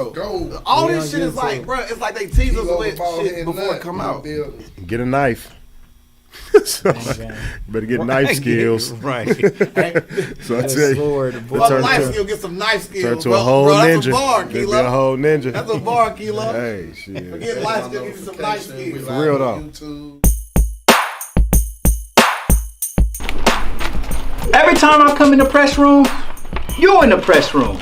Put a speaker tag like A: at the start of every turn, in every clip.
A: bro. All this shit is like, bro, it's like they tease us with shit before it come out.
B: Get a knife. So, better get knife skills.
C: Right.
B: So I tell you,
A: life skill, get some knife skills.
B: Turn to a whole ninja.
A: That's a bar, Keilo.
B: Be a whole ninja.
A: That's a bar, Keilo.
B: Hey, shit.
A: Forget life skill, get you some knife skills.
B: For real though.
C: Every time I come in the press room, you in the press room.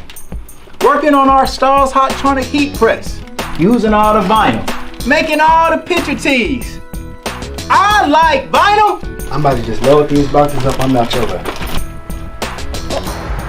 C: Working on our Stars Hot-Tronic heat press. Using all the vinyl. Making all the picture tees. I like vinyl.
D: I'm about to just load these boxes up on that over.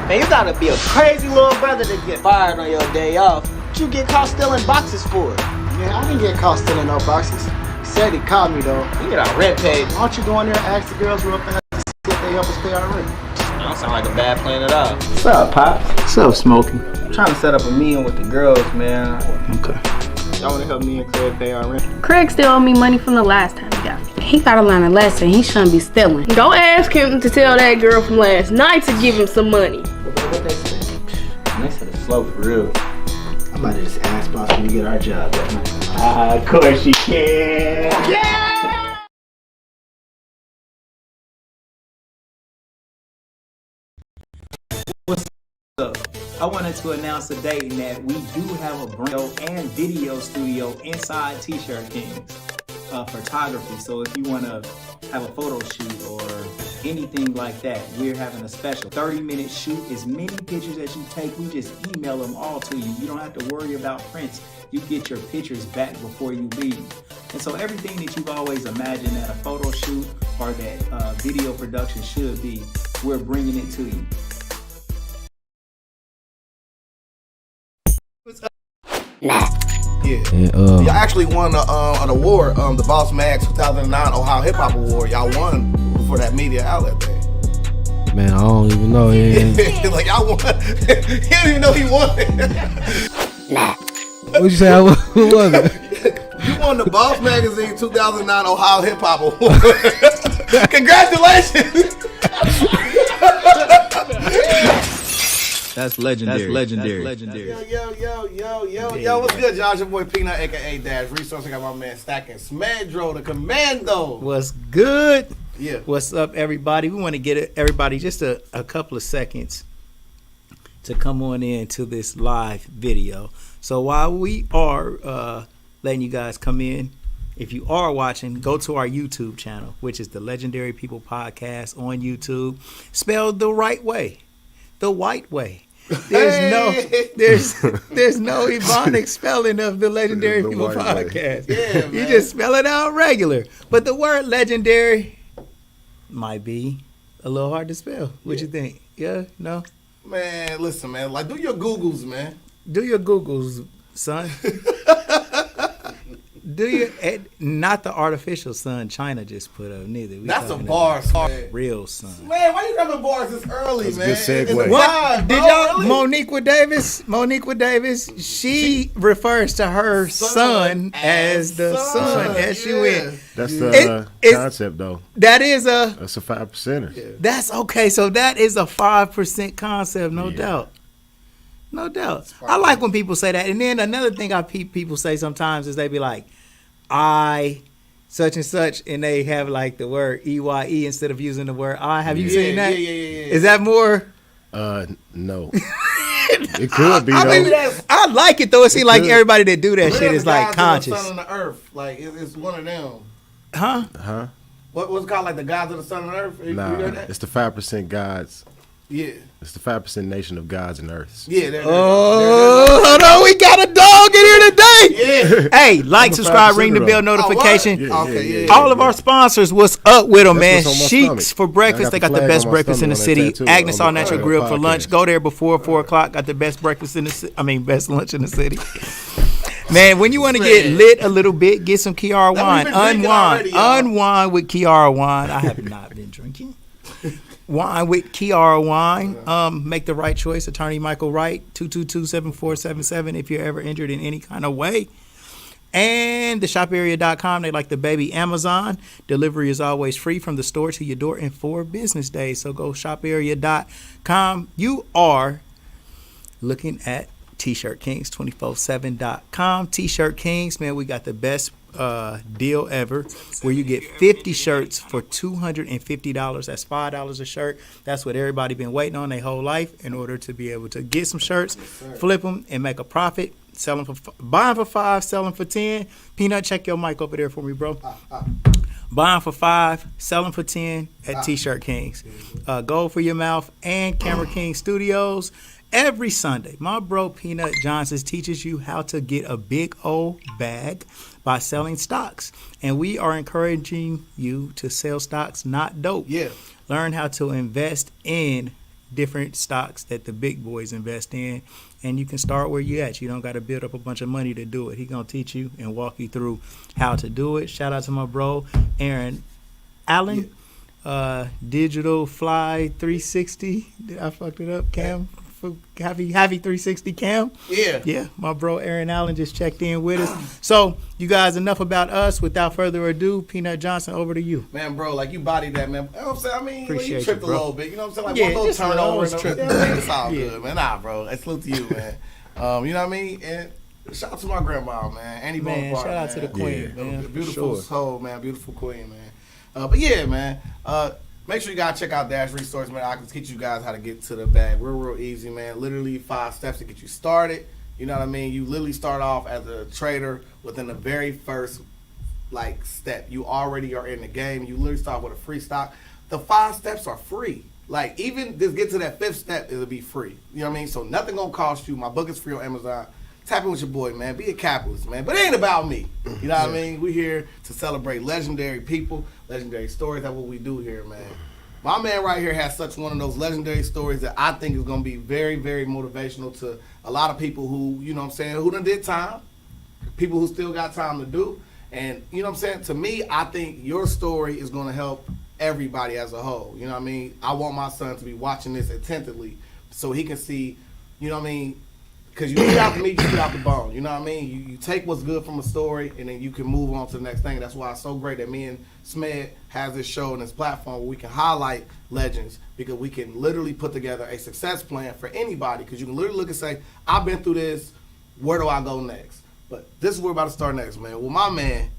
E: Man, you gotta be a crazy little brother to get fired on your day off. What you get caught stealing boxes for?
D: Man, I didn't get caught stealing no boxes. He said he caught me though.
E: You get our rent paid.
D: Why don't you go in there and ask the girls real fast to see if they help us pay our rent?
E: That don't sound like a bad plan at all.
C: What's up, Pops? What's up, Smokey? I'm trying to set up a meeting with the girls, man. Okay.
E: Y'all wanna help me and Craig pay our rent?
F: Craig still owe me money from the last time he got me. He gotta learn a lesson. He shouldn't be stealing. Go ask him to tell that girl from last night to give him some money.
C: What they said? They said it's slow for real.
D: I'm about to just ask boss when we get our job back.
C: Of course you can. Yeah! What's up? I wanted to announce today that we do have a brand and video studio inside T-Shirt Kings. Photography. So if you want to have a photo shoot or anything like that, we're having a special 30-minute shoot. As many pictures as you take, we just email them all to you. You don't have to worry about prints. You get your pictures back before you leave. And so everything that you've always imagined that a photo shoot or that video production should be, we're bringing it to you.
A: Yeah. Y'all actually won an award, the Boss Mag 2009 Ohio Hip Hop Award. Y'all won for that media outlet thing.
G: Man, I don't even know.
A: Like y'all won. He didn't even know he won it.
G: What'd you say? Who was it?
A: You won the Boss Magazine 2009 Ohio Hip Hop Award. Congratulations.
C: That's legendary.
A: Yo, what's good, y'all? It's your boy Peanut, aka Dash Resource. I got my man Stacking Smedro, the Commando.
C: What's good?
A: Yeah.
C: What's up, everybody? We want to get everybody just a couple of seconds to come on in to this live video. So while we are letting you guys come in, if you are watching, go to our YouTube channel, which is the Legendary People Podcast on YouTube, spelled the right way, the white way. There's no Ebonic spelling of the Legendary People Podcast.
A: Yeah,
C: you just spell it out regular. But the word legendary might be a little hard to spell. What you think? Yeah? No?
A: Man, listen, man. Like, do your Googles, man.
C: Do your Googles, son. Do you not the artificial sun China just put up neither.
A: That's a bar,
C: real sun.
A: Man, why you having bars this early,
B: That's
A: man?
B: a good segue.
C: What did y'all? Really? Monique Davis. She refers to her son as the sun. S-U-N.
B: That's the concept, though.
C: That's a
B: 5%er.
A: Yeah.
C: That's okay. So that is a 5% concept, no doubt. No doubt. I like when people say that. And then another thing I people say sometimes is they be like, I such and such, and they have like the word EYE instead of using the word I. Have you seen that?
A: Yeah.
C: Is that more?
B: No. It could be, though.
C: I like it, though. It seems like everybody that do that shit is like conscious.
A: The sun and the earth. Like, it's one of them.
C: Huh?
A: What's called like the gods of the sun and earth?
B: Nah, it's the 5% gods.
A: Yeah.
B: It's the 5% nation of gods and earths.
A: Yeah.
C: Hold on, we got a dog in here today.
A: Yeah.
C: Hey, like, subscribe, ring the bell notification.
A: Yeah.
C: All of our sponsors, what's up with them, man? Sheikhs for breakfast. They got the best breakfast in the city. Agnes All Natural Grill for lunch. Go there before 4 o'clock. Got the best breakfast in the city. Best lunch in the city. Man, when you want to get lit a little bit, get some Kiara Wine. Unwind with Kiara Wine. I have not been drinking. Wine with Kiara Wine. Make the right choice. Attorney Michael Wright, 222-7477 if you're ever injured in any kind of way. And the shoparea.com, they like the baby Amazon. Delivery is always free from the store to your door in 4 business days. So go shoparea.com. You are looking at T-Shirt Kings 247.com. T-Shirt Kings, man, we got the best deal ever, where you get 50 shirts for $250. That's $5 a shirt. That's what everybody been waiting on their whole life in order to be able to get some shirts, flip them, and make a profit. Sell them for buying for $5, selling for $10. Peanut, check your mic over there for me, bro. Buying for $5, selling for $10 at T-Shirt Kings. Gold for Your Mouth and Camera King Studios. Every Sunday, my bro Peanut Johnson teaches you how to get a big old bag by selling stocks. And we are encouraging you to sell stocks, not dope.
A: Yeah.
C: Learn how to invest in different stocks that the big boys invest in. And you can start where you at. You don't got to build up a bunch of money to do it. He going to teach you and walk you through how to do it. Shout out to my bro, Aaron Allen. Yeah. Digital Fly 360. I fucked it up, Cam. Happy 360 Cam. Yeah, my bro Aaron Allen just checked in with us. So you guys, enough about us. Without further ado, Peanut Johnson, over to you.
A: Man, bro, like you bodied that, man. You know what I'm saying? I mean,
C: Appreciate
A: you tripped
C: you,
A: a
C: bro.
A: little bit. You know what I'm saying? Like
C: Yeah,
A: one little
C: just
A: turnover.
C: a little
A: It's all good, man. Nah, bro. It's salute to you, man. You know what I mean? And shout out to my grandma, man. Annie
C: Man,
A: Bonaparte,
C: shout out to the queen,
A: Yeah,
C: man.
A: beautiful soul, man. Beautiful queen, man. But yeah, man. Make sure you guys check out Dash Resource, man. I can teach you guys how to get to the bag. Real easy, man. Literally 5 steps to get you started. You know what I mean? You literally start off as a trader within the very first step. You already are in the game. You literally start with a free stock. The 5 steps are free. Like, even just get to that 5th step, it'll be free. You know what I mean? So nothing gonna cost you. My book is free on Amazon. Tap in with your boy, man. Be a capitalist, man. But it ain't about me. You know what I mean? We're here to celebrate legendary people, legendary stories. That's what we do here, man. My man right here has such one of those legendary stories that I think is going to be very, very motivational to a lot of people who, you know what I'm saying, who done did time, people who still got time to do. And, you know what I'm saying, to me, I think your story is going to help everybody as a whole. You know what I mean? I want my son to be watching this attentively so he can see, you know what I mean, because you eat out the meat, you eat out the bone. You know what I mean? You take what's good from a story, and then you can move on to the next thing. That's why it's so great that me and Smed has this show and this platform where we can highlight legends, because we can literally put together a success plan for anybody. Because you can literally look and say, I've been through this, where do I go next? But this is where we're about to start next, man. Well, my man,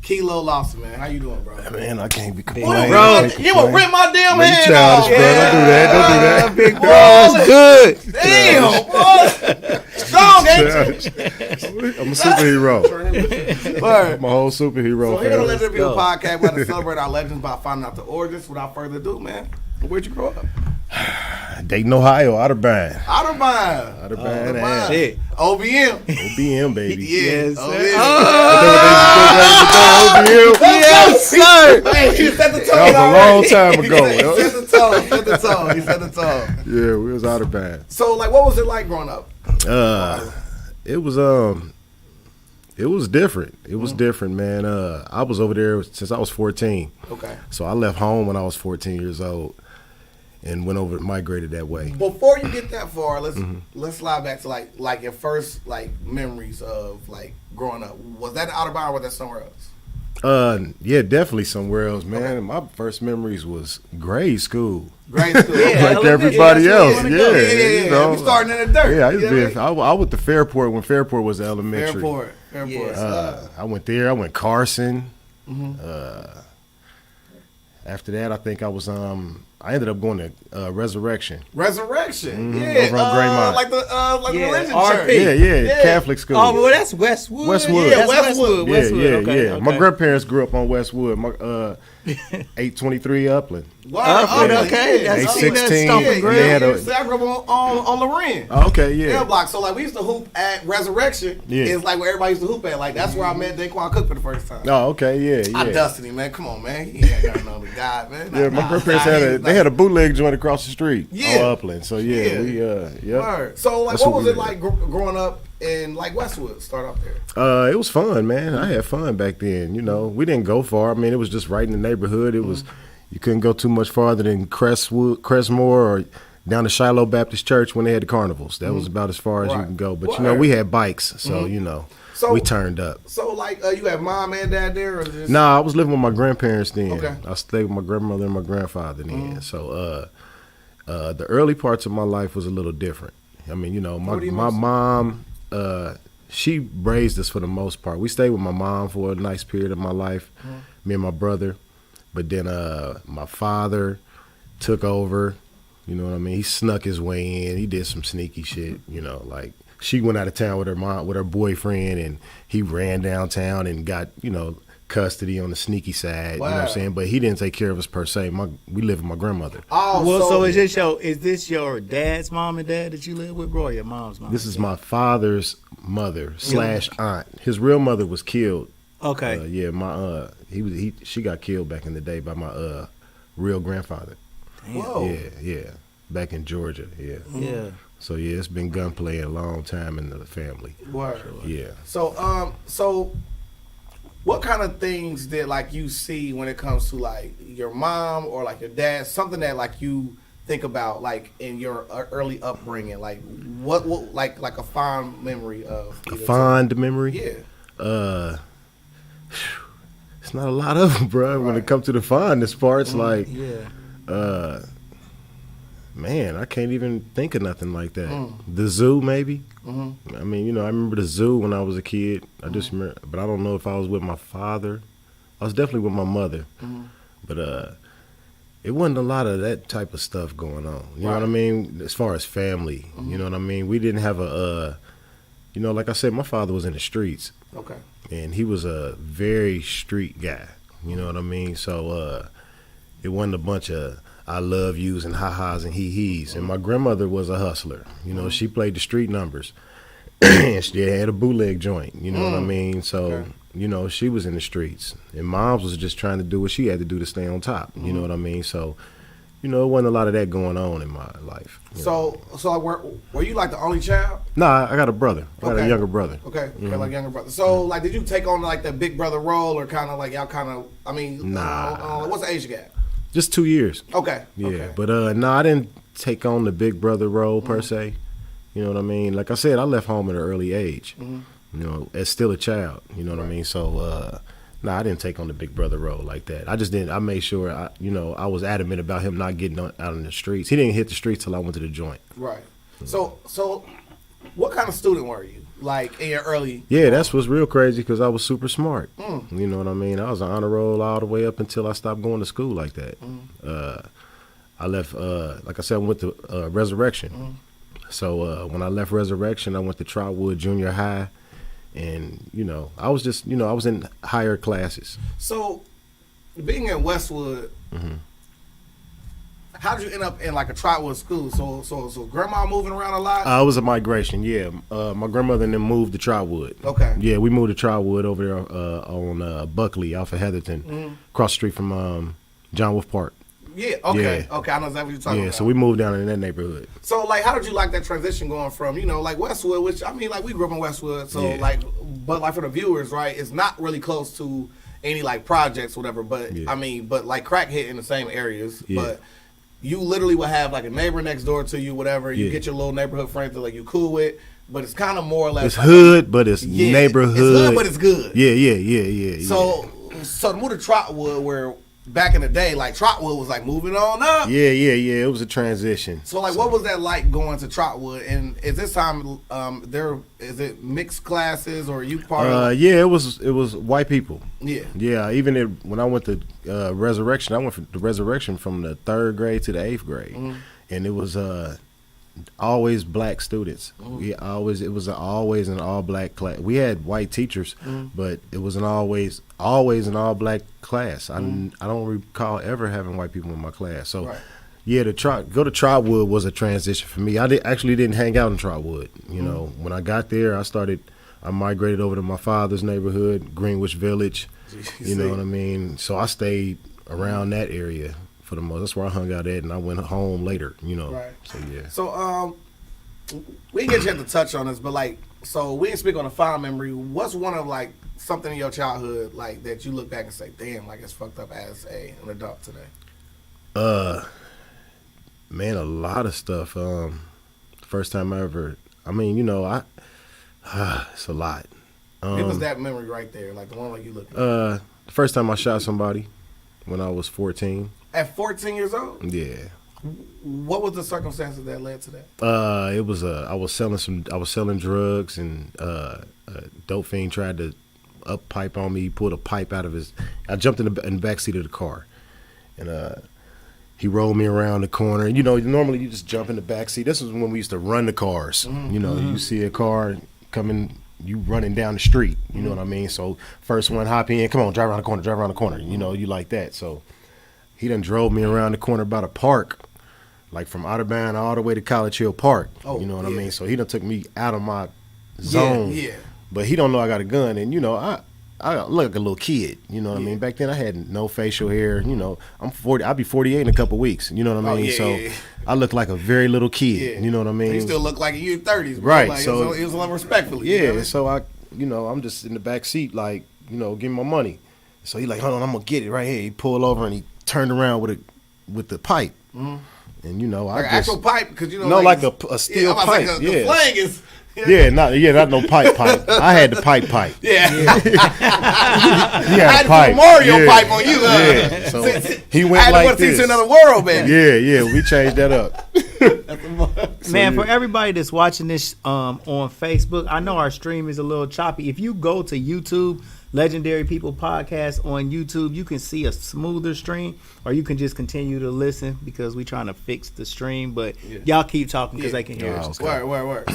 A: Keilo Lawson, man. How you doing, bro?
B: Man, I can't be complaining.
A: Bro, you gonna rip my damn hand
B: childish,
A: off,
B: bro.
A: man.
B: Don't do that.
C: Big bro, good.
A: Damn, boy. Strong, ain't you?
B: I'm a superhero.
A: Word.
B: I'm a whole superhero.
A: So here on the
B: fam.
A: Legendary People Podcast, we're going to celebrate our legends by finding out the origins. Without further ado, man, where'd you grow up?
B: Dayton, Ohio, Otterbein.
A: Otterbein.
B: Otterbein.
C: Shit.
A: OBM.
B: OBM, baby.
C: Yes,
A: OBM.
C: Yes, sir.
A: Hey, he set the tone.
B: That was a long time ago.
A: He set the tone.
B: Yeah, we was Otterbein.
A: So, like, what was it like growing up?
B: It was different. It was different, man. I was over there since I was 14.
A: Okay.
B: So I left home when I was 14 years old and migrated that way.
A: Before you get that far, let's slide back to like your first memories of growing up. Was that in Otterbein or was that somewhere else?
B: Yeah, definitely somewhere else, man. Okay. My first memories was grade school.
A: Grade school.
B: Like everybody else. Yeah. You know,
A: we starting in the dirt.
B: Yeah, I went to Fairport when Fairport was elementary.
A: Fairport.
B: Yes. I went there. I went Carson. After that, I think I ended up going to Resurrection.
A: Resurrection,
B: Over on Greymont.
A: like the religion church.
B: Yeah, Catholic school.
C: Oh, well, that's Westwood.
B: Westwood.
C: Yeah, Westwood.
B: Yeah. My grandparents grew up on Westwood. 823 Upland.
C: Okay. That's
B: 816.
A: I grew up on Loren.
B: Okay, yeah.
A: Air block. So we used to hoop at Resurrection.
B: Yeah.
A: It's like where everybody used to hoop at. That's where I met Daquan Cook for the first time.
B: Oh, okay, yeah.
A: I dusted him, man. Come on, man. He ain't got no guy, man.
B: Yeah, my grandparents had a bootleg joint across the street on Upland. So we
A: Word. So what was it like growing up in Westwood? Start off there.
B: It was fun, man. I had fun back then. You know, we didn't go far. I mean, it was just right in the neighborhood. It was, you couldn't go too much farther than Crestmore or down to Shiloh Baptist Church when they had the carnivals. That was about as far as you can go. But we had bikes, so we turned up. So
A: you have mom and dad there, or just?
B: Nah, I was living with my grandparents then.
A: Okay.
B: I stayed with my grandmother and my grandfather then. So the early parts of my life was a little different. I mean, you know, my
A: What do you
B: my
A: miss?
B: mom, she raised us for the most part. We stayed with my mom for a nice period of my life, me and my brother. But then my father took over. You know what I mean? He snuck his way in. He did some sneaky shit. You know, like she went out of town with her boyfriend, and he ran downtown and got, you know, custody on the sneaky side.
A: Wow.
B: You know what I'm saying? But he didn't take care of us per se. We live with my grandmother.
A: Oh,
C: Well, so is this your dad's mom and dad that you live with, bro, or your mom's mom?
B: This is my father's mother / aunt. His real mother was killed.
C: Okay.
B: Yeah, she got killed back in the day by my real grandfather.
A: Whoa.
B: Yeah, back in Georgia. Yeah.
C: Yeah.
B: So yeah, it's been gunplay a long time in the family.
A: Word.
B: Yeah.
A: So what kind of things did like you see when it comes to like your mom or like your dad, something that like you think about like in your early upbringing, like what like a fond memory of
B: A fond memory?
A: Yeah.
B: It's not a lot of them, bro. When it comes to the fondness parts, like,
C: Yeah.
B: man, I can't even think of nothing like that. The zoo, maybe. I mean, you know, I remember the zoo when I was a kid. I just remember, but I don't know if I was with my father. I was definitely with my mother, but it wasn't a lot of that type of stuff going on. You know what I mean? As far as family, you know what I mean? We didn't have you know, like I said, my father was in the streets.
A: Okay.
B: And he was a very street guy. You know what I mean? So it wasn't a bunch of I love yous and ha-has and he-he's. And my grandmother was a hustler. You know, she played the street numbers. And she had a bootleg joint. You know what I mean? So, you know, she was in the streets. And Moms was just trying to do what she had to do to stay on top. You know what I mean? So, you know, it wasn't a lot of that going on in my life.
A: So were you like the only child?
B: Nah, I got a brother. I got a younger brother.
A: Okay, like younger brother. So like, did you take on like the big brother role, or kind of like y'all kind of? I mean, what's the age gap?
B: Just 2 years.
A: Okay.
B: Yeah,
A: Okay.
B: but I didn't take on the big brother role per se. You know what I mean? Like I said, I left home at an early age. You know, as still a child. You know what I mean? So, I didn't take on the big brother role like that. I just didn't. I made sure, I was adamant about him not getting out in the streets. He didn't hit the streets till I went to the joint.
A: Right. So what kind of student were you? Like in your early?
B: Yeah, that's what's real crazy because I was super smart. You know what I mean? I was on honor roll all the way up until I stopped going to school like that. I left, like I said, I went to Resurrection. So when I left Resurrection, I went to Trotwood Junior High. And, you know, I was just, I was in higher classes.
A: So being in Westwood, how did you end up in like a Trotwood school? So grandma moving around a lot?
B: It was a migration, yeah. My grandmother and them moved to Trotwood.
A: Okay.
B: Yeah, we moved to Trotwood over there on Buckley off of Heatherton, across the street from John Wolf Park.
A: Yeah, okay.
B: Yeah.
A: Okay, I know exactly what you're talking about.
B: Yeah, so we moved down in that neighborhood.
A: So, like, how did you like that transition going from, like Westwood, which, I mean, like, we grew up in Westwood, so, but, like, for the viewers, right, it's not really close to any, like, projects or whatever, but, I mean, but, like, crack hit in the same areas, but you literally would have, like, a neighbor next door to you, whatever, you get your little neighborhood friends that, like, you cool with, but it's kind of more or less.
B: It's like, hood, but it's neighborhood.
A: It's hood, but it's good.
B: Yeah.
A: So to move to Trotwood, where back in the day, like Trotwood was like moving on up.
B: Yeah. It was a transition.
A: So like, what was that like going to Trotwood? And is this time is it mixed classes or are you part of?
B: Yeah, it was white people.
A: Yeah.
B: Even when I went to Resurrection, I went to Resurrection from the 3rd grade to the 8th grade, and it was always black students. It was always an all black class. We had white teachers, but it was always an all black class. I don't recall ever having white people in my class. So yeah, go to Trotwood was a transition for me. I actually didn't hang out in Trotwood. You know, when I got there, I migrated over to my father's neighborhood, Greenwich Village. You know what I mean? So I stayed around that area for the most. That's where I hung out at, and I went home later.
A: Right.
B: So yeah.
A: So we didn't get a chance to touch on this, but like, so we didn't speak on a fond memory. What's one of like something in your childhood like that you look back and say, damn, like it's fucked up as an adult today?
B: Man, a lot of stuff. First time I ever. I mean, it's a lot.
A: Give us that memory right there, like the one like you look at.
B: The first time I shot somebody when I was 14.
A: At 14 years old?
B: Yeah.
A: What was the circumstances that led to that?
B: It was I was selling drugs, and a dope fiend tried to up pipe on me. He pulled a pipe out of his. I jumped in the back seat of the car, and he rolled me around the corner. You know, normally you just jump in the back seat. This was when we used to run the cars. You know, you see a car coming, you running down the street. You know what I mean? So first one hop in, come on, drive around the corner. You know, you like that. So he done drove me around the corner by the park, like from Otterbound all the way to College Hill Park. You know what I mean? So he done took me out of my zone.
A: Yeah.
B: But he don't know I got a gun, and you know I look like a little kid. You know what I mean? Back then I had no facial hair. You know, I'm 40. I'll be 48 in a couple weeks. You know what I mean? I look like a very little kid. You know what I mean?
A: You still look like you're 30s, bro.
B: Right?
A: Like,
B: so
A: it was respectfully.
B: Yeah.
A: You know what I mean?
B: So I'm just in the back seat, like, you know, give me my money. So he like, hold on, I'm gonna get it right here. He pulled over and he turned around with the pipe, and you know,
A: like
B: I
A: an actual pipe, because you know,
B: like a steel pipe.
A: The flang is.
B: Not no pipe. I had the pipe.
A: Yeah.
B: He had
A: I had
B: a pipe.
A: Mario pipe on you.
B: Yeah. So he went
A: I had
B: like
A: to
B: this.
A: to another world, baby.
B: Yeah. We changed that up.
C: Man, for everybody that's watching this on Facebook, I know our stream is a little choppy. If you go to YouTube, Legendary People Podcast on YouTube, you can see a smoother stream, or you can just continue to listen because we're trying to fix the stream. But y'all keep talking because they can hear us.
A: Word.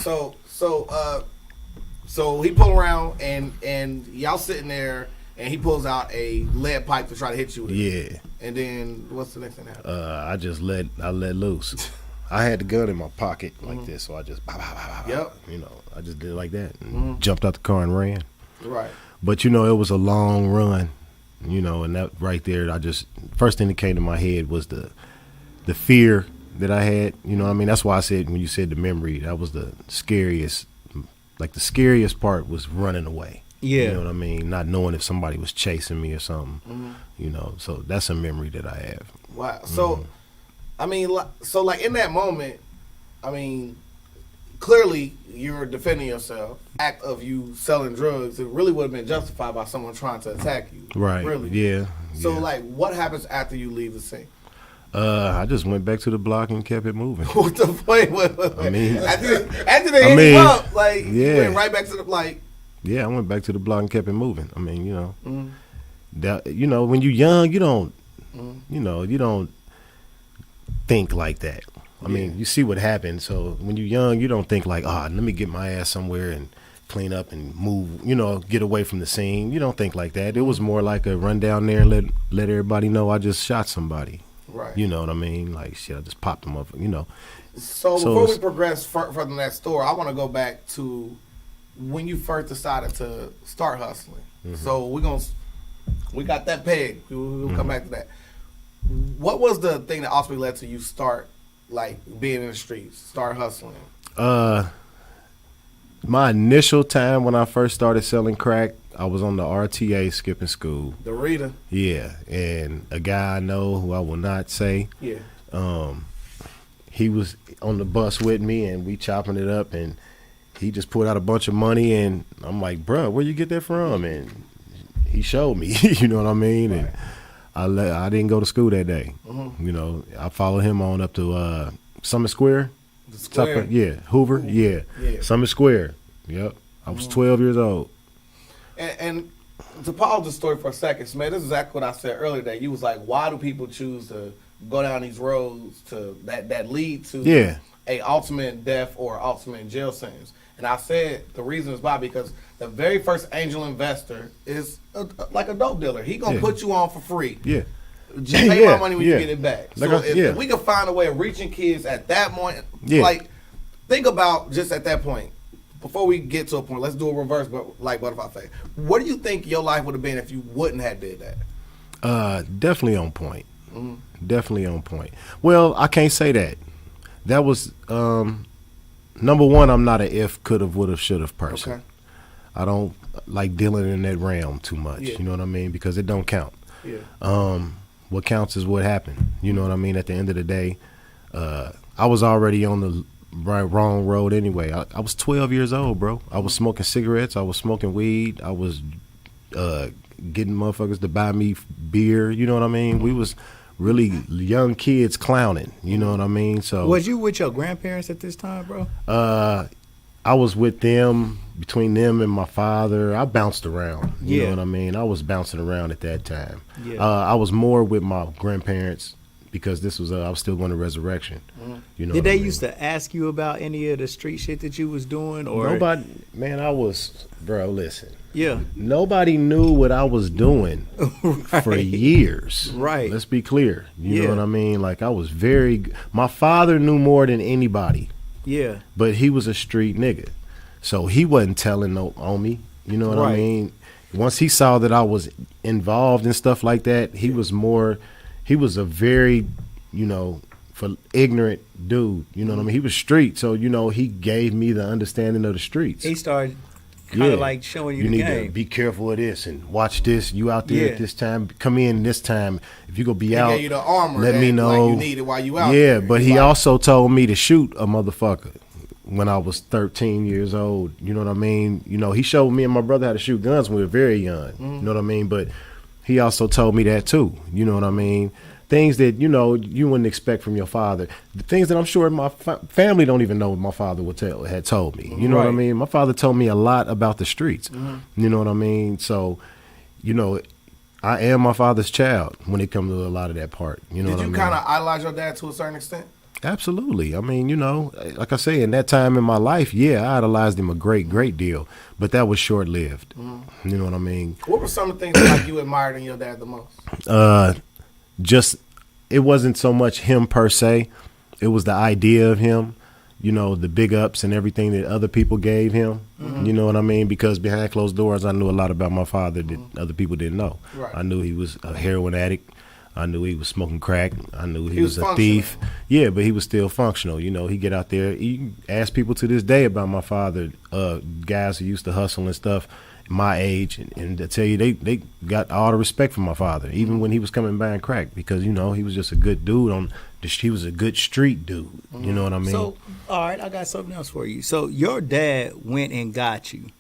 A: So he pulled around and y'all sitting there, and he pulls out a lead pipe to try to hit you with it.
B: Yeah.
A: And then what's the next thing that happened?
B: I let loose. I had the gun in my pocket like this, so I just you know, I just did it like that and jumped out the car and ran.
A: Right.
B: But you know, it was a long run, you know, and that right there, first thing that came to my head was the fear that I had. You know what I mean? That's why I said, when you said the memory, that was the scariest. Like, the scariest part was running away.
C: Yeah.
B: You know what I mean? Not knowing if somebody was chasing me or something. You know, so that's a memory that I have.
A: Wow. So, I mean, like in that moment, I mean, clearly you're defending yourself. Act of you selling drugs, it really would have been justified by someone trying to attack you.
B: Right.
A: Really.
B: Yeah.
A: So, like, what happens after you leave the scene?
B: I just went back to the block and kept it moving.
A: What the fuck?
B: I mean,
A: after they hit him up, like, you went right back to the, like.
B: Yeah, I went back to the block and kept it moving. I mean, you know, that, you know, when you're young, you don't, you know, you don't think like that. I mean, you see what happened. So when you're young, you don't think like, let me get my ass somewhere and clean up and move, you know, get away from the scene. You don't think like that. It was more like a run down there and let everybody know I just shot somebody.
A: Right.
B: You know what I mean? Like, shit, I just popped them up, you know.
A: So before we progress further in that story, I want to go back to when you first decided to start hustling. So we got that peg. We'll come back to that. What was the thing that ultimately led to you start, like, being in the streets, start hustling?
B: My initial time when I first started selling crack, I was on the RTA skipping school.
A: The Rita.
B: Yeah, and a guy I know who I will not say.
A: Yeah.
B: He was on the bus with me, and we chopping it up, and he just pulled out a bunch of money, and I'm like, bruh, where you get that from? And he showed me, you know what I mean?
A: Right.
B: And I didn't go to school that day. You know, I followed him on up to Summit Square.
A: The Square?
B: Hoover. Yeah. Summit Square. Yep. I was 12 years old.
A: And to pause the story for a second, man, this is exactly what I said earlier, that you was like, why do people choose to go down these roads to that lead to a ultimate death or ultimate jail sentence? And I said the reason is why, because the very first angel investor is like a dope dealer. He gonna put you on for free.
B: Yeah.
A: Just pay my money when you get it back.
B: Like
A: so if we can find a way of reaching kids at that point, like, think about just at that point. Before we get to a point, let's do a reverse, but like Butterfly say. What do you think your life would have been if you wouldn't have did that?
B: Definitely on point. Definitely on point. Well, I can't say that. That was number one. I'm not an if, could have, would have, should have person.
A: Okay.
B: I don't like dealing in that realm too much. You know what I mean? Because it don't count.
A: Yeah.
B: What counts is what happened. You know what I mean? At the end of the day, I was already on the wrong road anyway. I was 12 years old, bro. I was smoking cigarettes. I was smoking weed. I was getting motherfuckers to buy me beer. You know what I mean? We was really young kids clowning. You know what I mean? So
C: was you with your grandparents at this time, bro?
B: I was with them, between them and my father. I bounced around. You
C: Yeah.
B: know what I mean? I was bouncing around at that time.
C: Yeah.
B: I was more with my grandparents because this was I was still going to Resurrection. You know,
C: Did
B: what I
C: they
B: mean?
C: used to ask you about any of the street shit that you was doing, or
B: Nobody, man, bro, listen.
C: Yeah.
B: Nobody knew what I was doing for years.
C: Right.
B: Let's be clear. You
C: Yeah.
B: know what I mean? Like, I was my father knew more than anybody,
C: Yeah.
B: but he was a street nigga. So he wasn't telling on me. You know what I
C: Right.
B: mean? Once he saw that I was involved in stuff like that, he was a very, for ignorant dude. You know what I mean? He was street. So, he gave me the understanding of the streets.
C: He started kind of like showing you the
B: need
C: game.
B: to be careful of this and watch this. You out there
C: Yeah.
B: at this time, come in this time. If you gonna be
A: He
B: out,
A: gave you the armor
B: let
A: that,
B: me know.
A: like, you needed while you out
B: Yeah,
A: there.
B: but he also told me to shoot a motherfucker when I was 13 years old. You know what I mean? He showed me and my brother how to shoot guns when we were very young. You know what I mean? But he also told me that too. You know what I mean? Things that, you wouldn't expect from your father. The things that I'm sure my family don't even know what my father had told me. You know what I
C: Right.
B: mean? My father told me a lot about the streets. You know what I mean? So, I am my father's child when it comes to a lot of that part. You know
A: Did
B: what I
A: you
B: mean?
A: kind of idolize your dad to a certain extent?
B: Absolutely. I mean, like I say, in that time in my life, yeah, I idolized him a great, great deal. But that was short-lived. You know what I mean?
A: What were some of the things like you admired in your dad the most?
B: It wasn't so much him per se. It was the idea of him, the big ups and everything that other people gave him. You know what I mean? Because behind closed doors, I knew a lot about my father that other people didn't know.
A: Right.
B: I knew he was a heroin addict. I knew he was smoking crack. I knew he was a
A: functional.
B: thief. Yeah, but he was still functional. He get out there. You ask people to this day about my father, guys who used to hustle and stuff, my age, and to tell you they got all the respect for my father, even when he was coming buying crack, because he was just a good dude he was a good street dude. You know what I mean?
C: So, all right, I got something else for you. So, your dad went and got you,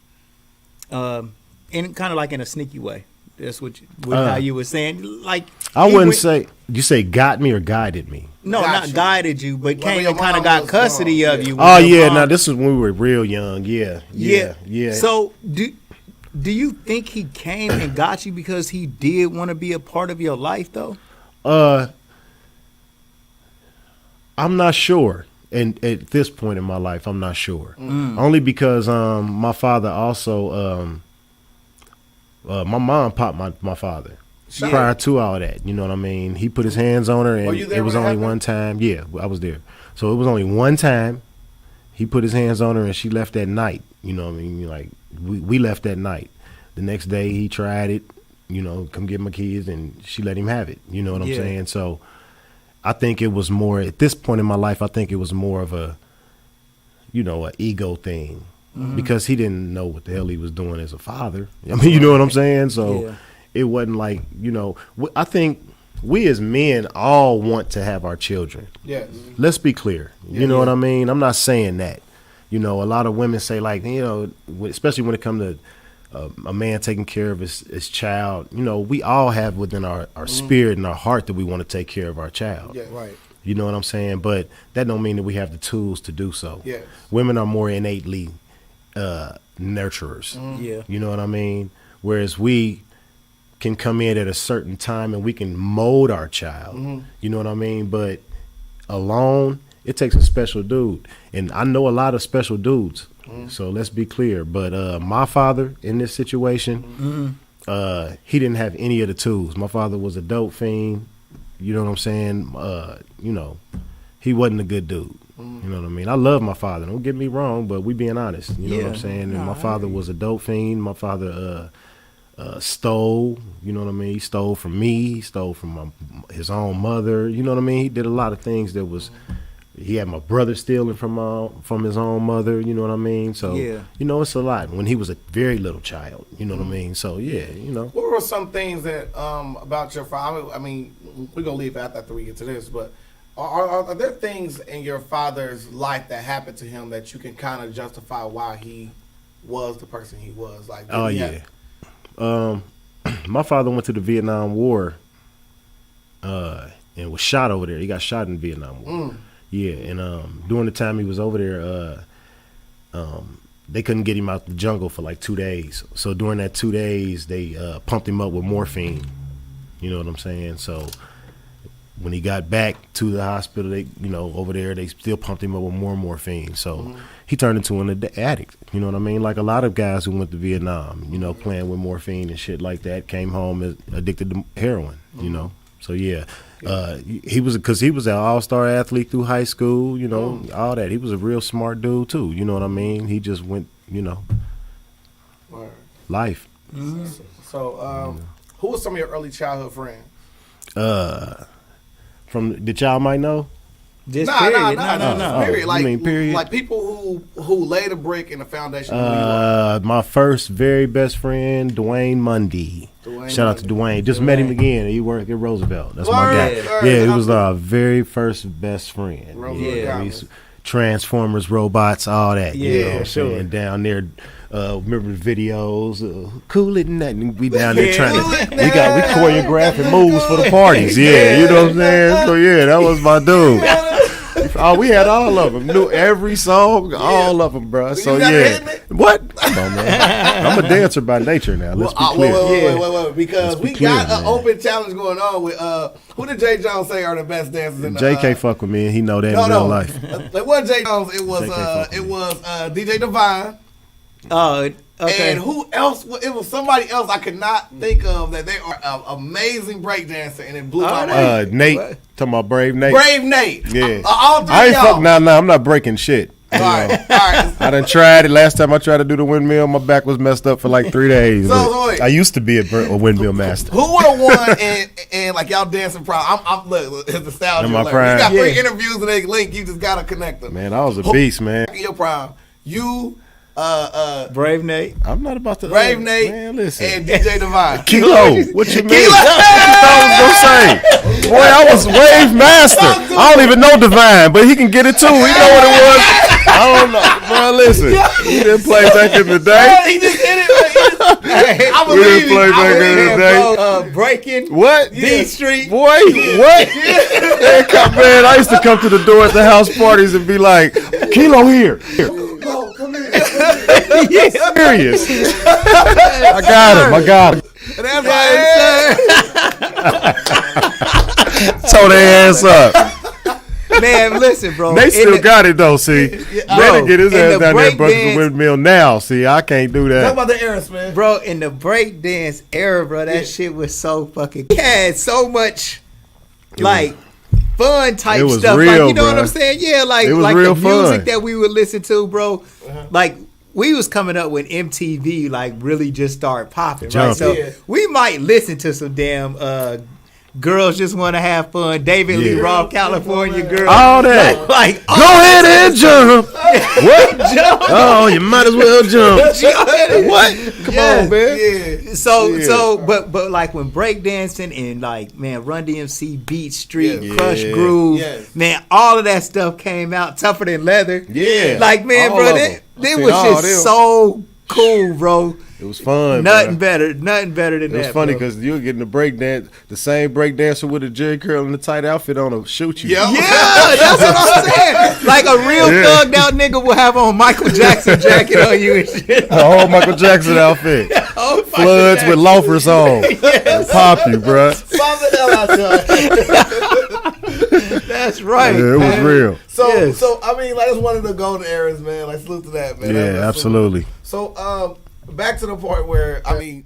C: in kind of like in a sneaky way. That's how you were saying. Like,
B: I wouldn't say. You say got me or guided me?
C: No,
A: Got
C: not
A: you.
C: guided you, but
A: Well,
C: came
A: your
C: and kind of
A: mom
C: got
A: was
C: custody
A: gone,
C: of
A: yeah.
C: you.
B: Oh
C: with your
B: yeah,
C: mom.
B: now this is when we were real young. Yeah.
C: So, do you think he came and got you because he did want to be a part of your life, though?
B: I'm not sure. And at this point in my life, I'm not sure. Only because my father also, my mom popped my father
A: Sure.
B: prior to all that. You know what I mean? He put his hands on her,
A: Were
B: and
A: you there
B: it was
A: when it
B: only
A: happened?
B: one time. Yeah, I was there. So it was only one time. He put his hands on her, and she left that night. You know what I mean? Like we left that night. The next day, he tried it. Come get my kids, and she let him have it. You know what I'm
C: Yeah.
B: saying? So I think it was more at this point in my life. I think it was more of a ego thing, because he didn't know what the hell he was doing as a father. I mean, you know what I'm saying? So
C: Yeah.
B: it wasn't like I think we as men all want to have our children.
A: Yes.
B: Let's be clear. You know what I mean? I'm not saying that. A lot of women say, like, especially when it comes to a man taking care of his child. We all have within our spirit and our heart that we want to take care of our child.
A: Yeah.
C: Right.
B: You know what I'm saying? But that don't mean that we have the tools to do so.
A: Yes.
B: Women are more innately nurturers.
C: Yeah.
B: You know what I mean? Whereas we can come in at a certain time and we can mold our child. You know what I mean? But alone, it takes a special dude. And I know a lot of special dudes. So let's be clear. But my father in this situation, he didn't have any of the tools. My father was a dope fiend. You know what I'm saying? He wasn't a good dude. You know what I mean? I love my father. Don't get me wrong, but we being honest. You know what I'm saying? And my father was a dope fiend. My father stole. You know what I mean? He stole from me. He stole from his own mother. You know what I mean? He did a lot of things that was. He had my brother stealing from his own mother. You know what I mean? So it's a lot. When he was a very little child. You know what I mean? So
A: What were some things that about your father? I mean, we're gonna leave it after we get to this, but are there things in your father's life that happened to him that you can kind of justify why he was the person he was? Like,
B: oh yeah. My father went to the Vietnam War and was shot over there. He got shot in Vietnam War. Yeah, and during the time he was over there, they couldn't get him out the jungle for like 2 days. So during that 2 days, they pumped him up with morphine. You know what I'm saying? So when he got back to the hospital, they, over there, they still pumped him up with more morphine. So he turned into an addict. You know what I mean? Like a lot of guys who went to Vietnam, playing with morphine and shit like that, came home addicted to heroin. So yeah. He was an all-star athlete through high school, all that. He was a real smart dude too. You know what I mean? He just went, life.
A: So, who was some of your early childhood friends?
B: From the child might know.
C: Just
A: No. Period.
B: You mean period?
A: Like people who laid a brick in the foundation. Of who you are.
B: My first very best friend, Dwayne Mundy. Shout out to Dwayne. Just met him again. He worked at Roosevelt. That's my guy. Yeah, he was our very first best friend. Transformers, robots, all that. You know what I'm saying? Down there, remember the videos? Cool it and that. And we down there trying to. We choreographing moves for the parties. Yeah, you know what I'm saying? So yeah, that was my dude. Oh, we had all of them. Knew every song, all of them, bro. So yeah, what? Come on, man. I'm a dancer by nature now. Let's be clear.
A: Wait, because we got an open challenge going on with who did Jay Jones say are the best dancers in the?
B: Jay can't fuck with me, and he know that in real life.
A: It wasn't Jay Jones. It was DJ Divine.
C: Oh, okay.
A: And who else? It was somebody else I could not think of that they are an amazing breakdancer, and it blew my mind.
B: Nate, talking about Brave Nate.
A: Brave Nate.
B: Yeah.
A: All three
B: I ain't
A: y'all.
B: I'm not breaking shit.
A: All right.
B: I done tried it. Last time I tried to do the windmill, my back was messed up for like 3 days.
A: So wait.
B: I used to be a windmill master.
A: Who would have won and like y'all dancing proud? I'm look, it's nostalgia.
B: In my
A: alert.
B: prime.
A: You got 3 interviews and they link. You just gotta connect them.
B: Man, I was a beast, man.
A: In your prime, you.
C: Brave Nate.
B: I'm not about to.
A: Brave Nate
B: man, listen.
A: and DJ Divine.
B: Keilo, what you mean? I was gonna say, boy, I was wave master. I don't even know Divine, but he can get it too. He know what it was. I don't know, bro. Listen, he didn't play back in the day.
A: He just hit it. I
B: We didn't play back in the day.
C: Breaking.
B: What?
C: D Street.
B: Boy, what? Man, I used to come to the door at the house parties and be like, Keilo here. Serious. I got him.
A: And that's
B: Told their ass up.
C: Man, listen, bro.
B: They still got it though. See, Brady get his ass down there brushing the windmill now. See, I can't do that.
A: Talk about the eras, man.
C: Bro, in the breakdance era, bro, that shit was so fucking. He had so much, like. Fun type stuff,
B: real,
C: like you know
B: bro.
C: what I'm saying? Yeah, like
B: real
C: the music
B: fun.
C: that we would listen to, bro. Like we was coming up when MTV like really just started popping, right? So we might listen to some damn Girls Just Want to Have Fun, David Lee Roth, California Girl,
B: all that.
C: Like
B: go ahead and jump. What? Jump. Oh, you might as well jump. What? Come on, man.
A: Yeah.
C: So, but like when breakdancing and like man, Run DMC, Beat Street, Crush Groove, man, all of that stuff came out. Tougher Than Leather.
B: Yeah.
C: Like man,
B: all
C: bro,
B: of
C: that
B: them.
C: was just so cool, bro.
B: It was fun.
C: Nothing better than that.
B: It was funny because you were getting the break dance, the same break dancer with a Jerry curl and the tight outfit on to shoot you.
A: Yeah,
C: that's what I'm saying. Like a real thugged out nigga will have on Michael Jackson jacket on you and shit.
B: The whole Michael Jackson outfit. Floods with loafers on. Pop you, bro.
A: Pop the hell out there.
C: That's right.
B: Yeah, it was real.
A: So I mean, like it's one of the golden eras, man. Like salute to that, man.
B: Yeah, absolutely.
A: So back to the part where I mean,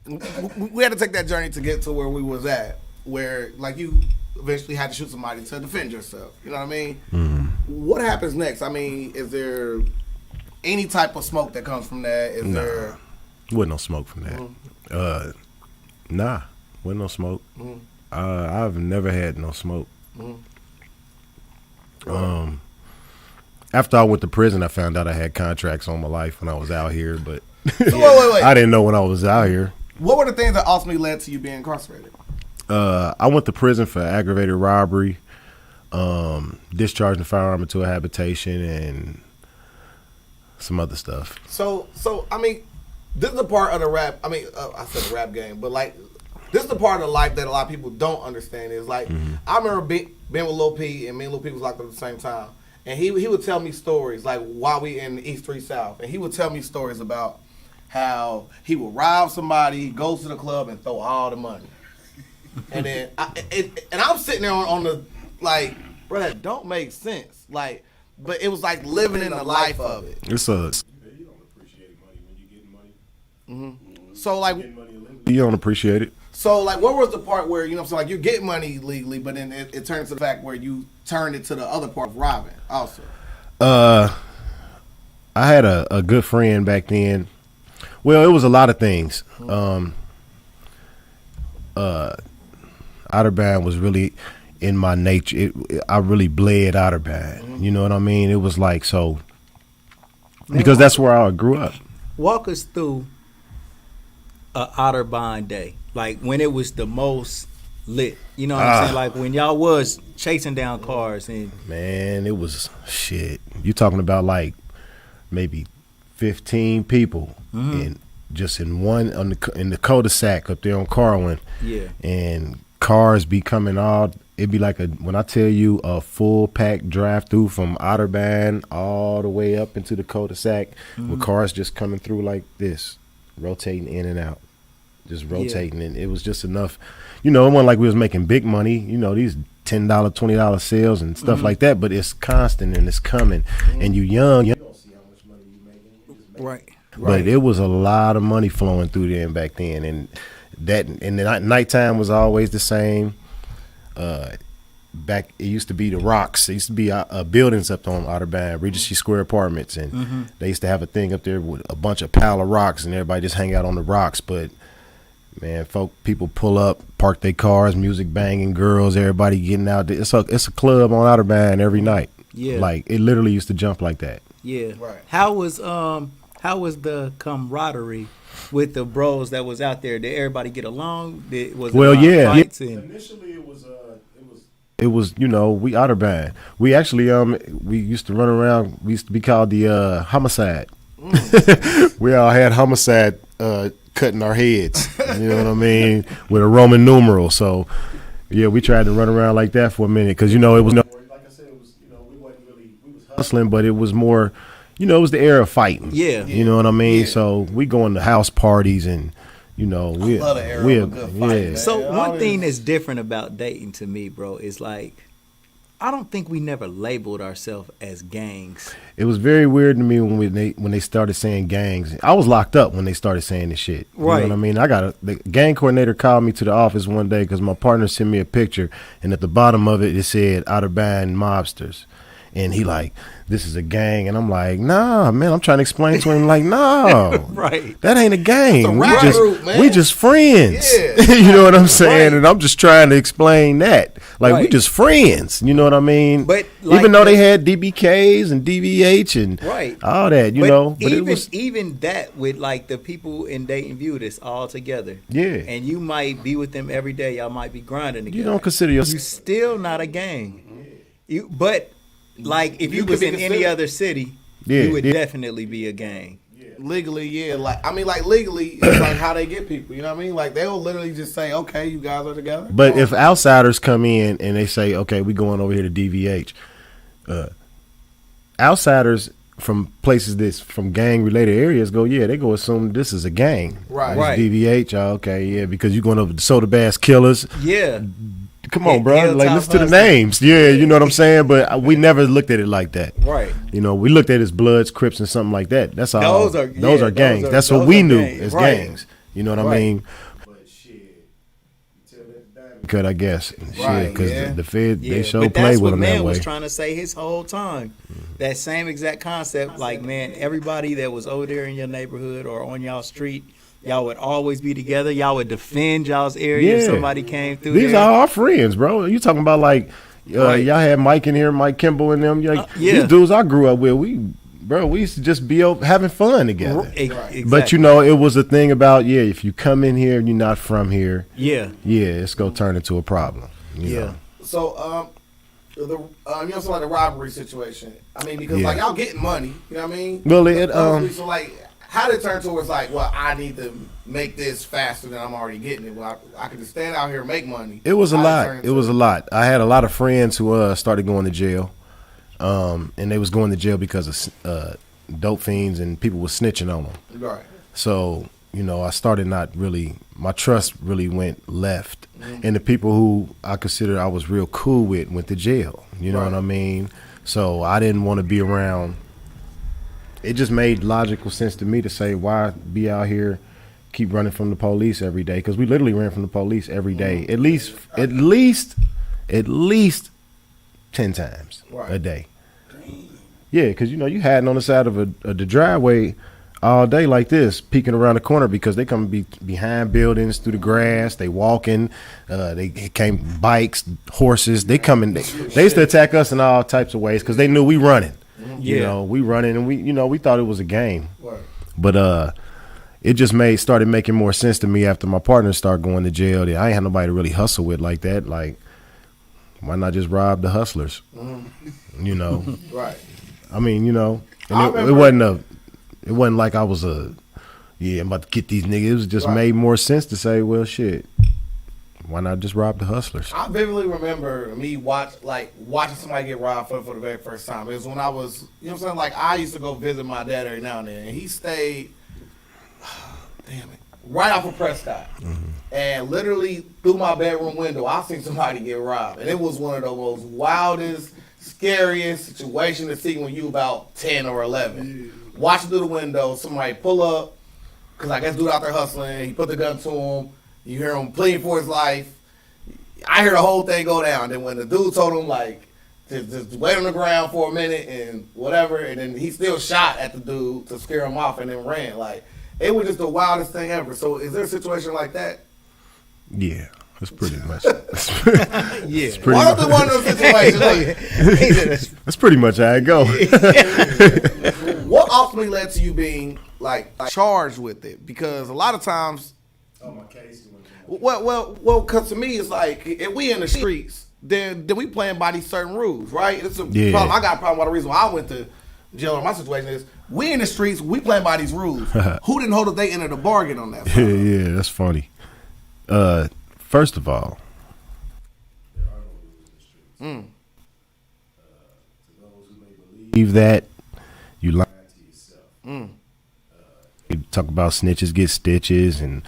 A: we had to take that journey to get to where we was at, where like you eventually had to shoot somebody to defend yourself. You know what I mean?
B: Mm.
A: What happens next? I mean, is there any type of smoke that comes from that? Is there?
B: Wasn't no smoke from that. Nah, wasn't no smoke. I've never had no smoke. After I went to prison, I found out I had contracts on my life when I was out here, but
A: So wait.
B: I didn't know when I was out here.
A: What were the things that ultimately led to you being incarcerated?
B: I went to prison for aggravated robbery, discharging a firearm into a habitation, and some other stuff.
A: So I mean, this is a part of the rap. I mean, I said the rap game, but like this is the part of life that a lot of people don't understand. Is like I remember being with Lil P, and me and Lil P was locked up at the same time, and he would tell me stories like while we in the East 3 South, and he would tell me stories about how he would rob somebody, go to the club, and throw all the money, and then I'm sitting there on the like, bro, that don't make sense, like, but it was like living in the life of it.
B: It's a.
H: You don't appreciate money when you get money.
A: So like,
B: You don't appreciate it.
A: so like, what was the part where, you know what I'm saying, like you get money legally, but then it turned to the fact where you turned it to the other part of robbing also?
B: I had a good friend back then. Well, it was a lot of things. Outerbound was really in my nature. I really bled Outerbound. You know what I mean? It was like so because that's where I grew up.
C: Walk us through a Otterbein day, like when it was the most lit. You know what I'm saying? Like when y'all was chasing down cars and
B: Man, it was shit. You talking about like maybe 15 people and just in one in the cul-de-sac up there on Carwin.
C: yeah,
B: And cars be coming out. It'd be like when I tell you a full pack drive through from Otterbein all the way up into the cul-de-sac with cars just coming through like this, rotating in and out, just rotating. And it was just enough, it wasn't like we was making big money, these $10, $20 sales and stuff like that, but it's constant and it's coming and you young. You don't see how much money you making.
C: right.
B: But it was a lot of money flowing through there back then, and the nighttime was always the same. Back it used to be the Rocks. There used to be buildings up on Otterbein, Regency Square Apartments, and they used to have a thing up there with a bunch of pile of rocks, and everybody just hang out on the rocks. But man, people pull up, park their cars, music banging, girls, everybody getting out there. It's a club on Otterbein every night.
C: Yeah,
B: like it literally used to jump like that.
C: yeah.
A: Right.
C: How was the camaraderie with the bros that was out there? Did everybody get along? Fights and
H: Initially, it was
B: we Otterbein. We actually we used to run around. We used to be called the homicide. We all had homicide cutting our heads. You know what I mean, with a Roman numeral. So yeah, we tried to run around like that for a minute because it was
H: like I said, it was we wasn't really we was
B: hustling, but it was more. It was the era of fighting.
C: Yeah.
B: You know what I mean?
A: Yeah.
B: So we going to house parties and, we
A: love the era of a good fight, man.
C: So one thing that's different about dating to me, bro, is like I don't think we never labeled ourselves as gangs.
B: It was very weird to me when they started saying gangs. I was locked up when they started saying this shit. You
C: Right.
B: know what I mean? The gang coordinator called me to the office one day because my partner sent me a picture, and at the bottom of it said Otterbein mobsters. And he like, this is a gang. And I'm like, nah, man, I'm trying to explain to him like, no,
C: Right.
B: that ain't a gang.
A: That's a rap group, man.
B: We just friends.
A: Yeah.
B: You know what I'm saying?
C: Right.
B: And I'm just trying to explain that. Like, we
C: Right.
B: just friends. You know what I mean?
C: But, like,
B: even though they had DBKs and DVH and
C: Right.
B: all that, but it was,
C: even that with like the people in Dayton View that's all together.
B: yeah.
C: And you might be with them every day. Y'all might be grinding together.
B: You don't consider
C: You
B: yourself.
C: still not a gang. But like if you
A: could
C: was
A: be
C: in any
A: considered.
C: other city,
B: Yeah,
C: you would
B: yeah.
C: definitely be a gang.
A: Legally, yeah. Like legally, it's like how they get people. You know what I mean? Like they'll literally just say, "Okay, you guys are together."
B: But if outsiders come in and they say, okay, we going over here to DVH, outsiders from places that's from gang related areas they go assume this is a gang.
A: Right.
B: This
C: Right.
B: DVH, okay, yeah, because you're going over the Soda Bass Killers.
C: Yeah.
B: Come on, bro.
C: Hilltop
B: Like, listen to the
C: Hustlers.
B: names. Yeah, you know what I'm saying? But we never looked at it like that.
C: Right.
B: We looked at it as Bloods, Crips, and something like that. That's all.
C: Those are
B: gangs. That's
C: those
B: what we
C: are
B: knew
C: gangs.
B: as
C: Right.
B: gangs. You know what I
C: Right.
B: mean?
H: but shit. Until that diamond.
B: Because I guess,
A: Right,
B: because
A: yeah.
B: the Fed, they show
C: but
B: play
C: that's
B: with
C: what
B: them
C: man
B: that way.
C: was trying to say his whole time. That same exact concept, like man, everybody that was over there in your neighborhood or on y'all street, y'all would always be together. Y'all would defend y'all's area if
B: Yeah.
C: somebody came through.
B: These
C: there.
B: are our friends, bro. You talking about like
C: Right.
B: y'all had Mike in here, Mike Kimball and them. Like,
C: yeah.
B: These dudes I grew up with, we used to just be having fun together.
C: Exactly.
B: But it was a thing about if you come in here and you're not from here,
C: yeah,
B: it's gonna turn into a problem. You
C: yeah.
B: know?
A: So, you know, like the robbery situation. I mean, because
B: Yeah.
A: like y'all getting money. You know what I mean?
B: Well, it
A: So like, how did it turn towards like, well, I need to make this faster than I'm already getting it? Well, I could just stand out here and make money.
B: It was a lot. It was a lot. I had a lot of friends who started going to jail, and they was going to jail because of dope fiends and people was snitching on them.
A: Right.
B: So, you know, I started my trust really went left. And the people who I considered I was real cool with went to jail. You know what I mean? So I didn't want to be around. It just made logical sense to me to say, why be out here, keep running from the police every day? Because we literally ran from the police every day, at least 10 times a day. Yeah, because, you know, you hiding on the side of the driveway all day like this, peeking around the corner because they come behind buildings, through the grass, they walking, they came bikes, horses, they coming. They used to attack us in all types of ways because they knew we running. You know, we running and we thought it was a game. But it just started making more sense to me after my partner started going to jail. I ain't had nobody to really hustle with like that. Like, why not just rob the hustlers? You know?
A: Right.
B: I mean, you know, and it wasn't like I was I'm about to get these niggas. It was just made more sense to say, well, shit, why not just rob the hustlers?
A: I vividly remember me watching somebody get robbed for the very first time. It was when I was, you know what I'm saying? Like, I used to go visit my dad every now and then, and he stayed, right off of Prescott. And literally through my bedroom window, I seen somebody get robbed. And it was one of the most wildest, scariest situations to see when you about 10 or 11. Watching through the window, somebody pull up, because I guess dude out there hustling, he put the gun to him, you hear him pleading for his life. I hear the whole thing go down. Then when the dude told him, like, just wait on the ground for a minute and whatever, and then he still shot at the dude to scare him off and then ran. Like, it was just the wildest thing ever. So is there a situation like that?
B: Yeah. That's pretty much.
A: It's pretty much one of those situations.
B: That's pretty much how it go.
A: What ultimately led to you being like charged with it? Because a lot of times,
H: my case.
A: well, because to me it's like if we in the streets, then we playing by these certain rules, right? It's a problem. I got a problem. Why the reason why I went to jail in my situation is we in the streets, we playing by these rules. Who didn't hold that they entered a bargain on that?
B: Yeah, that's funny. First of all,
H: there are no rules in the streets. To those who may
B: believe that, you lie to yourself. You talk about snitches get stitches and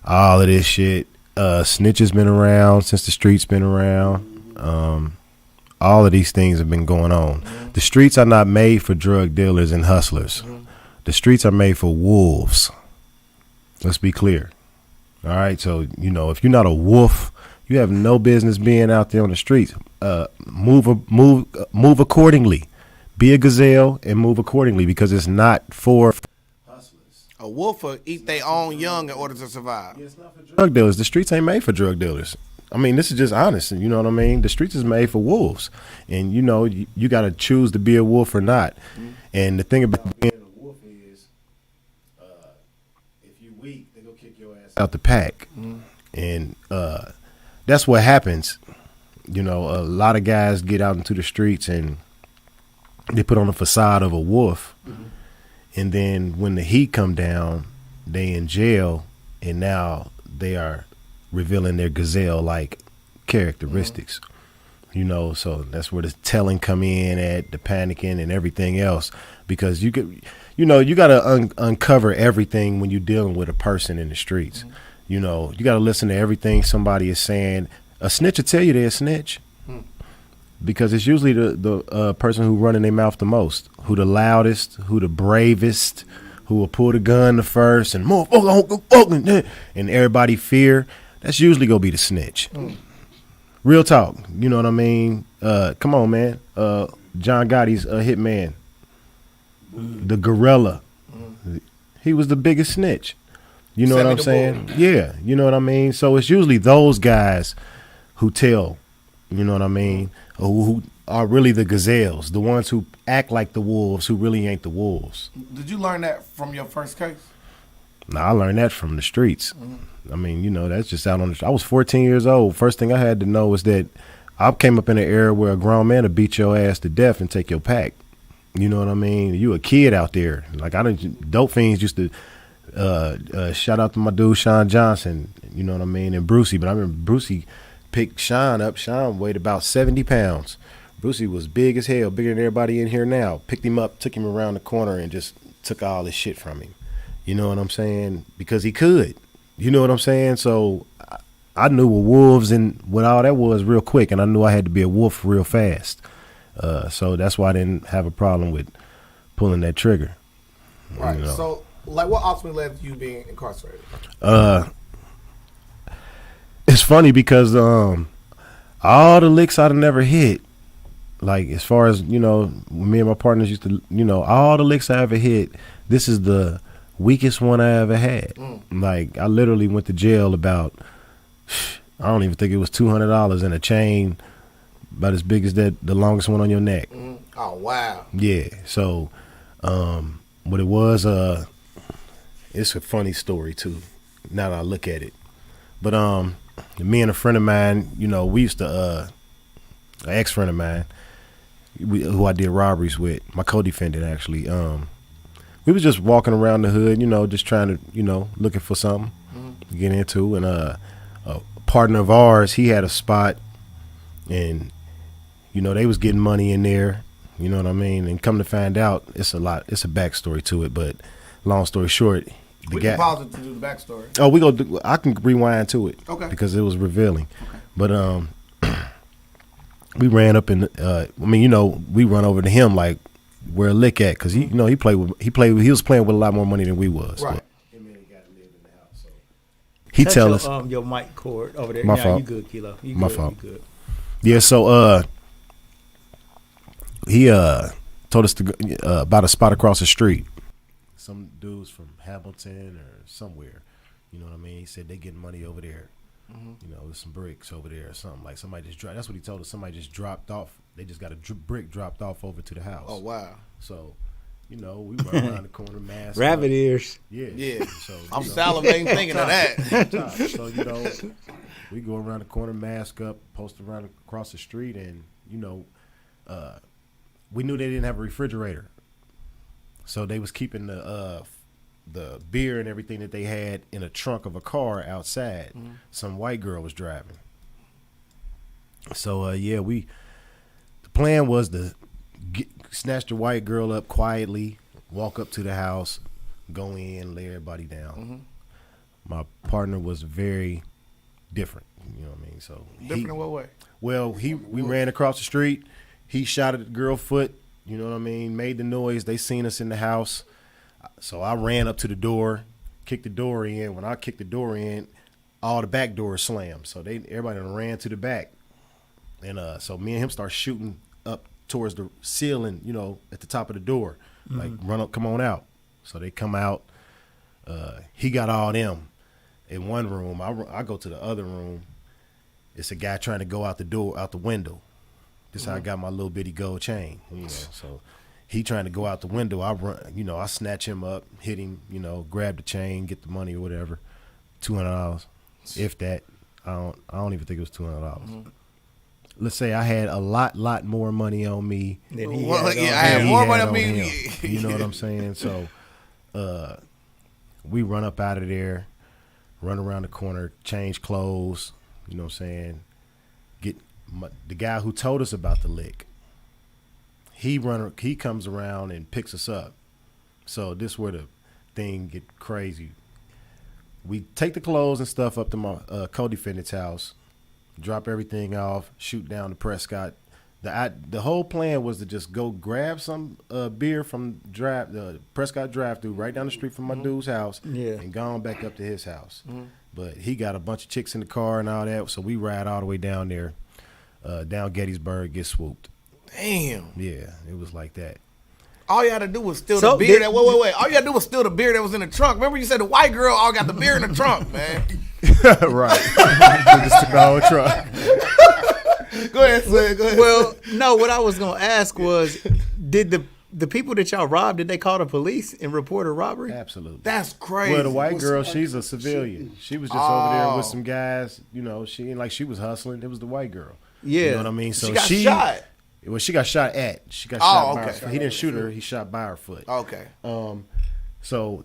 B: all of this shit. Snitches been around since the streets been around. All of these things have been going on. The streets are not made for drug dealers and hustlers. The streets are made for wolves. Let's be clear. All right, so, you know, if you're not a wolf, you have no business being out there on the streets. Move accordingly. Be a gazelle and move accordingly because it's not for hustlers.
A: A wolf will eat their own young in order to survive.
B: Yeah, it's not for drug dealers. The streets ain't made for drug dealers. I mean, this is just honest. You know what I mean? The streets is made for wolves. And, you know, you got to choose to be a wolf or not. And the thing about being a wolf is if you weak, they go kick your ass out the pack. And that's what happens. You know, a lot of guys get out into the streets and they put on the facade of a wolf. And then when the heat come down, they in jail and now they are revealing their gazelle-like characteristics. You know, so that's where the telling come in at, the panicking and everything else. Because you could, you know, you got to uncover everything when you're dealing with a person in the streets. You know, you got to listen to everything somebody is saying. A snitch will tell you they're a snitch. Because it's usually the person who running their mouth the most, who the loudest, who the bravest, who will pull the gun the first and and everybody fear. That's usually gonna be the snitch. Real talk, you know what I mean? Come on, man. John Gotti's a hitman. The gorilla. He was the biggest snitch. You know what I'm saying? Yeah, you know what I mean? So it's usually those guys who tell, you know what I mean? Who are really the gazelles, the ones who act like the wolves, who really ain't the wolves.
A: Did you learn that from your first case?
B: No, I learned that from the streets. I mean, you know, that's just out on the. I was 14 years old. First thing I had to know was that I came up in an era where a grown man would beat your ass to death and take your pack. You know what I mean? You a kid out there. Like dope fiends used to shout out to my dude Sean Johnson. You know what I mean? And Brucey. But I remember Brucey picked Sean up. Sean weighed about 70 pounds. Brucey was big as hell, bigger than everybody in here now. Picked him up, took him around the corner, and just took all this shit from him. You know what I'm saying? Because he could. You know what I'm saying? So I knew what wolves and what all that was real quick, and I knew I had to be a wolf real fast. So that's why I didn't have a problem with pulling that trigger.
A: Right.
B: You know?
A: So, like, what ultimately led to you being incarcerated?
B: It's funny because all the licks I'd never hit, like as far as, you know, me and my partners used to, you know, all the licks I ever hit, this is the weakest one I ever had. Like, I literally went to jail about, I don't even think it was $200 in a chain about as big as the longest one on your neck.
A: Oh, wow.
B: Yeah. So, what it was, it's a funny story too, now that I look at it. But me and a friend of mine, you know, we used to, an ex-friend of mine, who I did robberies with, my co-defendant actually, we was just walking around the hood, you know, just trying to, you know, looking for something to get into. And a partner of ours, he had a spot, and, you know, they was getting money in there, you know what I mean? And come to find out, it's a backstory to it, but long story short,
A: we can pause it to do the backstory.
B: Oh, I can rewind to it.
A: Okay.
B: Because it was revealing.
A: Okay.
B: But we ran up in, I mean, you know, we run over to him like where a lick at, because he, you know, he was playing with a lot more money than we was.
A: Right.
B: He tell us
C: your mic cord over there.
B: My
C: Nah,
B: fault.
C: You good, Keilo? You
B: My
C: good,
B: fault.
C: You good.
B: Yeah, so he told us to go, about a spot across the street. Some dudes from Hamilton or somewhere, you know what I mean? He said they getting money over there. You know, there's some bricks over there or something. Like somebody just dropped. That's what he told us. Somebody just dropped off. They just got a brick dropped off over to the house.
A: Oh, wow.
B: So, you know, we run around the corner, mask
C: Rabbit
B: up.
C: ears.
A: Yeah.
B: So
A: I'm
B: you know,
A: salivating thinking of that.
B: So, you know, we go around the corner, mask up, post around across the street, and, you know, we knew they didn't have a refrigerator. So they was keeping the beer and everything that they had in a trunk of a car outside. Some white girl was driving. So, the plan was to snatch the white girl up quietly, walk up to the house, go in, lay everybody down. My partner was very different, you know what I mean? So
A: Different in what way?
B: Well, we ran across the street. He shot at the girl foot, you know what I mean? Made the noise. They seen us in the house. So I ran up to the door, kicked the door in. When I kicked the door in, all the back doors slammed. So everybody ran to the back. And so me and him start shooting up towards the ceiling, you know, at the top of the door. Like, run up, come on out. So they come out. He got all them in one room. I go to the other room. It's a guy trying to go out the window. This is how I got my little bitty gold chain, you know. So he trying to go out the window. I run, you know, I snatch him up, hit him, you know, grab the chain, get the money or whatever. $200, if that. I don't even think it was $200. Let's say I had a lot more money on me.
C: Then he
A: Well,
C: had
A: yeah,
C: on
A: I had
C: him.
A: more
B: He
A: money
B: had
A: on me.
B: him. You know what I'm saying? So we run up out of there, run around the corner, change clothes, you know what I'm saying? The guy who told us about the lick, he comes around and picks us up. So this where the thing get crazy. We take the clothes and stuff up to my co-defendant's house, drop everything off, shoot down to Prescott. The whole plan was to just go grab some beer from the Prescott drive-through right down the street from my dude's house, and go on back up to his house. But he got a bunch of chicks in the car and all that, so we ride all the way down there, down Gettysburg, get swooped.
A: Damn.
B: Yeah, it was like that.
A: All you had to do was steal the beer. Wait. All you had to do was steal the beer that was in the trunk. Remember you said the white girl all got the beer in the trunk, man.
B: Right. We just took the whole truck.
A: Go ahead, Slim. Go ahead.
C: Well, no, what I was going to ask was, did the people that y'all robbed, did they call the police and report a robbery?
B: Absolutely.
A: That's crazy.
B: Well, the white girl, she's a civilian. She was just over there with some guys. You know, she ain't like she was hustling. It was the white girl.
C: Yeah.
B: You know what I mean? So
A: she got shot.
B: Well, she got shot at. She got
A: Oh,
B: shot by her
A: okay.
B: foot. He didn't shoot her. He shot by her foot.
A: Okay.
B: So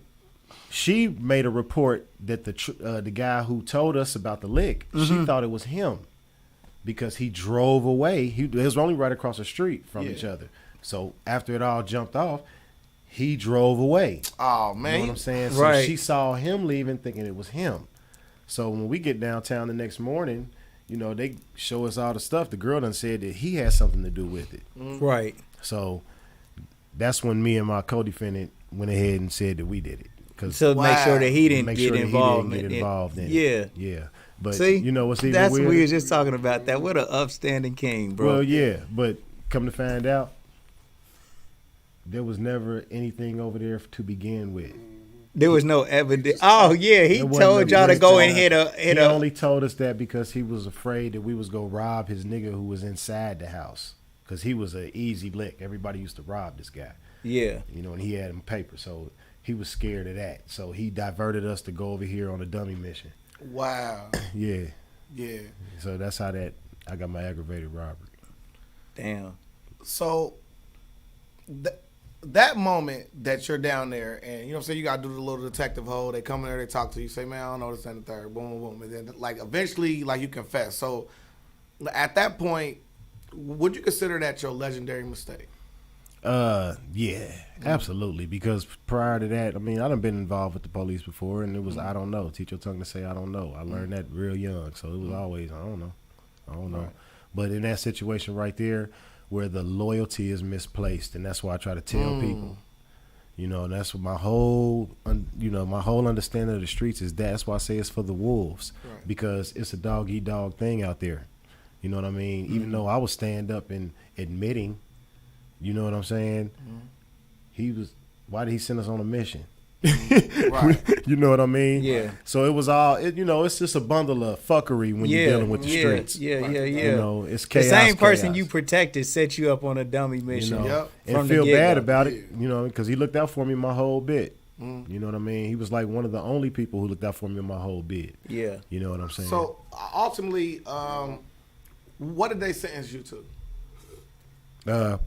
B: she made a report that the guy who told us about the lick, she thought it was him because he drove away. He was only right across the street from each other. So after it all jumped off, he drove away.
A: Oh, man.
B: You know what I'm saying?
C: Right.
B: So she saw him leaving thinking it was him. So when we get downtown the next morning, you know, they show us all the stuff. The girl done said that he had something to do with it.
C: Right.
B: So that's when me and my co-defendant went ahead and said that we did it.
C: So make sure that he didn't
B: Make
C: get
B: sure that he
C: involved.
B: didn't get involved in
C: Yeah.
B: it. Yeah. But
C: See,
B: you know what's even
C: that's
B: weirder?
C: we was just talking about that. What an upstanding king, bro.
B: Well, yeah, but come to find out, there was never anything over there to begin with.
C: There was no evidence. Oh yeah, he
B: There wasn't
C: told
B: no
C: y'all to go and
B: evidence.
C: hit
B: He
C: a.
B: only told us that because he was afraid that we was gonna rob his nigga who was inside the house. Because he was an easy lick. Everybody used to rob this guy.
C: Yeah.
B: You know, and he had him paper. So he was scared of that. So he diverted us to go over here on a dummy mission.
A: Wow.
B: Yeah.
A: Yeah.
B: So that's how I got my aggravated robbery.
C: Damn.
A: So that moment that you're down there and, you know what I'm saying, you got to do the little detective hole. They come in there, they talk to you, say, man, I don't know this and the third. Boom, boom. And then, like, eventually, like, you confess. So at that point, would you consider that your legendary mistake?
B: Yeah, absolutely. Because prior to that, I mean, I done been involved with the police before, and it was I don't know. Teach your tongue to say I don't know. I learned that real young, so it was always I don't know. Right. But in that situation right there, where the loyalty is misplaced, and that's why I try to tell people. You know, and that's what my whole understanding of the streets is. That's why I say it's for the wolves, because it's a dog eat dog thing out there. You know what I mean? Even though I was stand up and admitting. You know what I'm saying? Why did he send us on a mission?
A: Right.
B: You know what I mean?
C: Yeah.
B: So it was all, it's just a bundle of fuckery when you're dealing with the streets.
C: Yeah.
B: You know, it's chaos.
C: The same person
B: chaos.
C: you protected set you up on a dummy mission.
B: You know,
A: Yep.
B: and feel bad about it, you know, because he looked out for me my whole bit. You know what I mean? He was like one of the only people who looked out for me in my whole bit.
C: Yeah.
B: You know what I'm saying?
A: So ultimately, what did they sentence you to?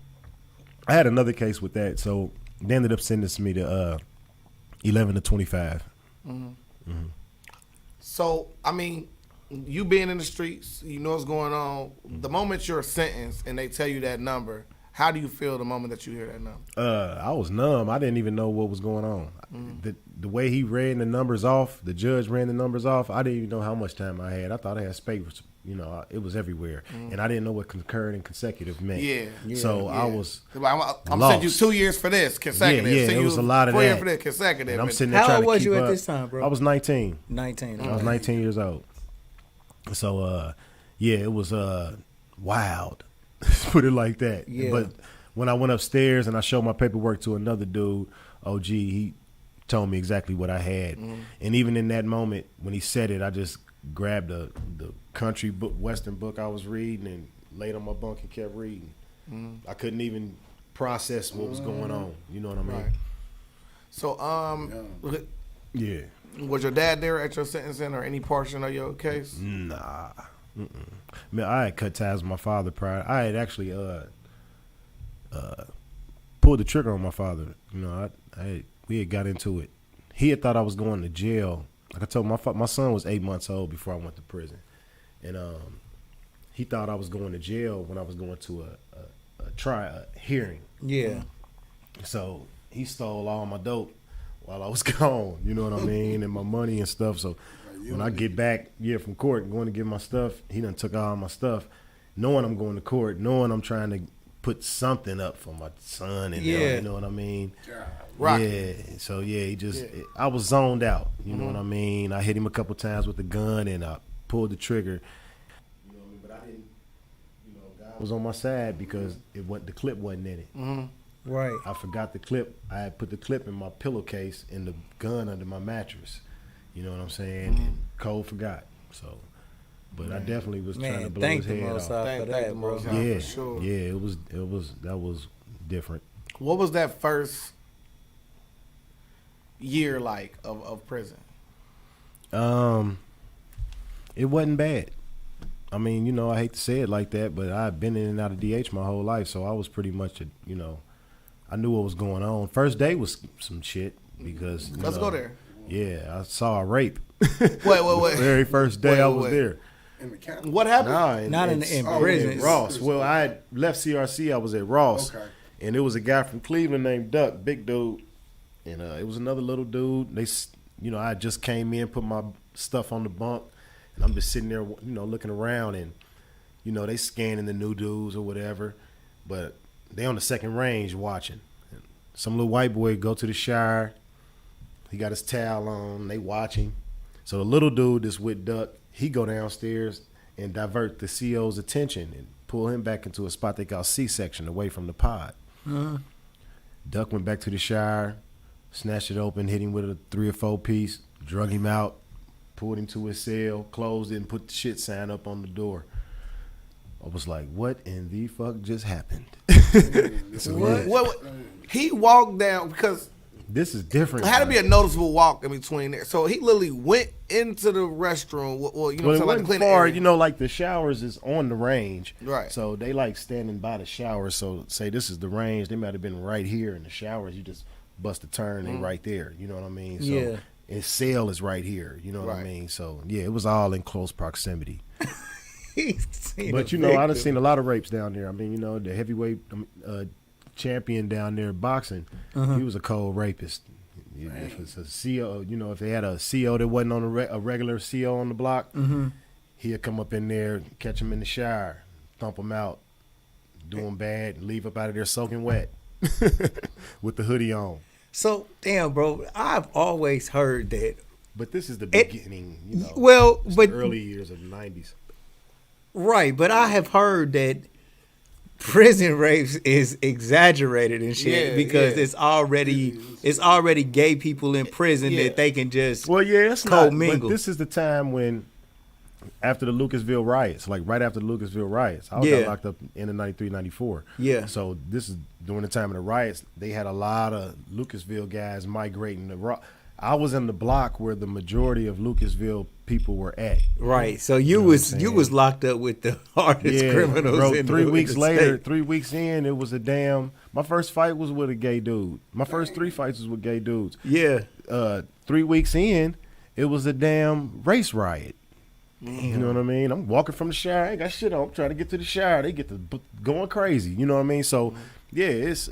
B: I had another case with that, so they ended up sentencing me to 11 to 25.
A: So, I mean, you being in the streets, you know what's going on. The moment you're sentenced and they tell you that number, how do you feel the moment that you hear that number?
B: I was numb. I didn't even know what was going on. The way he ran the numbers off, the judge ran the numbers off, I didn't even know how much time I had. I thought I had space. You know, it was everywhere. And I didn't know what concurrent and consecutive meant. I was
A: I'm sending you 2 years for this, consecutive.
B: Yeah, it was a lot of
A: 4 years
B: that.
A: for this, consecutive.
B: And I'm sitting there
C: How
B: trying
C: old
B: to
C: was
B: keep
C: you at
B: up.
C: this time, bro?
B: I was 19.
C: 19.
B: I was 19 years old. So, it was wild. Put it like that.
C: Yeah.
B: But when I went upstairs and I showed my paperwork to another dude, OG, he told me exactly what I had. And even in that moment, when he said it, I just grabbed the country book, Western book I was reading and laid on my bunk and kept reading. I couldn't even process what was going on. You know what I mean?
A: Right. So,
B: Yeah.
A: was your dad there at your sentencing or any portion of your case?
B: Nah. Man, I had cut ties with my father prior. I had actually pulled the trigger on my father. You know, we had got into it. He had thought I was going to jail. Like I told my son was 8 months old before I went to prison, and he thought I was going to jail when I was going to a hearing.
C: Yeah.
B: So he stole all my dope while I was gone. You know what I mean, and my money and stuff. So when I get back, from court and going to get my stuff, he done took all my stuff, knowing I'm going to court, knowing I'm trying to put something up for my son and them, you know what I mean?
A: Right.
B: Yeah. So he just I was zoned out. You know what I mean? I hit him a couple times with the gun and I pulled the trigger. You know what I mean? But I didn't. You know, God was on my side because the clip wasn't in it.
C: Right.
B: I forgot the clip. I had put the clip in my pillowcase and the gun under my mattress. You know what I'm saying? And Cole forgot. So. But I definitely was trying to blow his head off.
C: Thank the Most High,
B: Yeah,
A: for sure.
B: Yeah, that was different.
A: What was that first year like of prison?
B: It wasn't bad. I mean, you know, I hate to say it like that, but I've been in and out of DH my whole life, so I was pretty much, you know, I knew what was going on. First day was some shit because
A: Let's go there.
B: Yeah, I saw a rape.
A: Wait.
B: The very first day I was there.
H: In the county.
A: What happened?
C: Not in prison.
B: At Ross. Well, I had left CRC. I was at Ross,
H: Okay.
B: and it was a guy from Cleveland named Duck, big dude, and it was another little dude. They, you know, I just came in, put my stuff on the bunk, and I'm just sitting there, you know, looking around, and you know, they scanning the new dudes or whatever, but they on the second range watching. And some little white boy go to the shower. He got his towel on. They watching. So the little dude that's with Duck, he go downstairs and divert the CO's attention and pull him back into a spot they call C-section away from the pod.
C: Uh-huh.
B: Duck went back to the shower, snatched it open, hit him with a 3 or 4 piece, drug him out, pulled him to his cell, closed it, and put the shit sign up on the door. I was like, what in the fuck just happened? So, yeah,
A: What? He walked down because
B: this is different.
A: it had to
B: man.
A: be a noticeable walk in between there. So he literally went into the restroom. Well, you know,
B: Well, it
A: like
B: wasn't
A: clean
B: far,
A: area.
B: you know, like the showers is on the range.
A: Right.
B: So they like standing by the shower. So say this is the range. They might have been right here in the showers. You just bust a turn and right there. You know what I mean? So
C: Yeah.
B: his cell is right here. You know what I
A: Right.
B: mean? So yeah, it was all in close proximity.
C: Seen
B: But
C: a
B: you know, I done
C: victim.
B: seen a lot of rapes down there. I mean, you know, the heavyweight champion down there boxing, he was a cold rapist. If it's a CO, you know, if they had a CO that wasn't on a regular CO on the block, he'd come up in there, catch him in the shower, thump him out, do him bad, leave up out of there soaking wet with the hoodie on.
C: So damn, bro, I've always heard that.
B: But this is the beginning, you know.
C: Well,
B: it's
C: but
B: the early years of the 90s.
C: right, but I have heard that prison rapes is exaggerated and shit
A: Yeah,
C: because
A: yeah.
C: it's already gay people in prison
A: Yeah.
C: that they can just
B: Well, yeah, it's not. But
C: co-mingle.
B: this is the time when, after the Lucasville riots, like right after the Lucasville riots, I
C: Yeah.
B: got locked up in 93, 94.
C: Yeah.
B: So this is during the time of the riots. They had a lot of Lucasville guys migrating to I was in the block where the majority of Lucasville people were at.
C: right. So you
B: know what
C: was
B: I'm
C: you
B: saying?
C: was locked up with the hardest criminals.
B: bro.
C: in
B: 3
C: the,
B: weeks
C: in the
B: later,
C: state.
B: 3 weeks in, it was a damn. My first fight was with a gay dude. My first 3 fights was with gay dudes.
C: Yeah.
B: 3 weeks in, it was a damn race riot. You know what I mean? I'm walking from the shower. I ain't got shit on. I'm trying to get to the shower. They get to going crazy. You know what I mean? So, yeah, it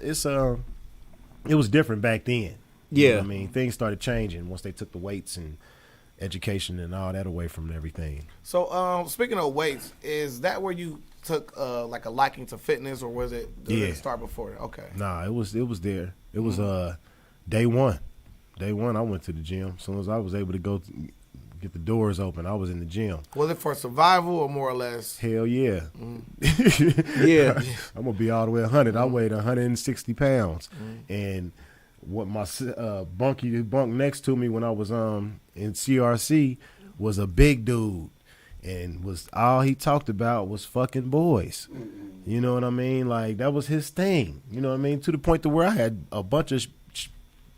B: was different back then. You know
C: Yeah.
B: what I mean, things started changing once they took the weights and education and all that away from everything.
A: So, speaking of weights, is that where you took like a liking to fitness, or was it? Did
B: Yeah.
A: it start before that? Okay.
B: Nah, it was there. It was day one. Day one, I went to the gym. As soon as I was able to go get the doors open, I was in the gym.
A: Was it for survival or more or less?
B: Hell yeah.
C: Yeah.
B: I'm gonna be all the way 100. I weighed 160 pounds, and what my bunk next to me when I was in CRC was a big dude, and was all he talked about was fucking boys. You know what I mean? Like that was his thing. You know what I mean? To the point to where I had a bunch of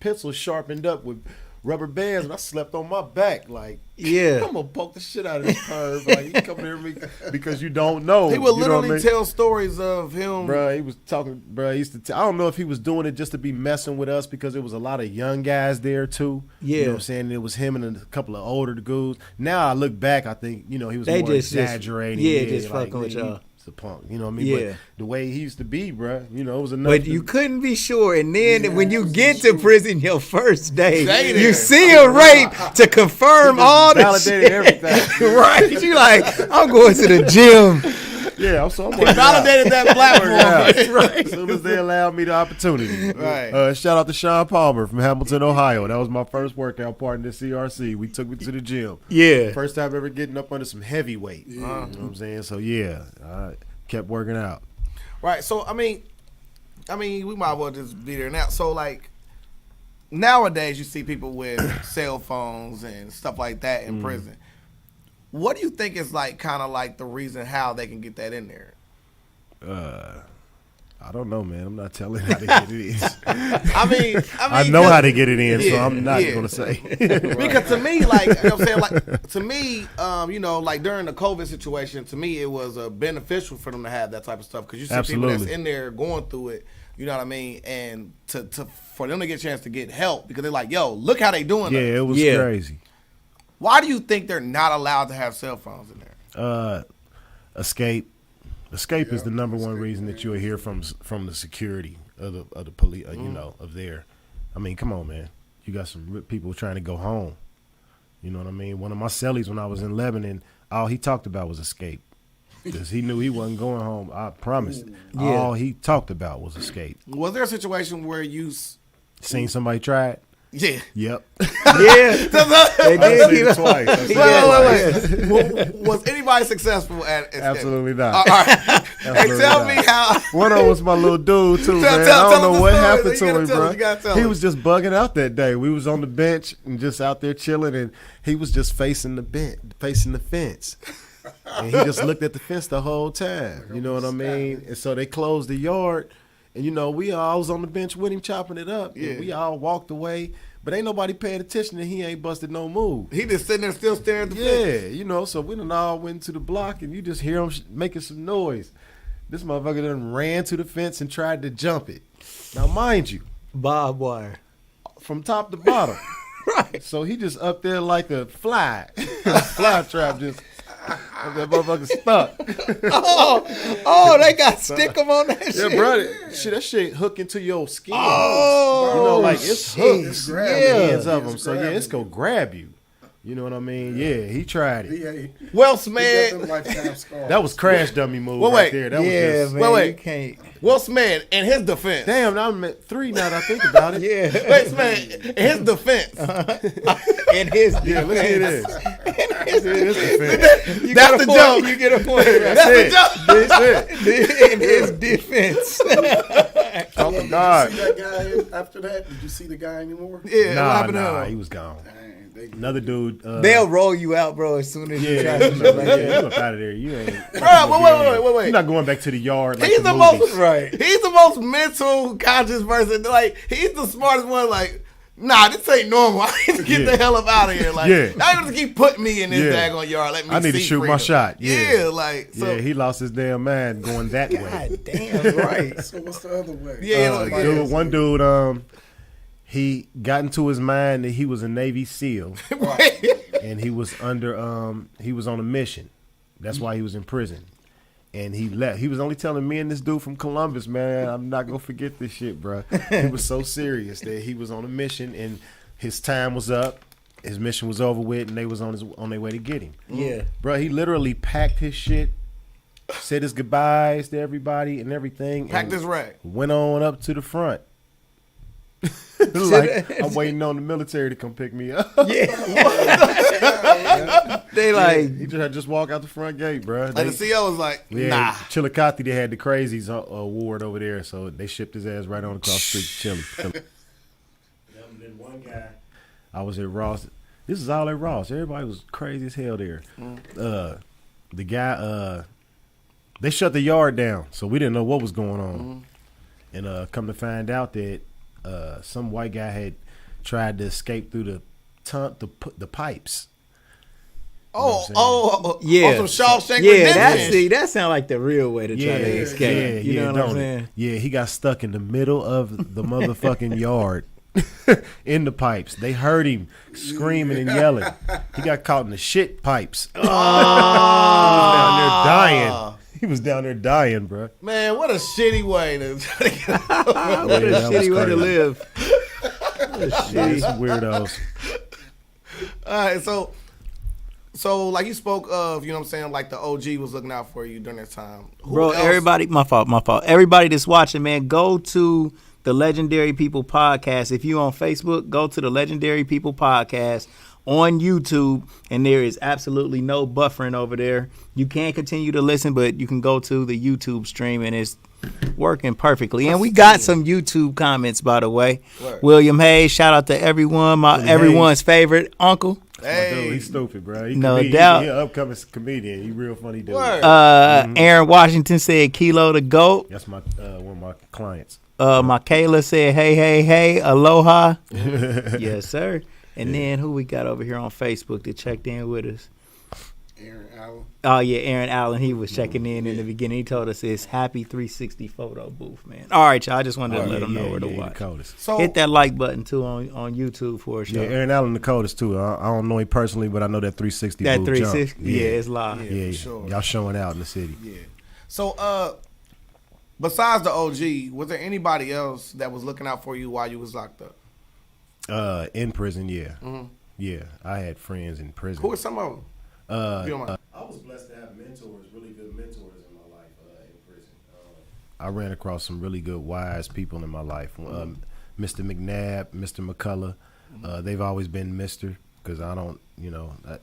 B: pencils sharpened up with rubber bands, and I slept on my back. Like,
C: Yeah.
B: I'm gonna poke the shit out of this perv. Like, he coming here because you don't know.
A: He would
B: you know what I
A: literally
B: mean?
A: tell stories of him.
B: Bruh, he was talking, bruh, he used to I don't know if he was doing it just to be messing with us because there was a lot of young guys there too.
C: Yeah.
B: You know what I'm saying? It was him and a couple of older dudes. Now I look back, I think, you know, he was
C: They
B: more
C: just
B: exaggerating.
C: just fucking with y'all.
B: He's a punk, you know what I mean?
C: Yeah.
B: But the way he used to be, bruh, you know, it was enough.
C: But you couldn't be sure. And then when you get to prison your first day,
A: Stay there.
C: you see a rape to confirm all the
B: validated
C: shit.
B: everything.
C: Right. You like, I'm going to the gym.
B: Yeah, so I'm
A: He
B: working out.
A: validated that platform.
B: Right. As soon as they allowed me the opportunity.
A: Right.
B: Shout out to Sean Palmer from Hamilton, Ohio. That was my first workout partner at CRC. We took me to the gym.
C: Yeah.
B: First time ever getting up under some heavyweight. You know what I'm saying? So, yeah, I kept working out.
A: Right. So I mean, we might as well just be there now. So like nowadays, you see people with cell phones and stuff like that in prison. What do you think is like kind of like the reason how they can get that in there?
B: I don't know, man. I'm not telling how to get it in.
A: I
B: know how to get it in, so I'm not going to say.
A: Because to me, like, you know what I'm saying, like, to me, you know, like during the COVID situation, to me, it was beneficial for them to have that type of stuff because you see people that's in there going through it. You know what I mean? And for them to get a chance to get help because they're like, yo, look how they doing it.
B: Yeah, it was crazy.
A: Why do you think they're not allowed to have cell phones in there?
B: Escape is the number one reason that you'll hear from the security of the police, you know, of there. I mean, come on, man. You got some people trying to go home. You know what I mean? One of my cellies when I was in Lebanon, all he talked about was escape. Because he knew he wasn't going home. I promise. Yeah. All he talked about was escape.
A: Was there a situation where you
B: seen somebody try it?
A: Yeah.
B: Yep.
C: Yeah. They did.
B: Seen it twice.
A: Wait. Was anybody successful at escape?
B: Absolutely not.
A: All right. Hey, tell me how.
B: One of them was my little dude too, man. I don't know what happened to him, bro. He was just bugging out that day. We was on the bench and just out there chilling, and he was just facing the fence. And he just looked at the fence the whole time. You know what I mean? And so they closed the yard. And, you know, I was on the bench with him chopping it up. Yeah. We all walked away. But ain't nobody paying attention, and he ain't busted no move.
A: He just sitting there still staring at the fence.
B: Yeah, you know, so we done all went to the block, and you just hear him making some noise. This motherfucker done ran to the fence and tried to jump it. Now, mind you.
C: Barbed wire.
B: From top to bottom.
C: Right.
B: So he just up there like a fly. Fly trap just... That motherfucker stuck.
C: They got stick 'em on that shit.
B: Yeah, bro. That shit hook into your skin. Oh, you know, like it's hooks. Ends of them. So yeah, it's gonna grab you. You know what I mean? Yeah, he tried it.
A: Wells, man.
B: That was crash dummy move right there. That was just,
C: man. You can't.
A: Wells, man, in his defense.
B: Damn, now I'm at 3 now that I think about it.
C: Yeah.
A: Wells, man, in his defense.
C: In his defense.
B: Yeah, let's hear this.
A: That's the joke.
C: You get a point.
A: That's the joke.
C: In his defense.
B: Oh, my God.
H: Did you see that guy after that? Did you see the guy anymore?
A: Yeah,
B: Nah, he was gone. Another dude.
C: They'll roll you out, bro, as soon as you try to
B: you up out of there. You ain't.
A: Wait.
B: You're not going back to the yard. Like
A: He's
B: the
A: most
C: right.
A: He's the most mental conscious person. Like he's the smartest one. Like, nah, this ain't normal. I need to get the hell up out of here. Like, I ain't gonna keep putting me in this daggone yard. Let me.
B: I need to shoot
A: freedom.
B: my shot.
A: Yeah, like. So.
B: Yeah, he lost his damn mind going that way.
C: God damn right.
H: So what's the other way?
A: Yeah,
B: one dude. He got into his mind that he was a Navy SEAL, and he was he was on a mission. That's why he was in prison, and he left. He was only telling me and this dude from Columbus, man, I'm not gonna forget this shit, bro. He was so serious that he was on a mission, and his time was up. His mission was over with, and they was on their way to get him.
C: Yeah,
B: bro. He literally packed his shit, said his goodbyes to everybody and everything.
A: Packed his rag.
B: Went on up to the front. Like I'm waiting on the military to come pick me up.
C: Yeah. They like
B: he just walk out the front gate, bro.
A: And the CO was like, nah.
B: Chillicothe, they had the Crazies award over there, so they shipped his ass right on across the street to Chili. Then one guy, I was at Ross. This is all at Ross. Everybody was crazy as hell there. The guy, they shut the yard down, so we didn't know what was going on. And come to find out that some white guy had tried to escape through the pipes.
A: Yeah. Some Shawshank
C: Redemption. That sounds like the real way to try to escape.
B: Yeah,
C: you know what I'm saying?
B: Yeah, he got stuck in the middle of the motherfucking yard in the pipes. They heard him screaming and yelling. He got caught in the shit pipes. He was down there dying. He was down there dying, bro.
A: Man, what a shitty way to try to get out.
C: What a shitty way to live.
B: Some weirdos.
A: All right, so like you spoke of, you know what I'm saying, like the OG was looking out for you during that time.
C: Bro, everybody, my fault. Everybody that's watching, man, go to the Legendary People Podcast. If you on Facebook, go to the Legendary People Podcast on YouTube, and there is absolutely no buffering over there. You can continue to listen, but you can go to the YouTube stream, and it's working perfectly. And we got some YouTube comments, by the way. Word. William Hayes, shout out to everyone, everyone's favorite uncle.
A: Hey,
B: He's stupid, bro. He
C: No
B: comedian.
C: doubt.
B: He an upcoming comedian. He real funny dude.
A: Word.
C: Aaron Washington said Keilo the GOAT.
B: That's my one of my clients.
C: My Kayla said, hey, aloha. Yes, sir. And then who we got over here on Facebook that checked in with us?
A: Aaron Allen.
C: Oh, yeah, Aaron Allen. He was checking in the beginning. He told us it's Happy 360 photo booth, man. All right, y'all. I just wanted to let them know where to watch.
A: So
C: hit that like button, too, on YouTube for us,
B: Yeah,
C: y'all.
B: Aaron Allen the coldest, too. I don't know him personally, but I know that 360
C: That
B: booth
C: 360?
B: jump.
C: Yeah, it's live.
A: Yeah, for sure.
B: Y'all showing out in the city.
A: Yeah. So, besides the OG, was there anybody else that was looking out for you while you was locked up?
B: In prison, yeah.
A: Mm-hmm.
B: Yeah, I had friends in prison.
A: Who were some of them? If you don't mind.
H: I was blessed to have mentors, really good mentors in my life in prison.
B: I ran across some really good, wise people in my life. Mr. McNabb, Mr. McCullough, they've always been Mr. because I don't,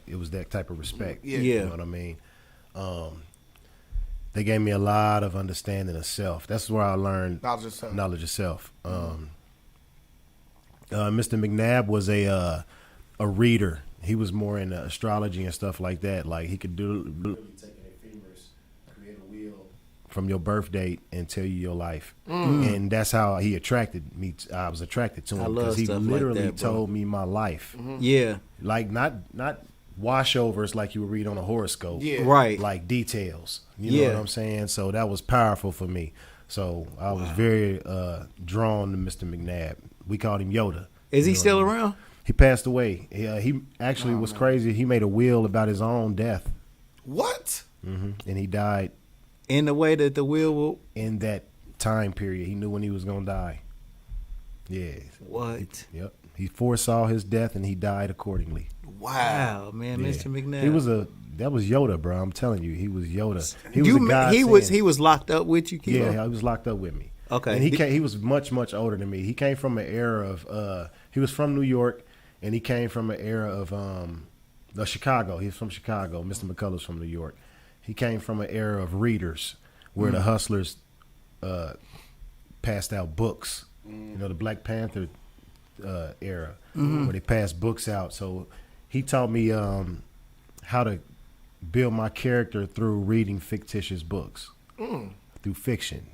B: it was that type of respect.
A: Yeah.
B: You know what I mean? They gave me a lot of understanding of self. That's where I learned knowledge of self. Mr. McNabb was a reader. He was more into astrology and stuff like that. Like he could do
H: Really taking ephemeris, create a wheel.
B: from your birth date and tell you your life. And that's how he attracted me. I was attracted to
C: I
B: him
C: love
B: because he
C: stuff like
B: literally
C: that, bro.
B: told me my life.
C: Yeah.
B: Like not washovers like you would read on a horoscope.
A: Yeah.
C: Right.
B: Like details. You know what I'm saying? So that was powerful for me. So I was very drawn to Mr. McNabb. We called him Yoda.
C: Is he
B: You know
C: still
B: what I mean?
C: around?
B: He passed away. He actually was crazy. He made a will about his own death.
A: What?
B: And he died
C: In the way that the will will.
B: in that time period. He knew when he was going to die. Yeah.
C: What?
B: Yep. He foresaw his death and he died accordingly.
C: Wow, man,
B: Yeah.
C: Mr. McNabb.
B: That was Yoda, bro. I'm telling you, he was Yoda. He was a godsend.
C: he was locked up with you, Keilo?
B: Yeah, he was locked up with me.
C: Okay.
B: And he was much older than me. He came from an era of he was from New York and he came from an era of Chicago. He's from Chicago. Mr. McCullough's from New York. He came from an era of readers where the hustlers passed out books. You know, the Black Panther era where they passed books out. So he taught me how to build my character through reading fictitious books, through fiction,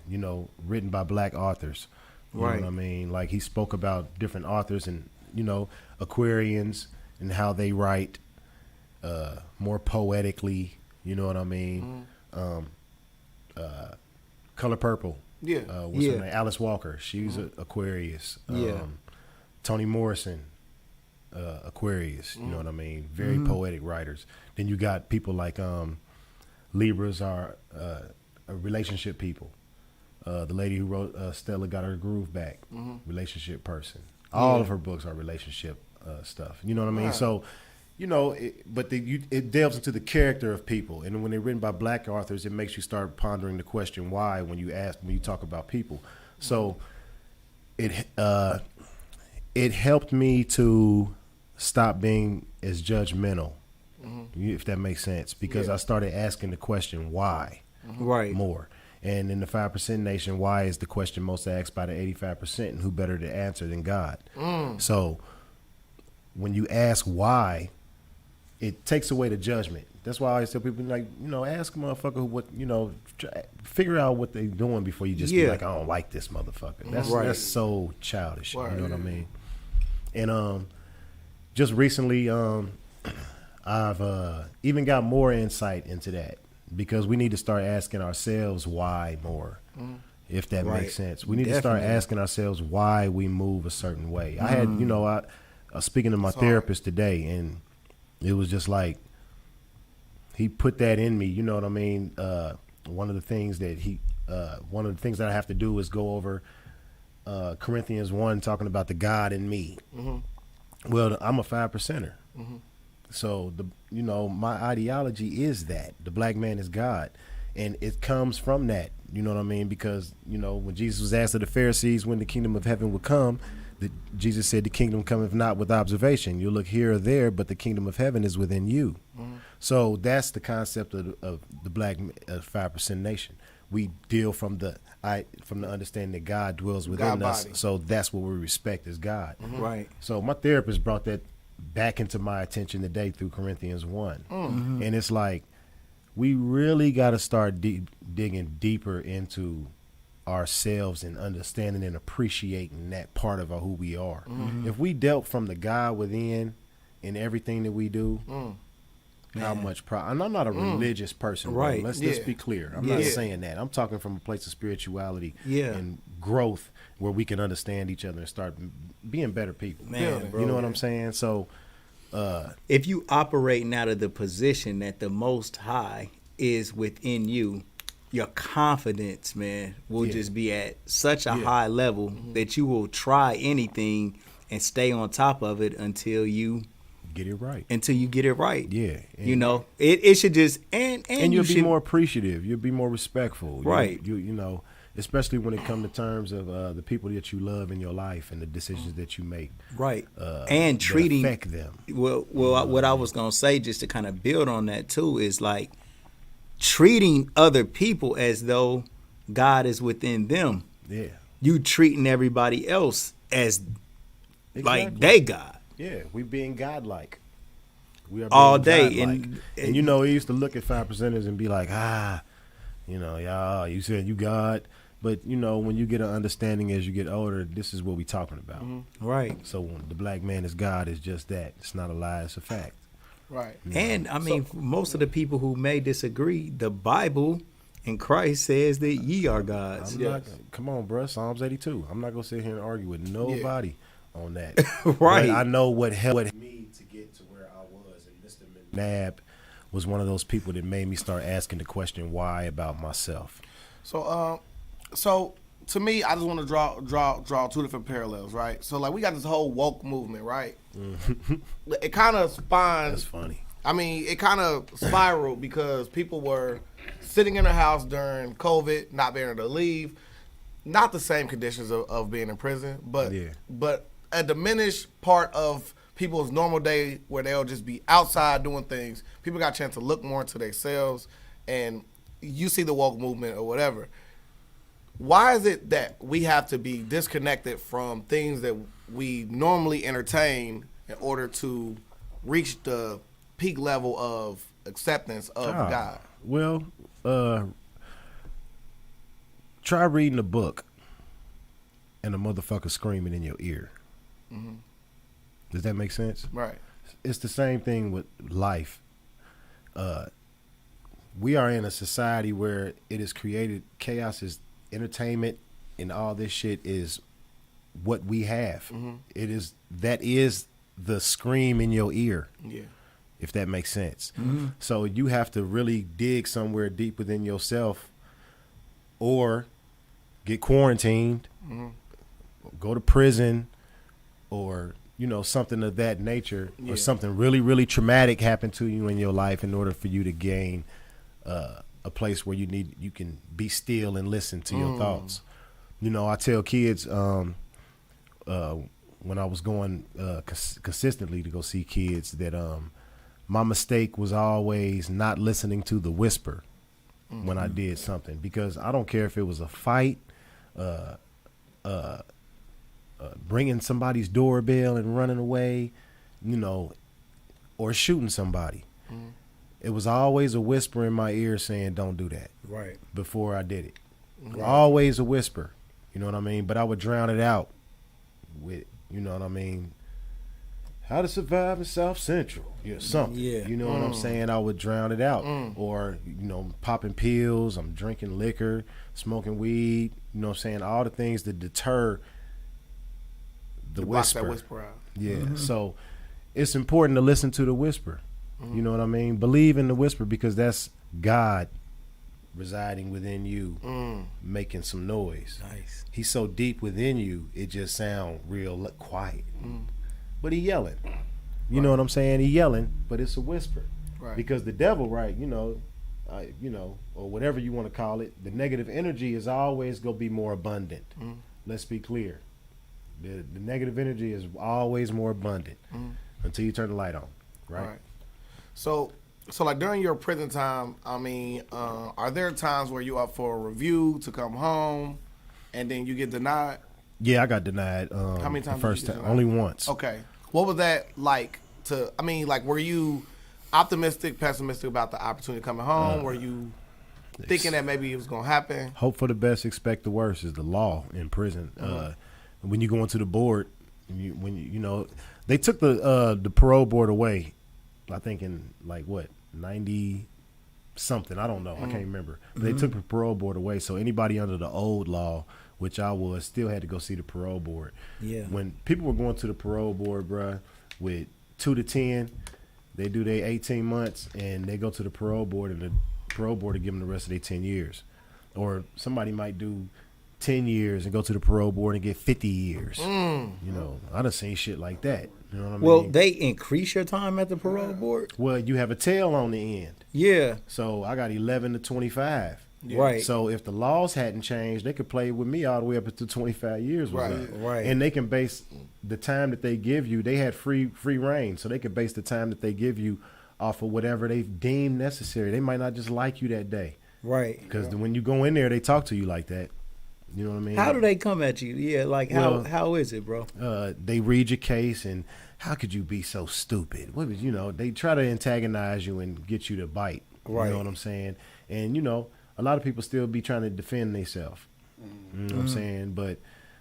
B: written by black authors. You know what I mean? Like he spoke about different authors and, Aquarians and how they write more poetically, you know what I mean? Color Purple.
A: Yeah.
B: What's her name? Alice Walker. She's an Aquarius. Toni Morrison, Aquarius. You know what I mean? Very poetic writers. Then you got people like Libras are relationship people. The lady who wrote Stella Got Her Groove Back, relationship person. All of her books are relationship stuff. You know what I mean? So, it delves into the character of people. And when they're written by black authors, it makes you start pondering the question why when you talk about people. So it helped me to stop being as judgmental, if that makes sense, because I started asking the question why more. And in the 5% Nation, why is the question most asked by the 85%, and who better to answer than God? So when you ask why, it takes away the judgment. That's why I always tell people, ask a motherfucker what, figure out what they're doing before you just be like, I don't like this motherfucker. That's so childish. You know what I mean? And just recently, I've even got more insight into that because we need to start asking ourselves why more, if that makes sense. We need to start asking ourselves why we move a certain way. I had, I was speaking to my therapist today, and it was just like he put that in me. You know what I mean? One of the things that I have to do is go over Corinthians 1, talking about the God in me. Well, I'm a 5%er. So my ideology is that the black man is God, and it comes from that. You know what I mean? Because when Jesus was asked of the Pharisees when the kingdom of heaven would come, Jesus said, "The kingdom cometh not with observation. You look here or there, but the kingdom of heaven is within you." So that's the concept of the black 5% nation. We deal from the understanding that God dwells within us. So that's what we respect as God.
C: Right.
B: So my therapist brought that back into my attention today through Corinthians 1. And it's like, we really got to start digging deeper into ourselves and understanding and appreciating that part of who we are. If we dealt from the God within in everything that we do, how much pride. And I'm not a religious person,
C: right?
B: Let's be clear. I'm not saying that. I'm talking from a place of spirituality and growth where we can understand each other and start being better people.
C: Man,
B: you know what I'm saying? So
C: if you operating out of the position that the Most High is within you, your confidence, man, will just be at such a high level that you will try anything and stay on top of it until you
B: get it right.
C: Until you get it right.
B: Yeah.
C: You know, it should just and
B: you'll be more appreciative. You'll be more respectful.
C: Right.
B: You know, especially when it comes to terms of the people that you love in your life and the decisions that you make.
C: Right. And treating
B: affect them.
C: Well, what I was gonna say, just to kind of build on that too, is like treating other people as though God is within them.
B: Yeah.
C: You treating everybody else as like they God.
B: Yeah, we being godlike. We are being
C: all day,
B: godlike. And you know, he used to look at 5%ers and be like, you know, y'all, you said you God, but you know, when you get an understanding as you get older, this is what we talking about,
C: right?
B: So when the black man is God, is just that. It's not a lie; it's a fact,
A: right?
B: You know?
C: And I mean, most of the people who may disagree, the Bible and Christ says that ye are gods.
B: Come on, bro. Psalms 82. I'm not gonna sit here and argue with nobody on that.
C: Right.
B: But I know what helped me to get to where I was, and Mr. McNabb was one of those people that made me start asking the question why about myself.
A: So to me, I just want to draw two different parallels, right? So like we got this whole woke movement, right? It kind of spawned.
B: That's funny.
A: I mean, it kind of spiraled because people were sitting in their house during COVID, not being able to leave. Not the same conditions of being in prison, but a diminished part of people's normal day where they'll just be outside doing things. People got a chance to look more into themselves, and you see the woke movement or whatever. Why is it that we have to be disconnected from things that we normally entertain in order to reach the peak level of acceptance of God?
B: Well, try reading a book and a motherfucker screaming in your ear. Does that make sense?
A: Right.
B: It's the same thing with life. We are in a society where it is created, chaos is entertainment, and all this shit is what we have. That is the scream in your ear. Yeah. If that makes sense. So you have to really dig somewhere deep within yourself, or get quarantined, go to prison, or you know, something of that nature, or something really, really traumatic happened to you in your life in order for you to gain a place where you can be still and listen to your thoughts. You know, I tell kids when I was going consistently to go see kids that my mistake was always not listening to the whisper when I did something, because I don't care if it was a fight, bringing somebody's doorbell and running away, you know, or shooting somebody. It was always a whisper in my ear saying, don't do that.
C: Right.
B: Before I did it. Right. Always a whisper. You know what I mean? But I would drown it out with, you know what I mean, how to survive in South Central. Something. Yeah. You know what I'm saying? I would drown it out. Or, you know, popping pills, I'm drinking liquor, smoking weed, you know what I'm saying? All the things that deter the whisper.
A: Block that whisper out.
B: Yeah. So it's important to listen to the whisper. You know what I mean? Believe in the whisper, because that's God residing within you, making some noise. Nice. He's so deep within you, it just sound real quiet. But he yelling. You know what I'm saying? He yelling, but it's a whisper. Right. Because the devil, right, you know, or whatever you want to call it, the negative energy is always going to be more abundant. Let's be clear. The negative energy is always more abundant until you turn the light on. Right.
A: So like during your prison time, I mean, are there times where you up for a review to come home and then you get denied?
B: Yeah, I got denied.
A: How many times?
B: The first time? Only once.
A: Okay. What was that like I mean, like, were you optimistic, pessimistic about the opportunity coming home? Were you thinking that maybe it was going to happen?
B: Hope for the best, expect the worst is the law in prison. When you go into the board, they took the parole board away, I think in like what, 90 something, I don't know, I can't remember. But they took the parole board away, so anybody under the old law, which I was, still had to go see the parole board.
C: Yeah.
B: When people were going to the parole board, bruh, with 2 to 10, they do their 18 months, and they go to the parole board, and the parole board will give them the rest of their 10 years. Or somebody might do 10 years and go to the parole board and get 50 years. I done seen shit like that. You know what I mean?
C: Well, they increase your time at the parole board?
B: Well, you have a tail on the end.
C: Yeah.
B: So I got 11 to 25.
C: Yeah. Right.
B: So if the laws hadn't changed, they could play with me all the way up until 25 years was up.
C: Right.
B: And they can base the time that they give you. They had free reign, so they could base the time that they give you off of whatever they deem necessary. They might not just like you that day.
C: Right.
B: Because when you go in there, they talk to you like that. You know what I mean?
C: How do they come at you? Yeah, like how is it, bro?
B: They read your case and how could you be so stupid? What was, they try to antagonize you and get you to bite.
C: Right.
B: You know what I'm saying? And a lot of people still be trying to defend themselves. You know what I'm saying? But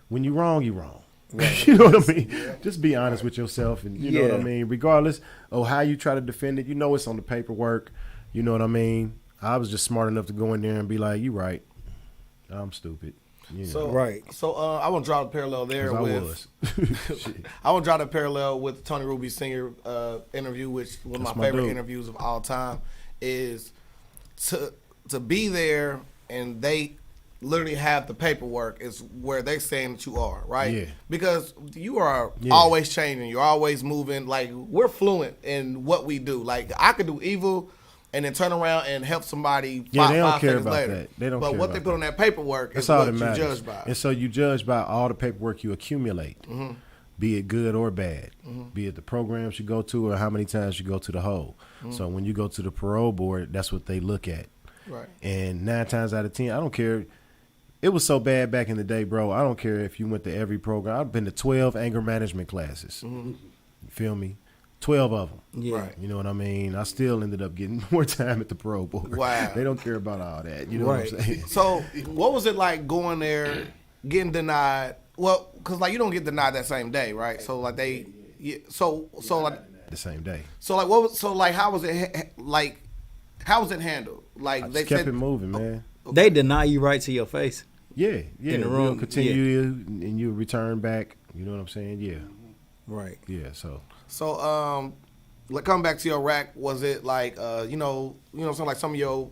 B: when you're wrong, you're wrong. Right. You know what I mean? Yeah. Just be honest with yourself, and you know what I mean? Regardless of how you try to defend it, it's on the paperwork. You know what I mean? I was just smart enough to go in there and be like, you right. I'm stupid.
A: So I want to draw the parallel there with I want to draw the parallel with Tony Ruby's senior interview, which one of my favorite interviews of all time, is to be there and they literally have the paperwork is where they saying that you are, right? Yeah. Because you are always changing, you're always moving. Like, we're fluent in what we do. Like, I could do evil and then turn around and help somebody five seconds later.
B: That. They don't
A: but
B: care
A: what
B: about
A: they put on that paperwork
B: That's
A: is
B: all
A: what
B: that
A: you judge by.
B: And so you judge by all the paperwork you accumulate, be it good or bad, be it the programs you go to or how many times you go to the hole. So when you go to the parole board, that's what they look at.
A: Right.
B: And 9 times out of 10, I don't care. It was so bad back in the day, bro. I don't care if you went to every program. I've been to 12 anger management classes. You feel me? 12 of them.
C: Yeah.
A: Right.
B: You know what I mean? I still ended up getting more time at the parole board.
A: Wow.
B: They don't care about all that. You know what I'm saying?
A: So what was it like going there, getting denied? Well, because, like, you don't get denied that same day, right? So, like, so like
B: the same day.
A: So, like, how was it handled? Like,
B: they kept it moving, man.
C: Okay. They deny you right to your face.
B: Yeah.
C: In the room.
B: We'll continue and you return back. You know what I'm saying? Yeah.
C: Right.
B: Yeah.
A: So, like, coming back to your rack, was it like, you know what I'm saying, like some of your, you know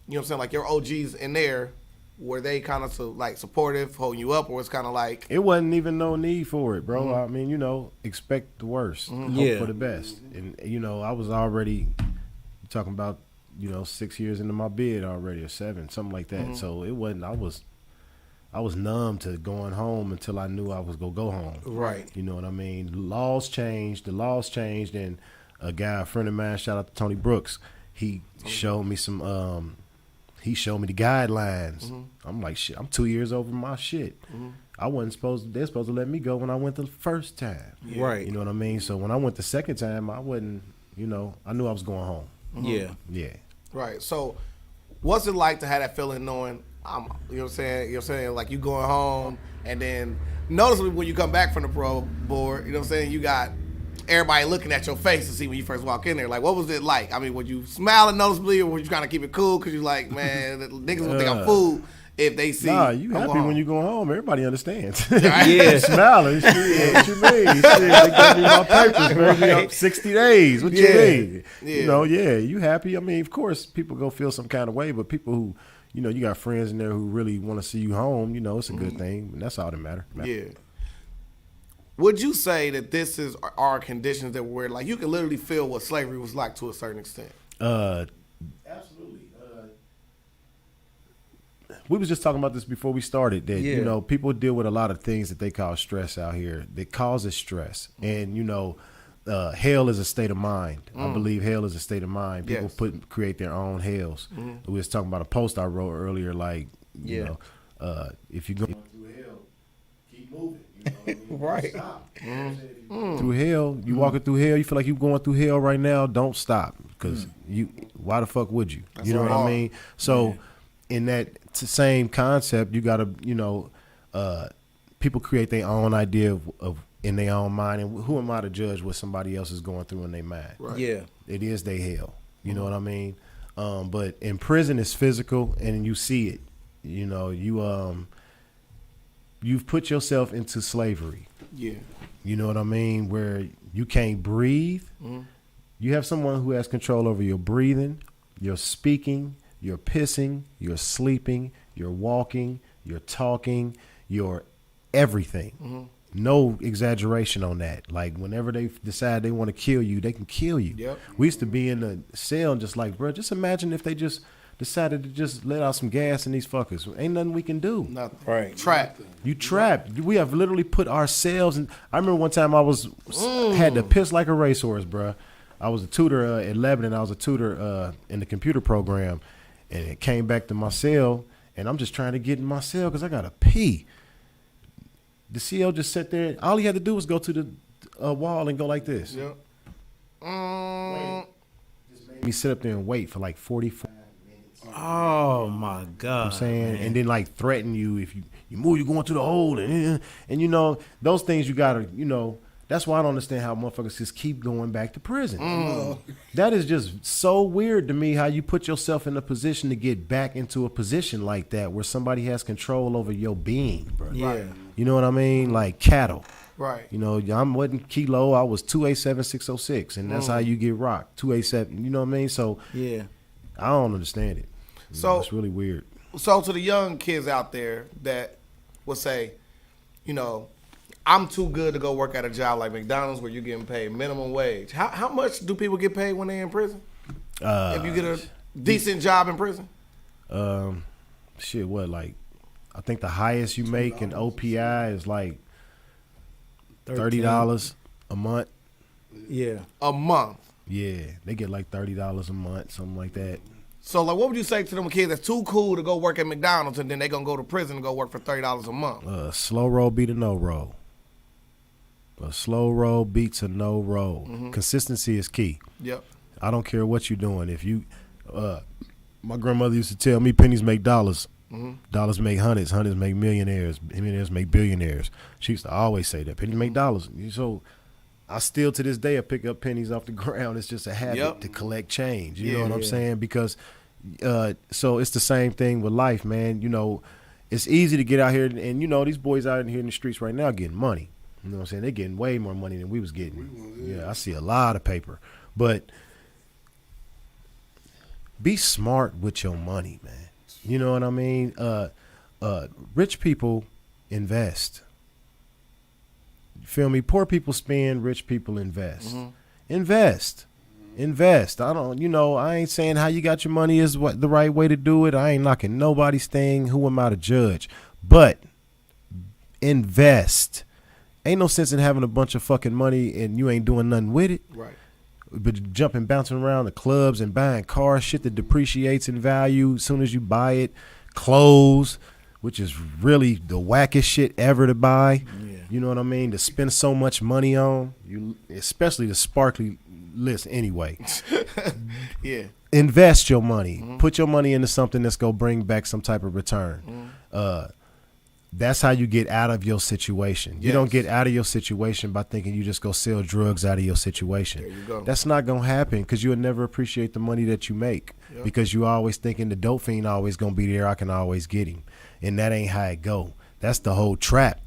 A: what I'm saying, like your OGs in there, were they kind of like supportive, holding you up, or was kind of like?
B: It wasn't even no need for it, bro. I mean, expect the worst, hope for the best, and I was already talking about 6 years into my bid already, or 7, something like that. So it wasn't. I was numb to going home until I knew I was gonna go home.
A: Right.
B: You know what I mean? The laws changed, and a friend of mine, shout out to Tony Brooks, he showed me some. He showed me the guidelines. I'm like, shit, I'm 2 years over my shit. I wasn't they're supposed to let me go when I went the first time.
C: Right.
B: You know what I mean? So when I went the second time, I wasn't, I knew I was going home.
C: Yeah.
B: Yeah.
A: Right. So what's it like to have that feeling knowing, you know what I'm saying, like you going home, and then noticeably when you come back from the parole board, you know what I'm saying, you got everybody looking at your face to see when you first walk in there. Like, what was it like? I mean, were you smiling noticeably, or were you trying to keep it cool because you're like, man, the niggas will think I'm fool if they see.
B: Nah, you happy when you go home. Everybody understands.
C: Yeah.
B: Smiling. Shit, what you mean? Shit, they gave me my papers, baby. Up 60 days. What you mean? Yeah. You happy. I mean, of course, people go feel some kind of way, but people who, you got friends in there who really want to see you home, it's a good thing. And that's all that matters.
A: Yeah. Would you say that this are conditions that were like you can literally feel what slavery was like to a certain extent?
B: Absolutely. We was just talking about this before we started that people deal with a lot of things that they call stress out here that causes stress, and hell is a state of mind. I believe hell is a state of mind. People create their own hells. We was talking about a post I wrote earlier, like if you go through hell, keep
H: moving. You know what I mean?
C: Right.
H: Stop.
B: Through hell, you walking through hell. You feel like you going through hell right now. Don't stop, because why the fuck would you? You know what I mean? So, in that same concept, you gotta, people create their own idea of in their own mind, and who am I to judge what somebody else is going through in their mind?
A: Right.
C: Yeah.
B: It is their hell. You know what I mean? But in prison, it's physical, and you see it. You know, you've put yourself into slavery.
A: Yeah.
B: You know what I mean? Where you can't breathe. You have someone who has control over your breathing, your speaking, your pissing, your sleeping, your walking, your talking, your everything. No exaggeration on that. Like, whenever they decide they want to kill you, they can kill you.
A: Yep.
B: We used to be in the cell and just like, bro, just imagine if they just decided to just let out some gas in these fuckers. Ain't nothing we can do.
A: Nothing.
C: Right.
A: Trap.
B: You trapped. We have literally put ourselves in. I remember one time I had to piss like a racehorse, bro. I was a tutor at Lebanon. I was a tutor in the computer program, and it came back to my cell, and I'm just trying to get in my cell because I got to pee. The CO just sat there. All he had to do was go to the wall and go like this.
A: Yep.
B: Just made me sit up there and wait for like 45 minutes.
C: Oh my God.
B: I'm saying, and then like threaten you if you move, you're going to the hole, and those things you gotta, that's why I don't understand how motherfuckers just keep going back to prison. That is just so weird to me, how you put yourself in a position to get back into a position like that where somebody has control over your being, bro.
C: Yeah.
B: You know what I mean? Like cattle.
A: Right.
B: I wasn't Keilo. I was 287-606, and that's how you get rocked. 287. You know what I mean? So
C: Yeah.
B: I don't understand it.
A: So
B: it's really weird.
A: So to the young kids out there that will say, I'm too good to go work at a job like McDonald's where you're getting paid minimum wage. How much do people get paid when they're in prison? If you get a decent job in prison?
B: I think the highest you make in OPI is like $30 a month.
C: Yeah.
A: A month.
B: Yeah, they get like $30 a month, something like that.
A: So, like, what would you say to them kids that's too cool to go work at McDonald's and then they gonna go to prison and go work for $30 a month?
B: Slow roll beat a no roll. A slow roll beats a no roll. Consistency is key.
A: Yep.
B: I don't care what you're doing. If you, my grandmother used to tell me, pennies make dollars. Dollars make hundreds. Hundreds make millionaires. Millionaires make billionaires. She used to always say that. Pennies make dollars. So I still to this day I pick up pennies off the ground. It's just a habit to collect change. You know what I'm saying? Because so it's the same thing with life, man. It's easy to get out here and these boys out here in the streets right now getting money. You know what I'm saying? They're getting way more money than we was getting. Yeah, I see a lot of paper. But be smart with your money, man. You know what I mean? Rich people invest. You feel me? Poor people spend, rich people invest. Invest. I ain't saying how you got your money is what the right way to do it. I ain't knocking nobody's thing. Who am I to judge? But invest. Ain't no sense in having a bunch of fucking money and you ain't doing nothing with it.
A: Right.
B: But jumping, bouncing around the clubs and buying cars, shit that depreciates in value as soon as you buy it. Clothes, which is really the wackest shit ever to buy. Yeah. You know what I mean? To spend so much money on, especially the sparkly list anyway.
A: Yeah.
B: Invest your money. Put your money into something that's going to bring back some type of return. That's how you get out of your situation. You don't get out of your situation by thinking you just go sell drugs out of your situation.
A: There you go.
B: That's not going to happen because you'll never appreciate the money that you make because you always thinking the dope fiend always going to be there. I can always get him. And that ain't how it go. That's the whole trap.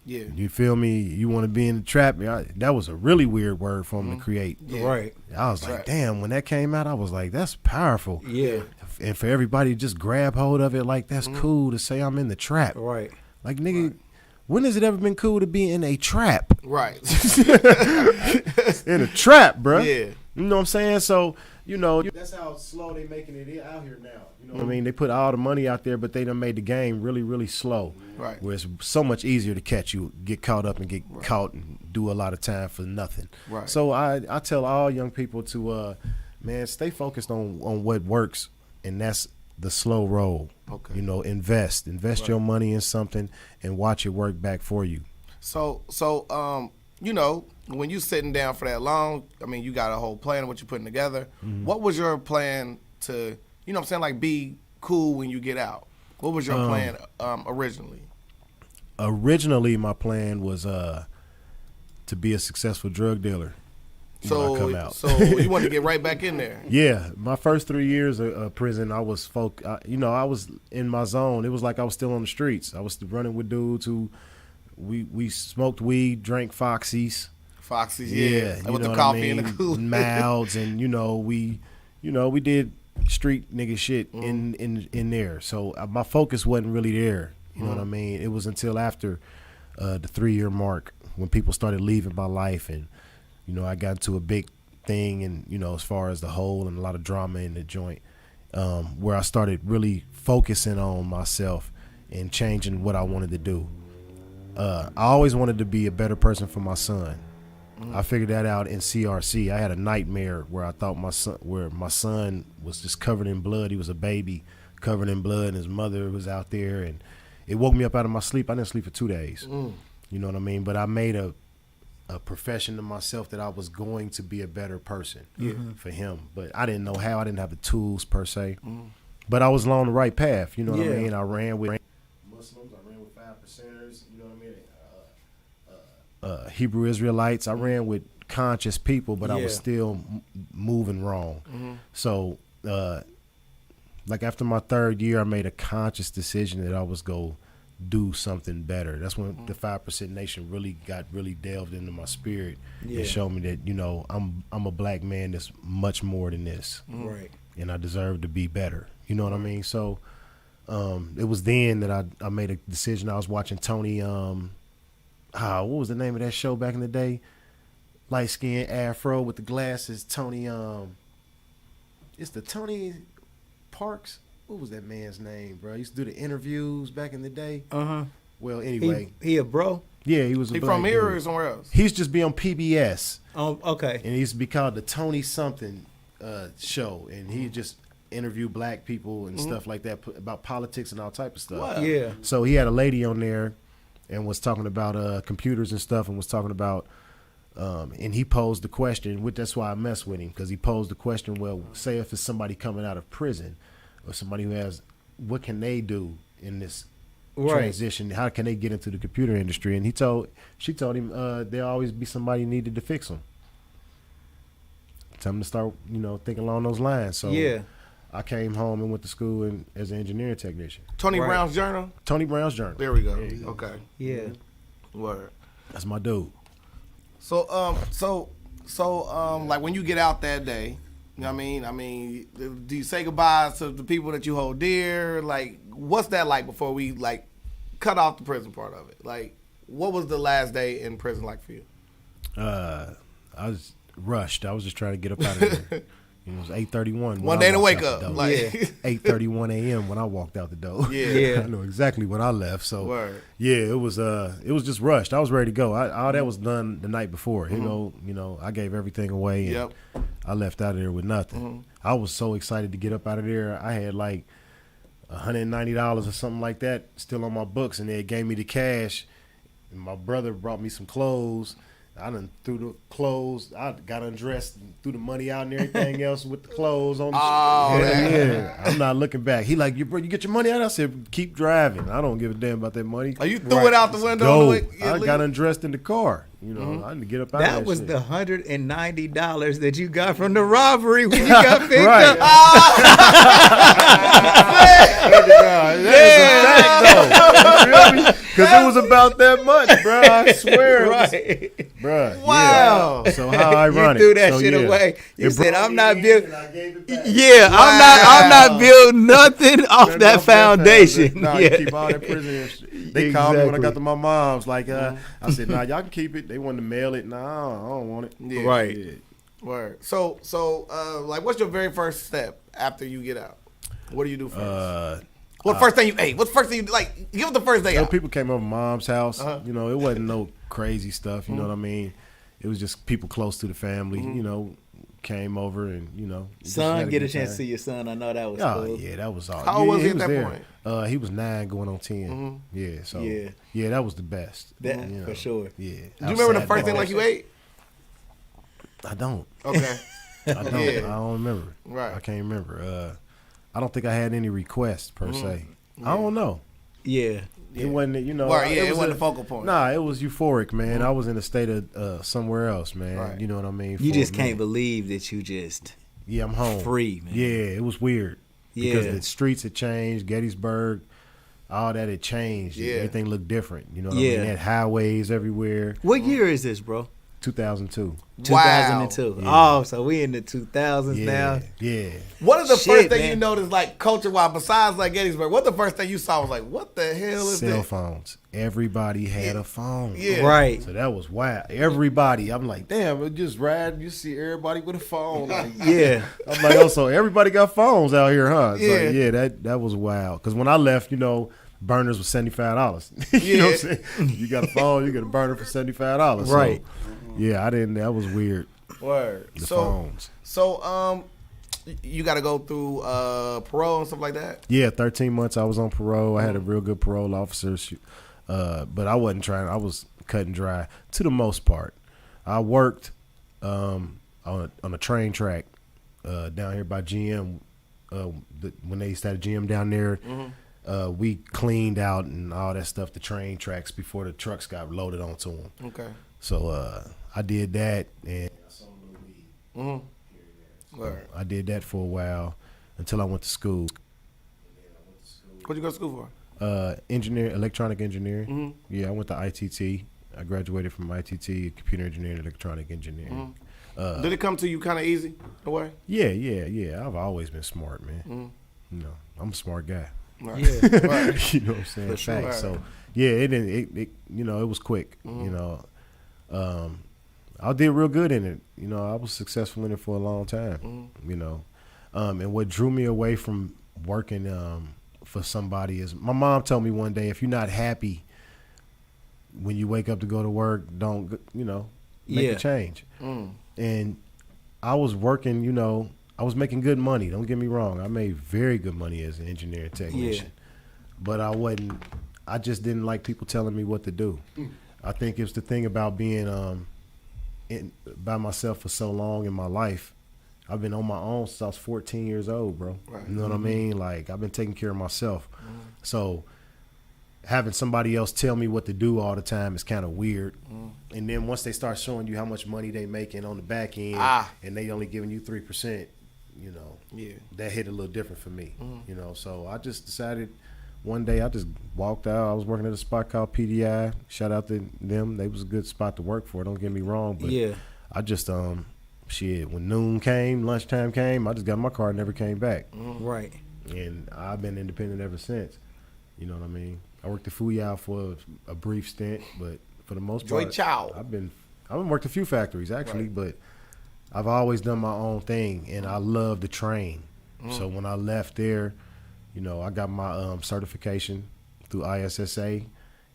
A: Yeah.
B: You feel me? You want to be in the trap? That was a really weird word for him to create.
A: Yeah.
C: Right.
B: I was like, damn, when that came out, I was like, that's powerful.
C: Yeah.
B: And for everybody to just grab hold of it, like, that's cool to say I'm in the trap.
C: Right.
B: Like, nigga, when has it ever been cool to be in a trap?
A: Right.
B: In a trap, bro.
A: Yeah.
B: You know what I'm saying? So, that's how slow they making it out here now. You know what I mean? They put all the money out there, but they done made the game really, really slow.
A: Right.
B: Where it's so much easier to catch you, get caught up and get caught and do a lot of time for nothing.
A: Right.
B: So I tell all young people to, man, stay focused on what works, and that's the slow roll.
A: Okay.
B: You know, invest your money in something and watch it work back for you.
A: So, you know, when you sitting down for that long, I mean, you got a whole plan of what you're putting together.
B: Mm-hmm.
A: What was your plan to, you know what I'm saying, like be cool when you get out? What was your plan originally?
B: Originally, my plan was to be a successful drug dealer when I come out.
A: So you want to get right back in there?
B: Yeah, my first 3 years of prison, I was I was in my zone. It was like I was still on the streets. I was running with dudes who we smoked weed, drank Foxies.
A: Foxies,
B: Yeah,
A: with the coffee and the cooler.
B: Mouths, and we did street nigga shit in there. So my focus wasn't really there. You know what I mean? It was until after the 3-year mark when people started leaving my life, and you know I got into a big thing, and you know as far as the whole and a lot of drama in the joint, where I started really focusing on myself and changing what I wanted to do. I always wanted to be a better person for my son. I figured that out in CRC. I had a nightmare where I thought my son was just covered in blood. He was a baby covered in blood, and his mother was out there, and it woke me up out of my sleep. I didn't sleep for 2 days. You know what I mean? But I made a profession to myself that I was going to be a better person for him. But I didn't know how. I didn't have the tools per se. But I was along the right path. You know what I mean? I ran with Muslims. I ran with 5 percenters. You know what I mean? Hebrew Israelites. I ran with conscious people, but I was still moving wrong. So, like after my 3rd year, I made a conscious decision that I was go do something better. That's when the 5% Nation really delved into my spirit and showed me that, you know, I'm a black man that's much more than this.
C: Right.
B: And I deserve to be better. You know what I mean? So it was then that I made a decision. I was watching Tony, what was the name of that show back in the day? Light skin afro with the glasses. Tony, it's the Tony Parks. What was that man's name, bro? He used to do the interviews back in the day. Well, anyway.
C: He a bro?
B: Yeah, he was a
A: He
B: black
A: from here
B: dude.
A: or somewhere else?
B: He used to just be on PBS.
C: Oh, okay.
B: And he used to be called the Tony something show. And he just interview black people and stuff like that about politics and all type of stuff.
A: Wow.
C: Yeah.
B: So he had a lady on there and was talking about computers and stuff, and was talking about and he posed the question, which that's why I mess with him, because he posed the question, well, say if it's somebody coming out of prison or somebody who has, what can they do in this transition? How can they get into the computer industry? And she told him there'll always be somebody needed to fix them. Tell him to start, you know, thinking along those lines. So I came home and went to school as an engineering technician.
A: Tony Brown's Journal?
B: Tony Brown's Journal.
A: There we go.
B: Go.
A: Okay.
C: Yeah.
A: Word.
B: That's my dude.
A: So like when you get out that day, you know what I mean, do you say goodbyes to the people that you hold dear? Like, what's that like before we like cut off the prison part of it? Like, what was the last day in prison like for you?
B: I was rushed. I was just trying to get up out of there. It was 8:31.
A: One day to wake up. Like
B: 8:31 a.m. when I walked out the door.
A: Yeah.
B: I know exactly when I left. So
A: Word.
B: yeah, it was just rushed. I was ready to go. All that was done the night before. You know, I gave everything away and I left out of there with nothing. I was so excited to get up out of there. I had like $190 or something like that still on my books, and they gave me the cash. And my brother brought me some clothes. I done threw the clothes. I got undressed and threw the money out and everything else with the clothes on. Yeah. I'm not looking back. He like, you get your money out. I said, keep driving. I don't give a damn about that money.
A: Oh, you threw it out the window?
B: Go. I got undressed in the car. You know, I didn't get up out of that.
C: That was
B: shit.
C: the $190 that you got from the robbery when you got picked up.
B: Because it was about that much, bro. I swear. Bro.
A: Wow.
B: Yeah. So how ironic.
C: You threw that shit away. You said, I'm not built. Yeah, I'm not building nothing off that foundation.
B: No, you keep all that prison. They called me when I got to my mom's. Like, I said, nah, y'all can keep it. They wanted to mail it. Nah, I don't want it.
A: Yeah.
C: Right.
B: Yeah.
A: Word. So, like, what's your very first step after you get out? What do you do first? What's the first thing you like? Give us the first day out.
B: People came over mom's house. You know, it wasn't no crazy stuff. You know what I mean? It was just people close to the family. You know, came over and just
C: Son,
B: had
C: get a
B: good
C: chance to
B: time.
C: see your son. I know that was
B: Oh
C: cool.
B: yeah, that was awesome.
A: How old was he at that
B: there.
A: point?
B: He was 9 going on 10. Yeah, so yeah, that was the best.
C: That, for sure.
B: Yeah.
A: Do you remember the first thing like you ate?
B: I don't.
A: Okay.
B: I don't.
A: Yeah.
B: I don't remember.
A: Right.
B: I can't remember. I don't think I had any requests per se. I don't know.
C: Yeah.
B: It wasn't,
A: Right, yeah, it wasn't the focal point.
B: Nah, it was euphoric, man. I was in a state of somewhere else, man.
A: Right.
B: You know what I mean?
C: You
B: For
C: just
B: a
C: can't
B: minute.
C: believe that you just
B: Yeah, I'm home.
C: free, man.
B: Yeah, it was weird. Because
C: Yeah.
B: the streets had changed, Gettysburg, all that had changed.
A: Yeah.
B: Everything looked different. You know what I
C: Yeah.
B: mean? They had highways everywhere.
C: What year is this, bro?
B: 2002.
C: 2002.
B: Yeah.
C: Oh, so we in the 2000s
B: Yeah.
C: now.
B: Yeah.
A: What is the
C: Shit,
A: first thing
C: man.
A: you noticed, like culture-wise, besides like Gettysburg? What the first thing you saw was like, what the hell is
B: Cell
A: this?
B: phones. Everybody had a phone.
A: Yeah.
C: Right.
B: So that was wild. Everybody. I'm like, damn, it just rad. You see everybody with a phone. Like,
C: Yeah.
B: I'm like, oh, so everybody got phones out here, huh? It's
A: Yeah.
B: like, yeah, that was wild. Because when I left, burners was $75. You know what I'm saying? You got a phone, you get a burner for $75.
C: Right.
B: So, yeah, I didn't. That was weird.
A: Word.
B: The
A: So,
B: phones.
A: you got to go through parole and stuff like that.
B: Yeah, 13 months I was on parole. I had a real good parole officer, but I wasn't trying. I was cutting dry to the most part. I worked on a train track down here by GM. When they used to have GM down there, we cleaned out and all that stuff, the train tracks, before the trucks got loaded onto them.
A: Okay.
B: So I did that, and I sold a little weed.
A: Word.
B: I did that for a while until I went to school.
A: What'd you go to school for?
B: Electronic engineering. Yeah, I went to ITT. I graduated from ITT, computer engineering, electronic engineering.
A: Did it come to you kind of easy, the way?
B: Yeah. I've always been smart, man. I'm a smart guy.
A: Right.
C: Yeah.
A: Right.
B: You know what I'm saying?
C: For sure.
B: Facts. So yeah, it didn't. It was quick. I did real good in it. I was successful in it for a long time. And what drew me away from working for somebody is my mom told me one day, if you're not happy when you wake up to go to work, don't make a change. And I was working. I was making good money. Don't get me wrong. I made very good money as an engineer and technician. But I just didn't like people telling me what to do. I think it's the thing about being by myself for so long in my life. I've been on my own since I was 14 years old, bro.
A: Right.
B: You know what I mean? Like, I've been taking care of myself. So having somebody else tell me what to do all the time is kind of weird. And then once they start showing you how much money they making on the back end and they only giving you 3%, that hit a little different for me. So I just decided one day I just walked out. I was working at a spot called PDI. Shout out to them. They was a good spot to work for. Don't get me wrong. But I just, when noon came, lunchtime came, I just got in my car and never came back.
C: Right.
B: And I've been independent ever since. You know what I mean? I worked at Fuyao for a brief stint, but for the most part, I've worked a few factories actually, but I've always done my own thing, and I love to train. So when I left there, I got my certification through ISSA,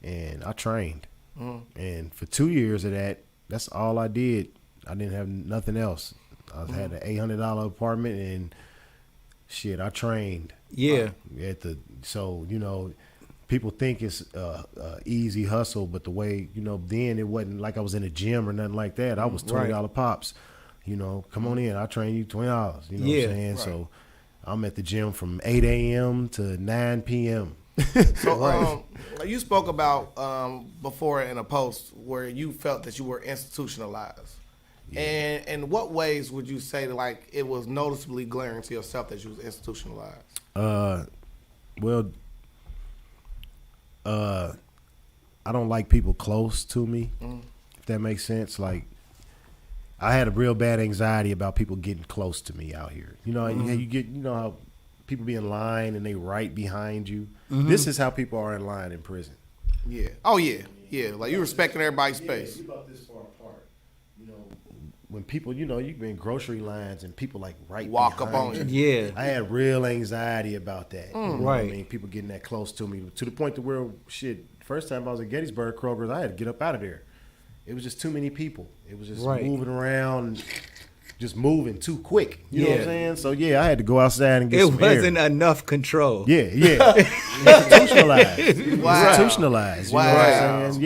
B: and I trained. And for 2 years of that, that's all I did. I didn't have nothing else. I had an $800 apartment, and shit, I trained.
C: Yeah.
B: People think it's easy hustle, but the way, then it wasn't like I was in a gym or nothing like that. I was $20 pops. Come on in, I'll train you $20. You know what I'm saying? Right. So I'm at the gym from 8 a.m. to 9 p.m.
A: So you spoke about before in a post where you felt that you were institutionalized. Yeah. And in what ways would you say that, like, it was noticeably glaring to yourself that you was institutionalized?
B: I don't like people close to me, if that makes sense. Like, I had a real bad anxiety about people getting close to me out here. You get, how people be in line and they right behind you. This is how people are in line in prison.
A: Yeah. Oh yeah. Yeah. Like, you respecting everybody's space.
B: You about this far apart. When people, you be in grocery lines and people like
A: walk up on you.
C: Yeah.
B: I had real anxiety about that.
C: Right.
B: I mean, people getting that close to me to the point to where first time I was at Gettysburg Kroger's, I had to get up out of there. It was just too many people. It was just moving around. just moving too quick. You know what I'm
C: Yeah.
B: saying? So yeah, I had to go outside and get
C: It
B: some air.
C: wasn't enough control.
B: Yeah. Institutionalized.
A: Wow.
B: Institutionalized. You
A: Wow.
B: know what I'm saying?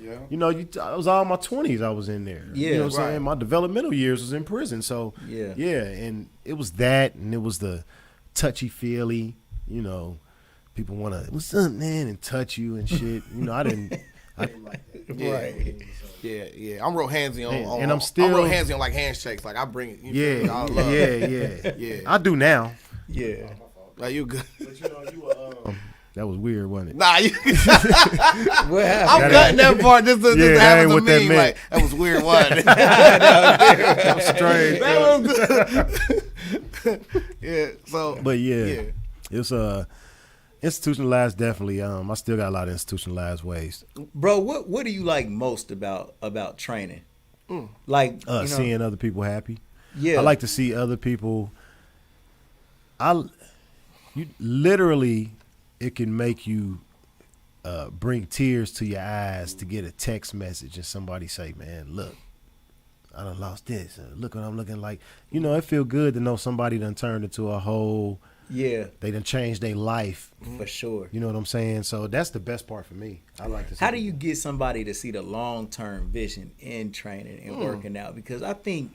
B: Yeah.
A: Yeah.
B: You know, I was all my 20s I was in there.
C: Yeah,
B: You know what I'm
A: right.
B: saying? My developmental years was in prison. So
C: Yeah.
B: yeah, and it was that, and it was the touchy-feely, you know, people want to, what's up, man, and touch you and shit. You know, I didn't like that.
A: Yeah.
C: Right.
A: Yeah. I'm real handsy on,
B: And I'm still-
A: real handsy on like handshakes. Like I bring it. You feel me? I love it.
B: Yeah.
A: Yeah.
B: I do now.
C: Yeah.
A: Like you good.
B: But you know, you were, that was weird, wasn't it?
A: Nah, you.
C: What happened?
A: I'm cutting that part just to
B: Yeah, that
A: have
B: ain't
A: as a
B: what that
A: meme.
B: meant.
A: Like that was weird, wasn't it?
B: That was strange.
A: That was good. Yeah. So.
B: But yeah, it's institutionalized definitely. I still got a lot of institutionalized ways.
C: Bro, what do you like most about training? Like you know,
B: Seeing other people happy.
C: yeah.
B: I like to see other people. You literally, it can make you bring tears to your eyes to get a text message and somebody say, "Man, look, I done lost this. Look what I'm looking like." You know, it feel good to know somebody done turned into a whole.
C: Yeah,
B: They done changed their life.
C: for sure.
B: You know what I'm saying? So that's the best part for me. I like to see
C: How do
B: people.
C: you get somebody to see the long-term vision in training and working out? Because I think,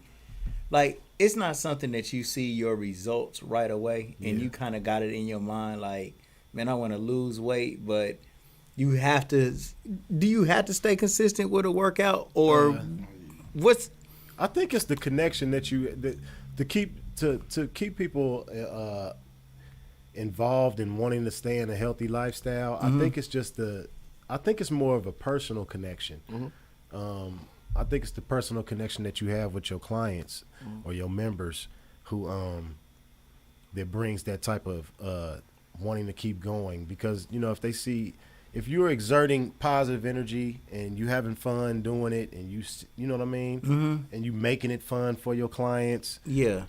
C: like, it's not something that you see your results right away and you kind of got it in your mind, like, man, I want to lose weight, but you have to. Do you have to stay consistent with a workout, or what's?
B: I think it's the connection that to keep people involved in wanting to stay in a healthy lifestyle. I think it's just I think it's more of a personal connection. I think it's the personal connection that you have with your clients or your members who that brings that type of wanting to keep going, because you know, if you're exerting positive energy and you having fun doing it, and you know what I mean, and you making it fun for your clients,
C: Yeah,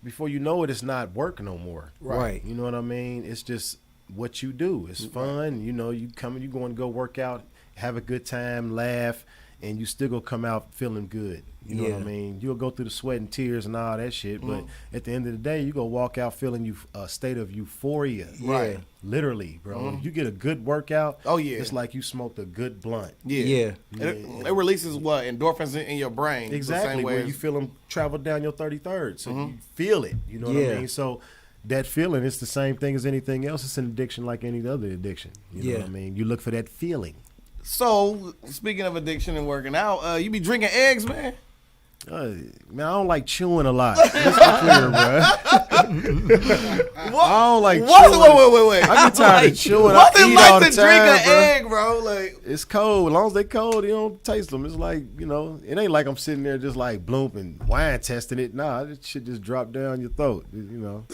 B: before you know it, it's not work no more.
C: right.
B: You know what I mean? It's just what you do. It's fun. You know, you going to go work out, have a good time, laugh, and you still gonna come out feeling good. You know what I
C: Yeah.
B: mean? You'll go through the sweat and tears and all that shit, but at the end of the day, you go walk out feeling a state of euphoria.
C: Right.
B: Literally, bro. You get a good workout.
A: Oh, yeah.
B: It's like you smoked a good blunt.
C: Yeah.
A: And it releases what? Endorphins in your brain. the
B: Exactly,
A: same way
B: where
A: as-
B: you feel them travel down your 33rd, so you feel it. You know what
C: Yeah.
B: I mean? So that feeling, it's the same thing as anything else. It's an addiction like any other addiction. You know what I mean? You look for that feeling.
A: So, speaking of addiction and working out, you be drinking eggs, man?
B: Man, I don't like chewing a lot. Let's be clear, bro. I don't like chewing.
A: Wait.
B: I get tired of chewing.
A: What's
B: I
A: it
B: eat
A: like
B: all the
A: to drink
B: time,
A: an
B: bro.
A: egg, bro? Like,
B: It's cold. As long as they cold, you don't taste them. It's like, you know, it ain't like I'm sitting there just like bloop and wine testing it. Nah, this shit just drop down your throat, you know.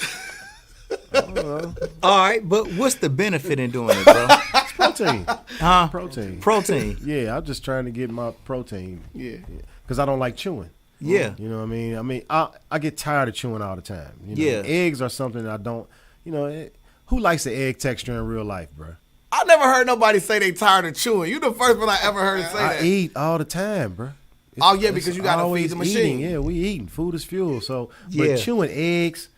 B: I don't know.
C: All right, but what's the benefit in doing it, bro?
B: It's protein.
C: Huh?
B: Protein.
C: Protein.
B: Yeah, I'm just trying to get my protein.
A: yeah.
B: Because I don't like chewing.
C: Yeah.
B: You know what I mean? I get tired of chewing all the time. You know?
C: Yeah.
B: Eggs are something that I don't, you know, who likes the egg texture in real life, bro?
A: I never heard nobody say they tired of chewing. You the first one I ever heard say
B: I
A: that.
B: eat all the time, bro.
A: Oh, yeah, because you gotta feed
B: always
A: the machine.
B: eating. Yeah, we eating. Food is fuel. So,
C: Yeah.
B: but chewing eggs,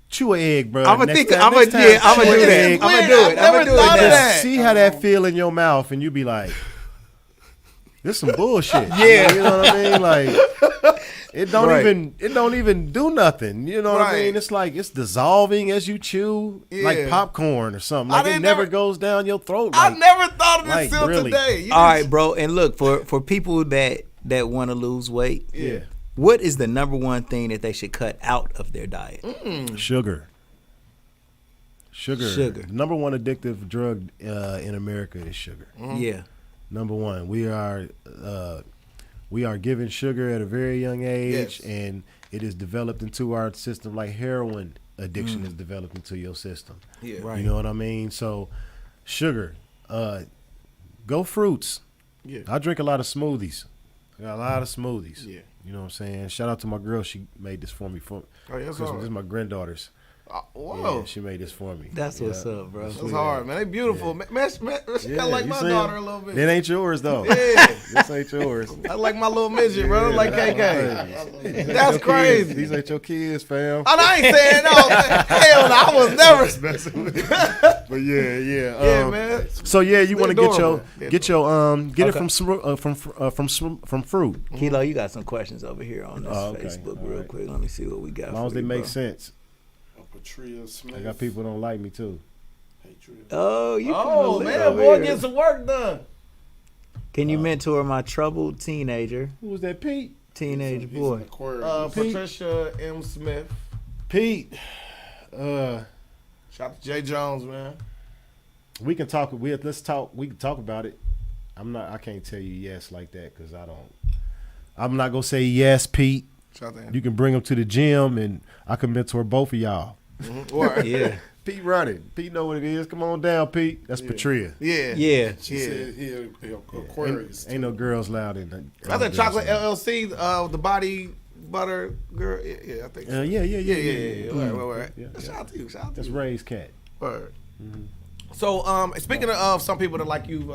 B: chew an egg, bro.
C: I'ma
B: Next
C: think-
B: time-
C: I'ma
B: next time,
C: do that.
B: chew an egg.
C: I'ma
A: Weird.
C: do it.
A: I've never
C: I'ma do it
A: thought of
C: now.
A: that.
B: See how that feel in your mouth, and you be like, "This some bullshit."
C: Yeah.
B: You know what I mean? Like, it don't
C: Right.
B: even do nothing. You know what I
A: Right.
B: mean? It's like it's dissolving as you chew, like
A: Yeah.
B: popcorn or something.
A: I
B: Like it
A: didn't
B: never
A: never-
B: goes down your throat.
A: I
B: Like,
A: never thought of this
B: like,
A: till
B: really.
A: today. You
C: All
A: just-
C: right, bro. And look, for people that want to lose weight,
B: yeah,
C: what is the number one thing that they should cut out of their diet?
B: sugar. Sugar.
C: Sugar.
B: The number one addictive drug in America is sugar.
C: Yeah.
B: Number one, we are given sugar at a very young age,
A: Yes.
B: and it is developed into our system like heroin addiction is developed into your system.
A: Yeah.
C: Right.
B: You know what I mean? So, sugar. Go fruits.
A: Yeah.
B: I drink a lot of smoothies. I got a lot of smoothies.
A: Yeah.
B: You know what I'm saying? Shout out to my girl. She made this for me for
A: Oh, yeah, that's
B: Christmas.
A: all
B: This is
A: right.
B: my granddaughter's.
A: Whoa.
B: Yeah, she made this for me.
C: That's what's up, bro.
A: That's hard, man. They beautiful. Man, she kind of like
B: you
A: my
B: see
A: daughter
B: him?
A: a little bit.
B: That ain't yours though.
A: Yeah.
B: This ain't yours.
A: I like my little midget, bro. I like KK. That's
B: Your
A: crazy.
B: kids. These ain't your kids, fam.
A: I ain't saying no. Hell no. I was never.
B: But yeah.
A: Yeah, man.
B: So yeah, you want to
A: adorable.
B: get it from fruit.
C: Keilo, you got some questions over here on this
B: Oh, okay.
C: Facebook
B: All
C: real
B: right.
C: quick. Let me see what we got.
B: As long as
C: for
B: they
C: you,
B: make
C: bro.
B: sense.
H: Patria Smith.
B: I got people who don't like me too.
H: Patria.
C: Oh, you
A: Oh,
C: finna
A: man.
C: live
A: Boy,
C: over here.
A: getting some work done.
C: Can you mentor my troubled teenager?
B: Who was that, Pete?
C: Teenage
H: He's
C: boy.
H: an Aquarius.
B: Pete.
A: Patricia M. Smith.
B: Pete.
A: Shout out to Jay Jones, man.
B: We can talk. Let's talk. We can talk about it. I can't tell you yes like that because I'm not gonna say yes, Pete.
A: Shout out to him.
B: You can bring him to the gym and I can mentor both of y'all.
A: Or,
C: Yeah.
B: Pete running. Pete know what it is. Come on down, Pete. That's Patria.
A: yeah.
C: Yeah.
H: She said he an Aquarius.
B: Ain't no girls allowed in.
A: I think Chocolate LLC, the body butter girl. Yeah, I think. So.
B: Yeah.
A: Word.
B: Yeah.
A: Shout out to you. Shout out to
B: That's
A: you.
B: Ray's cat.
A: Word. So, speaking of some people that like you've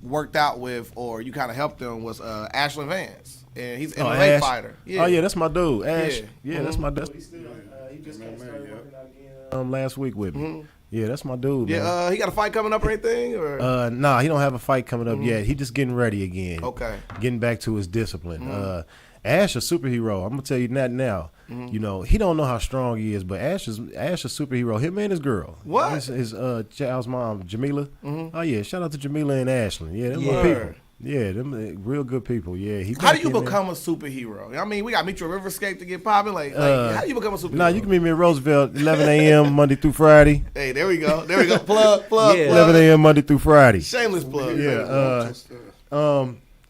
A: worked out with, or you kind of helped them, was Ashland Vance, and he's an MMA
B: Ash.
A: fighter.
B: Oh yeah, that's my dude. Ash.
A: Yeah.
B: Yeah, that's my dude. He just started working out again last week with me. Yeah, that's my dude. Man.
A: Yeah, he got a fight coming up or anything, or
B: Nah, he don't have a fight coming up yet. He just getting ready again.
A: okay.
B: Getting back to his discipline. Ash a superhero. I'm gonna tell you that now. You know, he don't know how strong he is, but Ash is a superhero. Him and his girl.
A: What?
B: His child's mom, Jamila. Oh yeah, shout out to Jamila and Ashland. Yeah, them my
A: Yeah.
B: people. Yeah, them real good people. Yeah.
A: How do you become a superhero? I mean, we got Meet Your Riverscape to get popping. Like how do you become a superhero?
B: Nah, you can meet me in Roosevelt, 11 a.m. Monday through Friday.
A: Hey, there we go. Plug.
C: Yeah.
B: 11 a.m. Monday through Friday.
A: Shameless plug.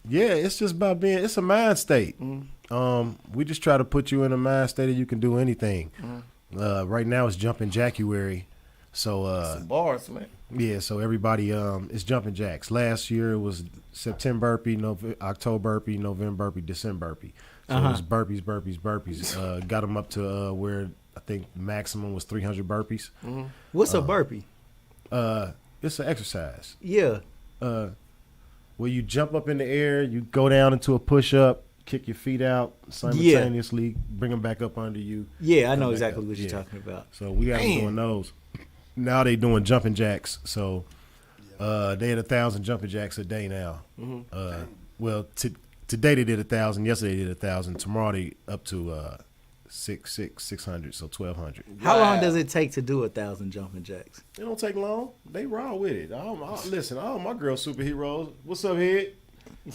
B: Yeah, it's just about it's a mind state. We just try to put you in a mind state that you can do anything. Right now it's jumping Jackuary. So
A: Some bars, man.
B: yeah, so everybody it's jumping jacks. Last year it was September burpee, October burpee, November burpee, December burpee. So it was burpees. Got them up to where I think maximum was 300 burpees.
C: What's a burpee?
B: It's an exercise.
C: Yeah.
B: Where you jump up in the air, you go down into a push-up, kick your feet out simultaneously, bring them back up under you.
C: Yeah, I know
B: Come back
C: exactly
B: up.
C: what you're
B: Yeah.
C: talking about.
B: So we got them doing those. Now they doing jumping jacks. So they had 1,000 jumping jacks a day now. Well, today they did 1,000. Yesterday they did 1,000. Tomorrow they up to 600, so 1,200.
C: How long does it take to do 1,000 jumping jacks?
B: It don't take long. They raw with it. Listen, all my girls superheroes. What's up, Head?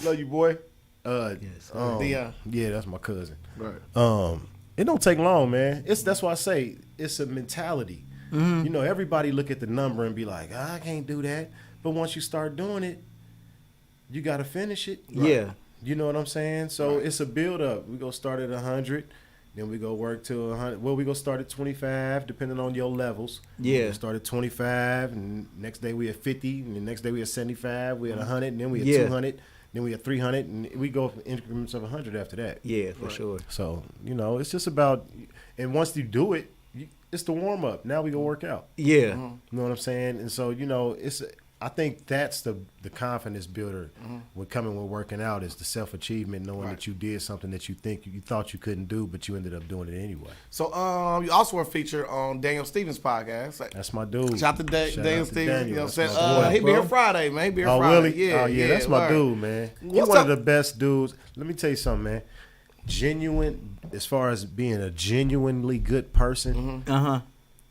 B: Love you, boy.
C: Yes.
A: Dion.
B: Yeah, that's my cousin.
A: Right.
B: It don't take long, man. That's why I say it's a mentality. You know, everybody look at the number and be like, I can't do that. But once you start doing it, you got to finish it.
C: Yeah.
B: You know what I'm saying? So it's a build up. We go start at 100. Then we go work to 100. Well, we go start at 25, depending on your levels.
C: Yeah.
B: We start at 25, and next day we at 50, and the next day we at 75. We at 100, and then we at
C: Yeah.
B: 200, then we at 300, and we go in increments of 100 after that.
C: Yeah, for sure.
B: So, you know, it's just about, and once you do it, it's the warm up. Now we go work out.
C: Yeah.
B: You know what I'm saying? And so, you know, I think that's the confidence builder when working out is the self-achievement, knowing that you did something that you thought you couldn't do, but you ended up doing it anyway.
A: So you also were featured on Daniel Stevens' podcast.
B: That's my dude.
A: Shout out to Daniel Stevens. You know what I'm
B: That's
A: saying?
B: my boy,
A: He be
B: bro.
A: here Friday, man. He be here
B: Oh,
A: Friday.
B: really?
A: Yeah,
B: Oh, yeah, that's my
A: word.
B: dude, man. He's
A: What's
B: one
A: up?
B: of the best dudes. Let me tell you something, man. Genuine, as far as being a genuinely good person,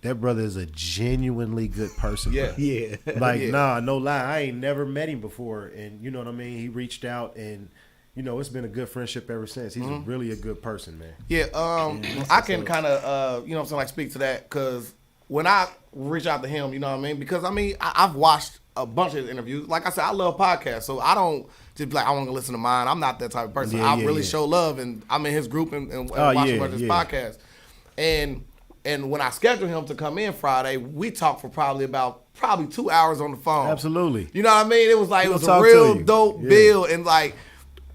B: that brother is a genuinely good person.
A: Yeah.
B: bro.
C: Yeah.
B: Like,
A: Yeah.
B: nah, no lie. I ain't never met him before. And you know what I mean? He reached out and, you know, it's been a good friendship ever since. He's really a good person, man.
A: Yeah, I can kind of, you know what I'm saying, like speak to that because when I reach out to him, you know what I mean? Because, I mean, I've watched a bunch of his interviews. Like I said, I love podcasts, so I don't just be like, I want to listen to mine. I'm not that type of person.
B: Yeah,
A: I
B: yeah,
A: really
B: yeah.
A: show love, and I'm in his group and
B: Oh,
A: watch
B: yeah,
A: a bunch of his
B: yeah.
A: podcasts. And when I scheduled him to come in Friday, we talked for probably 2 hours on the phone.
B: Absolutely.
A: You know what I mean? It was like, it was a
B: talk to
A: real
B: you.
A: dope
B: Yeah.
A: build, and like,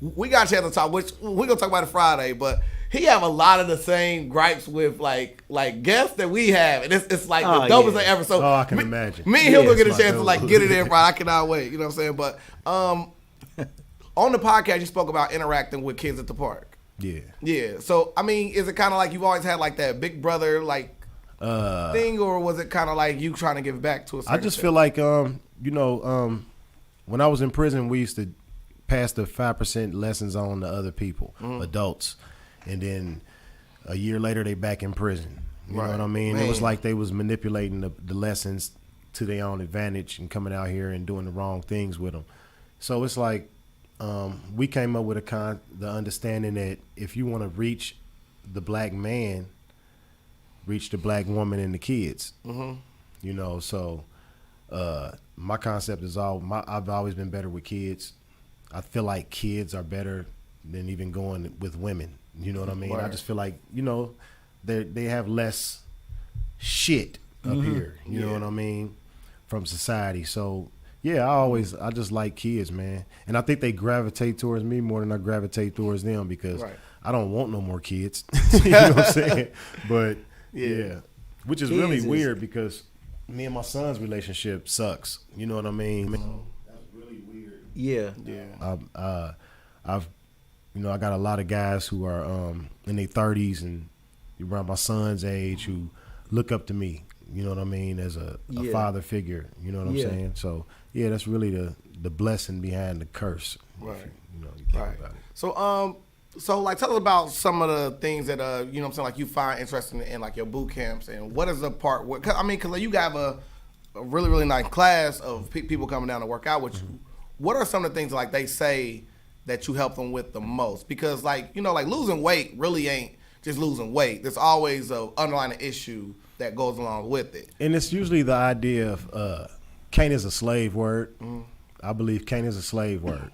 A: we got a chance to talk, which we're going to talk about it Friday, but he have a lot of the same gripes with like guests that we have, and it's like the dopest thing ever. So
B: I can imagine.
A: Me and him gonna get a chance to like get it in. I cannot wait. You know what I'm saying? But on the podcast, you spoke about interacting with kids at the park.
B: Yeah.
A: Yeah. So I mean, is it kind of like you've always had like that big brother like thing, or was it kind of like you trying to give back to a certain
B: I just feel like when I was in prison, we used to pass the 5% lessons on to other people, adults, and then a year later they back in prison. You know what I mean? Man. It was like they was manipulating the lessons to their own advantage and coming out here and doing the wrong things with them. So it's like we came up with the understanding that if you want to reach the black man, reach the black woman and the kids. You know, so my concept is I've always been better with kids. I feel like kids are better than even going with women. You know what I mean? Right. I just feel like, you know, they have less shit up here. You know what I mean? From society. So yeah, I just like kids, man. And I think they gravitate towards me more than I gravitate towards them because I don't want no more kids. You know what I'm saying? But yeah. Which is really weird because me and my son's relationship sucks. You know what I mean? That's really weird.
C: Yeah.
B: I've I got a lot of guys who are in their 30s and around my son's age who look up to me. You know what I mean? As a father figure. You know what I'm saying? So yeah, that's really the blessing behind the curse.
A: Right.
B: You think about it.
A: So like tell us about some of the things that you know what I'm saying, like you find interesting in like your boot camps, and what is the part where because like, you have a really really nice class of people coming down to work out with you. What are some of the things like they say that you help them with the most? Because like like losing weight really ain't just losing weight. There's always a underlying issue that goes along with it. And
B: it's usually the idea of Cain is a slave word. I believe Cain is a slave word.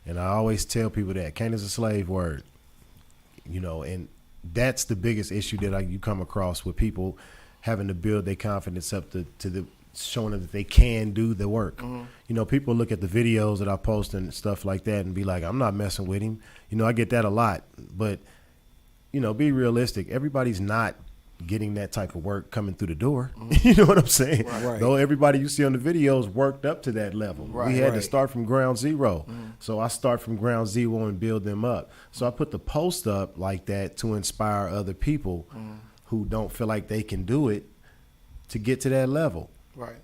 B: And I always tell people that Cain is a slave word, and that's the biggest issue that you come across with people having to build their confidence up to the showing them that they can do the work. People look at the videos that I post and stuff like that and be like, I'm not messing with him. I get that a lot, but be realistic. Everybody's not getting that type of work coming through the door. You know what I'm saying? Right. Though everybody you see on the videos worked up to that level. We had to start from ground zero. So I start from ground zero and build them up. So I put the post up like that to inspire other people who don't feel like they can do it to get to that level.
A: Right.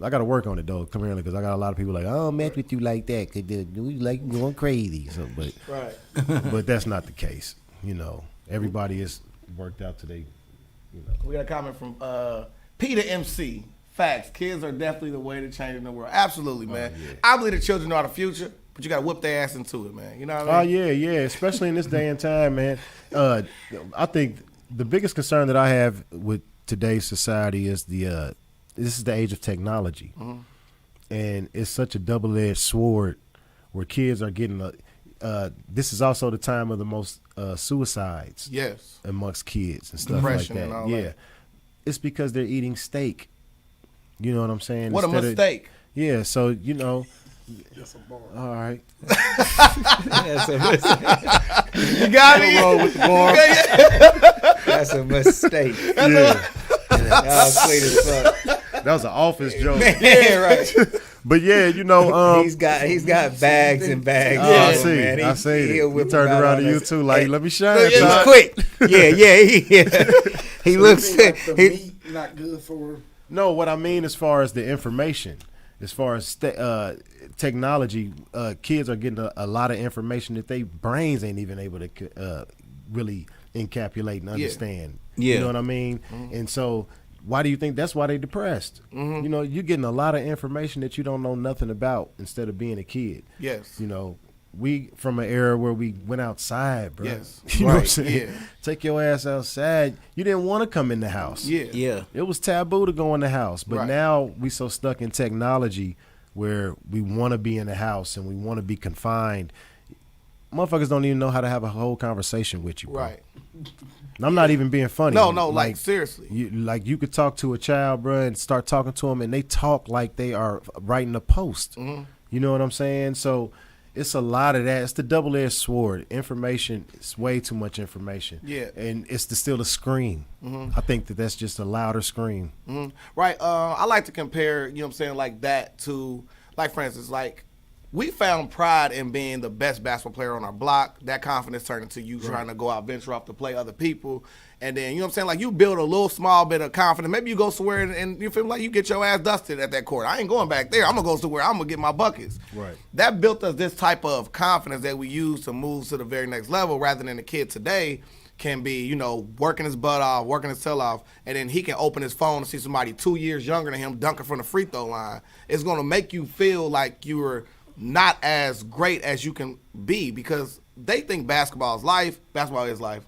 B: I got to work on it though, primarily because I got a lot of people like, I don't mess with you like that because we like going crazy. So, but that's not the case. Everybody is worked out today.
A: We got a comment from Peter MC. Facts. Kids are definitely the way to change the world. Absolutely, man. I believe the children are the future, but you got to whip their ass into it, man. You know what I mean?
B: Yeah. Especially in this day and time, man. I think the biggest concern that I have with today's society is this is the age of technology. And it's such a double-edged sword where kids are getting this is also the time of the most suicides amongst kids and stuff
A: Depression
B: like that.
A: And all that.
B: It's because they're eating steak. You know what I'm saying?
A: What a mistake.
B: So,
A: That's a bar.
B: All right.
A: You got me?
C: Roll with the bar. That's a mistake. Y'all sweet as fuck.
B: That was an office joke.
C: Yeah, right.
B: But yeah,
C: he's got bags and bags.
B: I see. He turned around to you too, like, let me shine.
C: He's quick. He looks.
I: Meat not good for.
B: No, what I mean as far as the information, as far as technology, kids are getting a lot of information that their brains ain't even able to really encapsulate and understand. You know what I mean? And so. Why do you think that's why they depressed? You're getting a lot of information that you don't know nothing about instead of being a kid.
A: Yes.
B: We from an era where we went outside, bro.
A: Yes.
B: You know what I'm saying? Take your ass outside. You didn't want to come in the house.
C: Yeah.
B: It was taboo to go in the house. But now we so stuck in technology where we want to be in the house and we want to be confined. Motherfuckers don't even know how to have a whole conversation with you, bro.
A: Right.
B: I'm not even being funny.
A: No, like seriously.
B: You could talk to a child, bro, and start talking to them, and they talk like they are writing a post. You know what I'm saying? So it's a lot of that. It's the double-edged sword. Information, it's way too much information.
A: Yeah.
B: And it's still a scream. I think that's just a louder scream.
A: Right. I like to compare, you know what I'm saying, like that to, like, for instance, like, we found pride in being the best basketball player on our block. That confidence turned into you trying to go out, venture off to play other people. And then, you know what I'm saying, like, you build a little small bit of confidence. Maybe you go somewhere and you feel like you get your ass dusted at that court. I ain't going back there. I'm going to go somewhere. I'm going to get my buckets.
B: Right.
A: That built us this type of confidence that we use to move to the very next level, rather than the kid today can be, you know, working his butt off, working his tail off, and then he can open his phone and see somebody 2 years younger than him dunking from the free throw line. It's going to make you feel like you were not as great as you can be, because they think basketball is life. Basketball is life.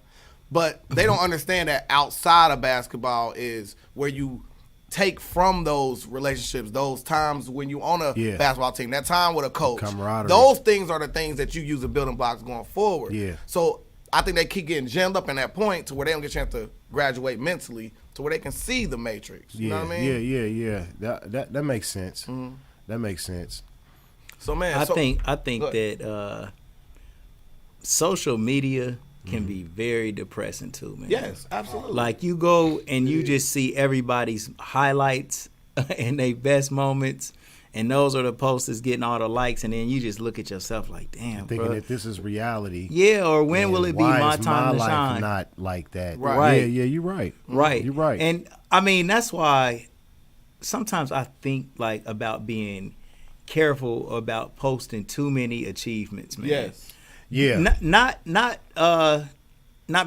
A: But they don't understand that outside of basketball is where you take from those relationships, those times when you on a basketball team, that time with a coach.
B: Camaraderie.
A: Those things are the things that you use as building blocks going forward.
B: Yeah.
A: So I think they keep getting jammed up in that point to where they don't get a chance to graduate mentally to where they can see the matrix. You know what I mean?
B: Yeah. That makes sense. That makes sense.
A: So, man.
C: I think that social media can be very depressing too, man.
A: Yes, absolutely.
C: Like, you go and you just see everybody's highlights and their best moments, and those are the posts that's getting all the likes, and then you just look at yourself like, damn,
B: thinking
C: bro.
B: that this is reality.
C: Yeah, or when will it be my time to
B: life
C: shine?
B: Not like that.
C: Right.
B: Yeah, you're right.
C: Right.
B: You're right.
C: And I mean, that's why sometimes I think like about being careful about posting too many achievements, man.
A: Yes.
B: Yeah.
C: Not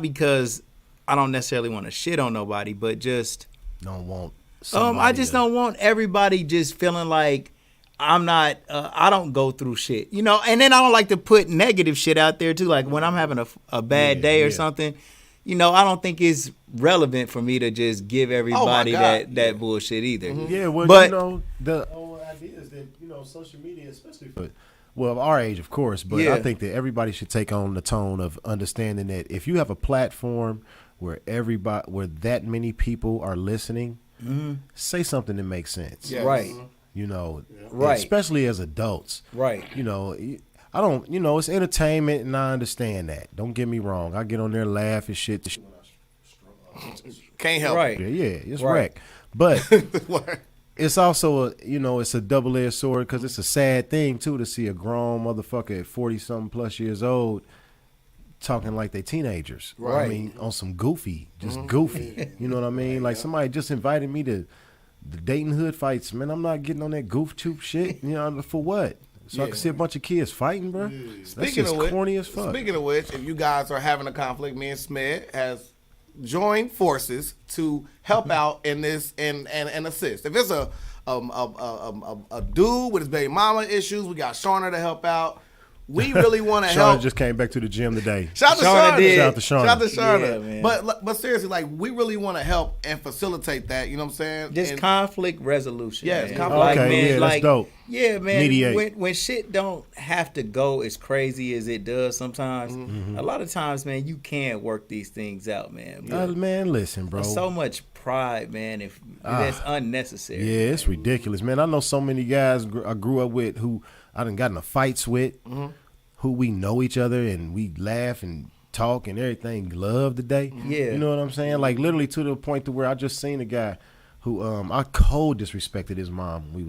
C: because I don't necessarily want to shit on nobody, but just
B: don't want
C: I just don't want everybody just feeling like I'm not I don't go through shit, you know. And then I don't like to put negative shit out there too, like when I'm having a bad day or something, you know. I don't think it's relevant for me to just give everybody that bullshit either.
B: Yeah, well,
C: but
B: you know, the whole idea is that, you know, social media, especially for our age, of course, but I think that everybody should take on the tone of understanding that if you have a platform where that many people are listening, say something that makes sense.
A: Yes.
C: Right.
B: You know,
C: right.
B: Especially as adults.
C: Right.
B: You know, I don't, you know, it's entertainment and I understand that. Don't get me wrong. I get on there, laugh and shit.
A: Can't help
C: right.
A: it.
B: Yeah, it's wreck. But it's also it's a double-edged sword, because it's a sad thing too to see a grown motherfucker at 40-something plus years old talking like they teenagers.
C: Right.
B: I mean, on some goofy. You know what I mean? Like, somebody just invited me to the Dayton Hood fights. Man, I'm not getting on that goof troop shit. You know, for what? So I can see a bunch of kids fighting, bro. That's just corny as fuck.
A: Speaking of which, if you guys are having a conflict, me and Smed has joined forces to help out in this and assist. If it's a dude with his baby mama issues, we got Shauna to help out. We really want to help.
B: Shauna just came back to the gym today.
A: Shout out to Shauna.
B: Shout out to Shauna.
A: Shout out to Shauna.
C: Yeah, man.
A: But seriously, like, we really want to help and facilitate that. You know what I'm saying?
C: Just conflict resolution.
A: Yes,
C: man.
A: conflict.
C: Like,
B: Okay,
C: man,
B: yeah,
C: like,
B: that's dope.
C: Yeah, man.
B: Mediate.
C: When shit don't have to go as crazy as it does sometimes, a lot of times, man, you can work these things out, man.
B: Man, listen, bro.
C: So much pride, man. If that's unnecessary.
B: Yeah, it's ridiculous, man. I know so many guys I grew up with who I done got in fights with, who we know each other and we laugh and talk and everything, love today.
C: Yeah.
B: You know what I'm saying? Like, literally to the point to where I just seen a guy who I cold disrespected his mom when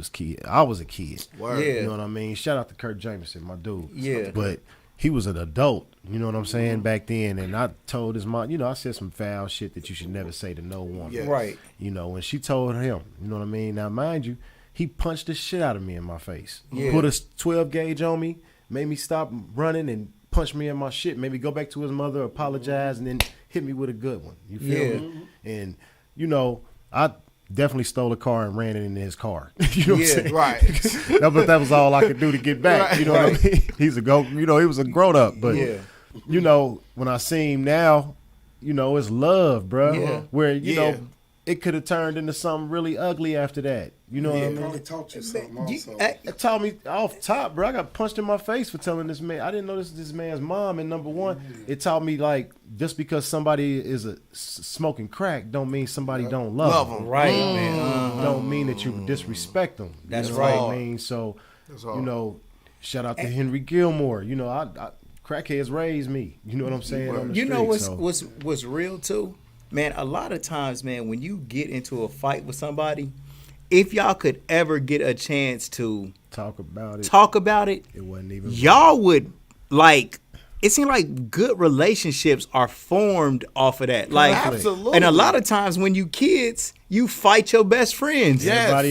B: I was a kid.
A: Word.
C: Yeah.
B: You know what I mean? Shout out to Kurt Jameson, my dude.
C: Yeah.
B: But he was an adult, you know what I'm saying, back then. And I told his mom, I said some foul shit that you should never say to no woman.
A: Yes.
C: Right.
B: You know, and she told him, you know what I mean? Now, mind you, he punched the shit out of me in my face.
C: Yeah.
B: Put a 12 gauge on me, made me stop running and punch me in my shit, maybe go back to his mother, apologize, and then hit me with a good one. You feel me? And, I definitely stole a car and ran it into his car. You know what I'm saying?
A: Right.
B: But that was all I could do to get back.
A: Right,
B: you know what I mean? He was a grown up. But, when I see him now, it's love, bro.
C: Yeah.
B: Where, it could have turned into something really ugly after that. You know what I mean?
I: Probably taught you something also.
B: It taught me off top, bro. I got punched in my face for telling this man. I didn't know this man's mom. And number one, it taught me, like, just because somebody is smoking crack don't mean somebody don't love them.
C: Right, man.
B: Don't mean that you disrespect them.
C: That's
B: you know
C: right.
B: what I mean? So, Shout out to Henry Gilmore. You know, I crackheads raised me. You know what I'm saying? On the
C: You know
B: street,
C: what's real too, man. A lot of times, man, when you get into a fight with somebody, if y'all could ever get a chance to
B: talk about it,
C: it
B: wasn't even.
C: Y'all would like. It seemed like good relationships are formed off of that. Like,
A: absolutely.
C: And a lot of times when you kids, you fight your best friends.
A: Yes.
B: Everybody,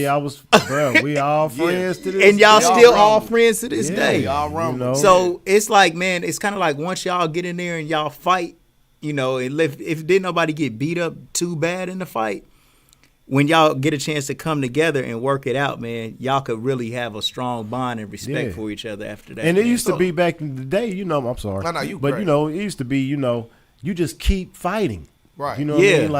B: we all friends to this.
C: And y'all
A: day.
C: still all friends to this day.
A: Y'all rumble.
B: You know?
C: So it's like, man, it's kind of like once y'all get in there and y'all fight, you know, if didn't nobody get beat up too bad in the fight, when y'all get a chance to come together and work it out, man, y'all could really have a strong bond and respect for each other after that.
B: And it used to be back in the day, you know, I'm sorry.
A: No, you
B: but,
A: great.
B: you know, it used to be, you know, you just keep fighting.
A: Right.
B: You know what I mean?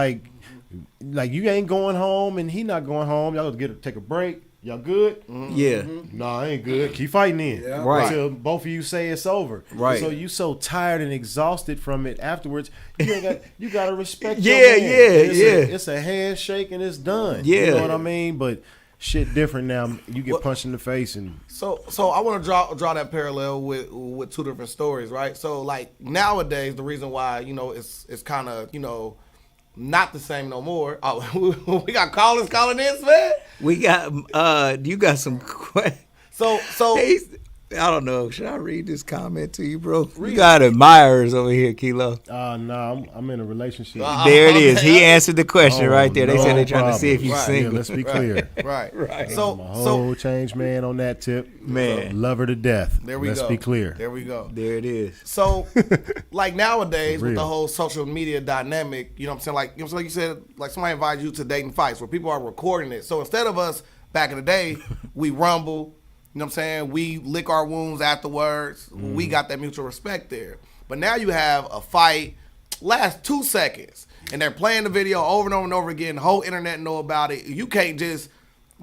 B: Like you ain't going home and he not going home. Y'all take a break. Y'all good?
A: Mm-hmm.
C: Yeah.
B: No, I ain't good. Keep fighting then.
I: Yeah.
C: Right.
B: Until both of you say it's over.
C: Right.
B: So you so tired and exhausted from it afterwards, you gotta respect
C: Yeah,
B: your man.
C: yeah.
B: It's a handshake and it's done.
C: Yeah.
B: You know what I mean? But shit different now. You get punched in the face and
A: So I want to draw that parallel with two different stories, right? So like nowadays, the reason why, you know, it's kind of, you know, not the same no more. Oh, we got callers calling in, man.
C: We got you got some questions.
A: So
C: I don't know. Should I read this comment to you, bro? We got admirers over here, Keilo.
B: no, I'm in a relationship.
C: There it is. He answered the question
B: Oh,
C: right there. They
B: no
C: said they're trying to see if
B: problem.
C: you're
A: Right.
C: single.
B: Yeah, let's be clear.
A: right.
B: I'm a whole changed man on that tip.
C: Man.
B: Love her to death.
A: There we go.
B: Let's be clear.
A: There we go.
C: There it is.
A: So, like nowadays
B: For
A: with the
B: real.
A: whole social media dynamic, you know what I'm saying? Like, you know, like you said, like somebody invited you to dating fights where people are recording it. So instead of us back in the day, we rumble, you know what I'm saying? We lick our wounds afterwards. We got that mutual respect there. But now you have a fight, last 2 seconds, and they're playing the video over and over and over again. The whole internet know about it. You can't just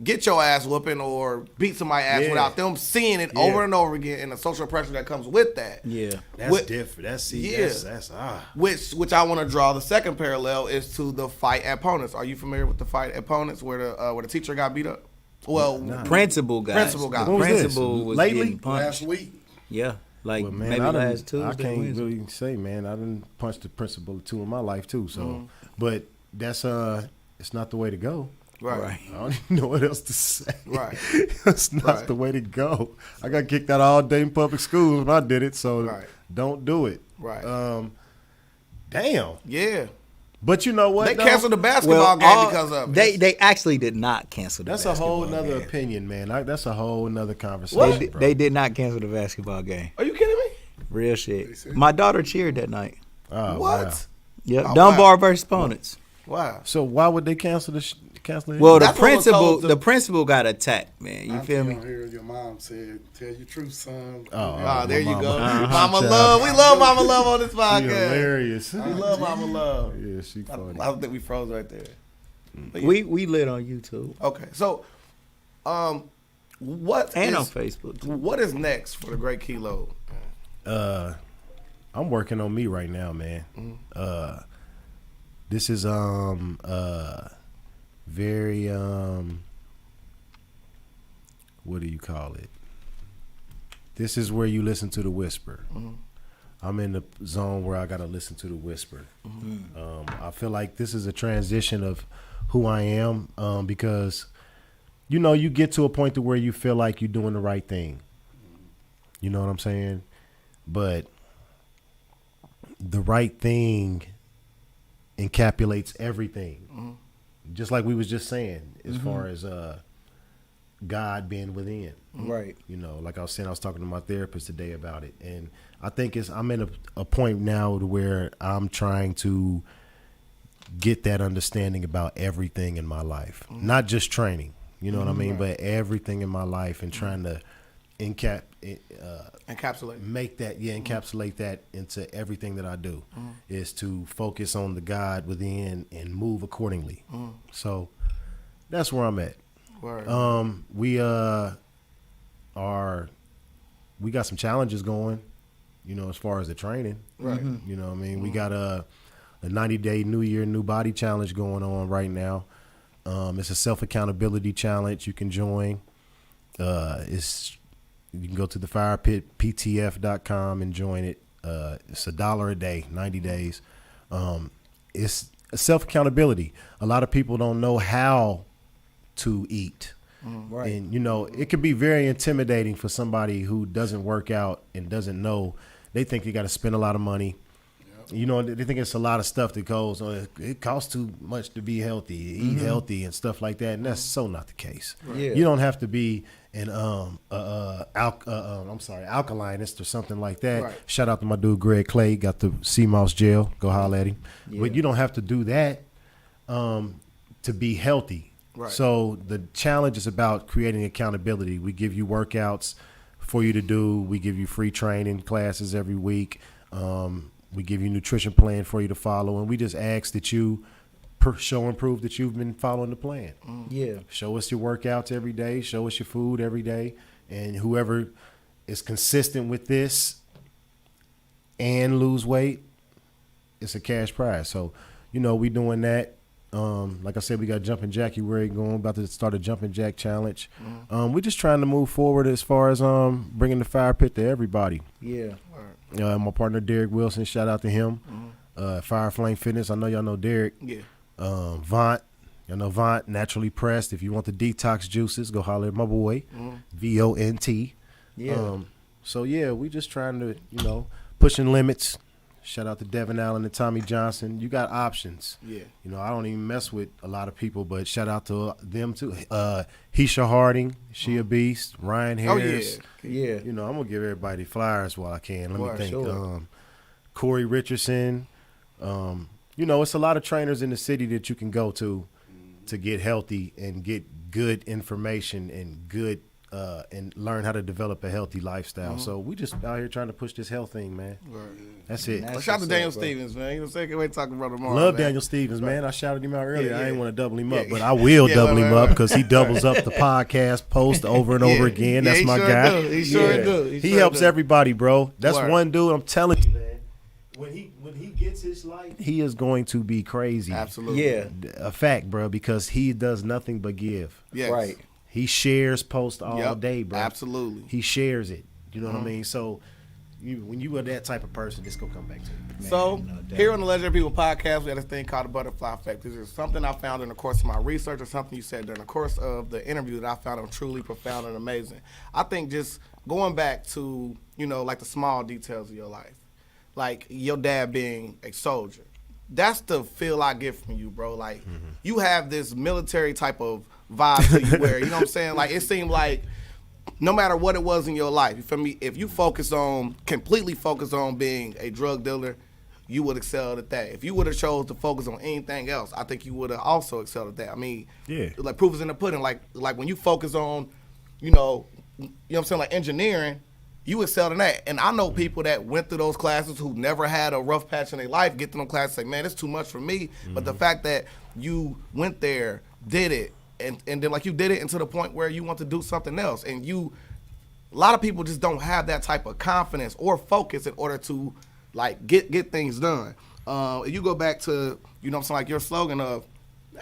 A: get your ass whooping or beat somebody's ass without them seeing it over and over again, and the social pressure that comes with that.
C: Yeah.
B: That's different. That's
A: Which I want to draw the second parallel is to the fight at opponents. Are you familiar with the fight at opponents where the teacher got beat up? Well,
C: Principal guy.
A: Principal guy.
B: What was this?
C: Principal was
B: Lately?
C: getting punched.
I: Last week.
C: Yeah. Like
B: Well, man,
C: maybe
B: I
C: last Tuesday.
B: I can't
C: Wednesday.
B: really say, man. I didn't punch the principal or two in my life too. So, but that's it's not the way to go.
A: right.
B: I don't even know what else to say.
A: Right.
B: It's not the way to go. I got kicked out of all day in public schools when I did it. So don't do it.
A: Right.
B: Damn.
A: Yeah.
B: But you know what?
A: They
B: though?
A: canceled the basketball game because of it.
C: They actually did not cancel the
B: That's a
C: basketball
B: whole nother
C: game.
B: opinion, man. That's a whole nother conversation. bro.
C: They did not cancel the basketball game.
A: Are you kidding me?
C: Real shit. My daughter cheered that night.
B: Oh,
A: What?
B: wow.
C: Yep.
A: Oh,
C: Dunbar
A: wow.
C: versus opponents.
A: Wow.
B: So why would they cancel it?
C: Well,
A: That's what was told to-
C: the principal got attacked, man. You feel me?
I: Hear your mom said, "Tell your truth, son."
A: Ah, there you
B: mama.
A: go.
B: Uh-huh.
A: Mama
B: Child.
A: love. We love Mama Love on this
B: She
A: podcast.
B: hilarious.
A: We love Mama Love.
B: Yeah, she funny.
A: I don't think we froze right there. But yeah.
C: We lit on YouTube
A: Okay. So, what
C: and
A: is-
C: on Facebook. Too.
A: What is next for the Great Keilo?
B: I'm working on me right now, man. This is very what do you call it? This is where you listen to the whisper. I'm in the zone where I gotta listen to the whisper. I feel like this is a transition of who I am, because you know you get to a point to where you feel like you're doing the right thing. You know what I'm saying? But the right thing encapsulates everything. Just like we was just saying, as far as God being within.
C: Right.
B: You know, like I was saying, I was talking to my therapist today about it, and I think I'm in a point now to where I'm trying to get that understanding about everything in my life, not just training. You know what I mean, but everything in my life, and trying to
A: Encapsulate.
B: encapsulate that into everything that I do, is to focus on the God within and move accordingly. So that's where I'm at.
A: Word.
B: We got some challenges going, you know, as far as the training.
A: Right.
B: You know what I mean? We got a 90-day New Year, New Body challenge going on right now. It's a self-accountability challenge you can join. It's You can go to thefirepitptf.com and join it. It's $1 a day, 90 days. It's self-accountability. A lot of people don't know how to eat.
C: Right.
B: And, it can be very intimidating for somebody who doesn't work out and doesn't know. They think they got to spend a lot of money. Yep. They think it's a lot of stuff that goes on. It costs too much to be healthy, eat healthy and stuff like that. And that's so not the case.
C: Right. Yeah.
B: You don't have to be an alkalinist or something like that.
A: Right.
B: Shout out to my dude Greg Clay, got the sea moss gel. Go holler at him.
C: Yeah.
B: But you don't have to do that to be healthy.
A: Right.
B: So the challenge is about creating accountability. We give you workouts for you to do. We give you free training classes every week. We give you a nutrition plan for you to follow. And we just ask that you show and prove that you've been following the plan.
C: Yeah.
B: Show us your workouts every day. Show us your food every day. And whoever is consistent with this and lose weight, it's a cash prize. So, we doing that. Like I said, we got Jumping January going, about to start a Jumping Jack challenge. We're just trying to move forward as far as bringing the fire pit to everybody.
C: Yeah.
B: My partner Derek Wilson, shout out to him. Fire Flame Fitness, I know y'all know Derek.
A: Yeah.
B: Vont, y'all know Vont, naturally pressed. If you want the detox juices, go holler at my boy, VONT.
C: Yeah.
B: So yeah, we just trying to pushing limits. Shout out to Devin Allen and Tommy Johnson. You got options.
A: Yeah.
B: I don't even mess with a lot of people, but shout out to them too. Heisha Harding, she a beast. Ryan Harris.
A: Oh,
C: yeah.
B: I'm going to give everybody flyers while I can. Let me think.
C: Sure.
B: Corey Richardson. It's a lot of trainers in the city that you can go to get healthy and get good information and good and learn how to develop a healthy lifestyle. So we just out here trying to push this health thing, man.
A: Right.
B: That's it.
A: Shout out to Daniel Stevens, man. Can't wait talking about tomorrow.
B: Love
A: man.
B: Daniel Stevens, man. I shouted him out earlier.
A: Yeah.
B: I ain't want to double him up, but I will double him up because he doubles up the podcast post over and over again. That's my guy.
A: He sure do.
B: He helps everybody, bro. That's
A: Word.
B: one dude. I'm telling you, man. When he gets his life, he is going to be crazy.
A: Absolutely.
C: Yeah.
B: A fact, bro, because he does nothing but give.
A: Yes.
C: Right.
B: He shares posts all day, bro.
A: Absolutely.
B: He shares it. You know what I mean? So when you are that type of person, it's going to come back to you.
A: So, here on the Legendary People podcast, we have this thing called the butterfly effect. This is something I found in the course of my research or something you said during the course of the interview that I found truly profound and amazing. I think just going back to, like the small details of your life, like your dad being a soldier. That's the feel I get from you, bro. Like, you have this military type of vibe to you where, you know what I'm saying? Like, it seemed like no matter what it was in your life, you feel me? If you completely focus on being a drug dealer, you would excel at that. If you would have chose to focus on anything else, I think you would have also excelled at that. I mean, like proof is in the pudding. Like when you focus on, you know what I'm saying, like engineering, you excelled in that. And I know people that went through those classes who never had a rough patch in their life, get to them classes, say, man, it's too much for me. But the fact that you went there, did it, and then like you did it into the point where you want to do something else. And a lot of people just don't have that type of confidence or focus in order to like get things done. You go back to, you know what I'm saying, like your slogan of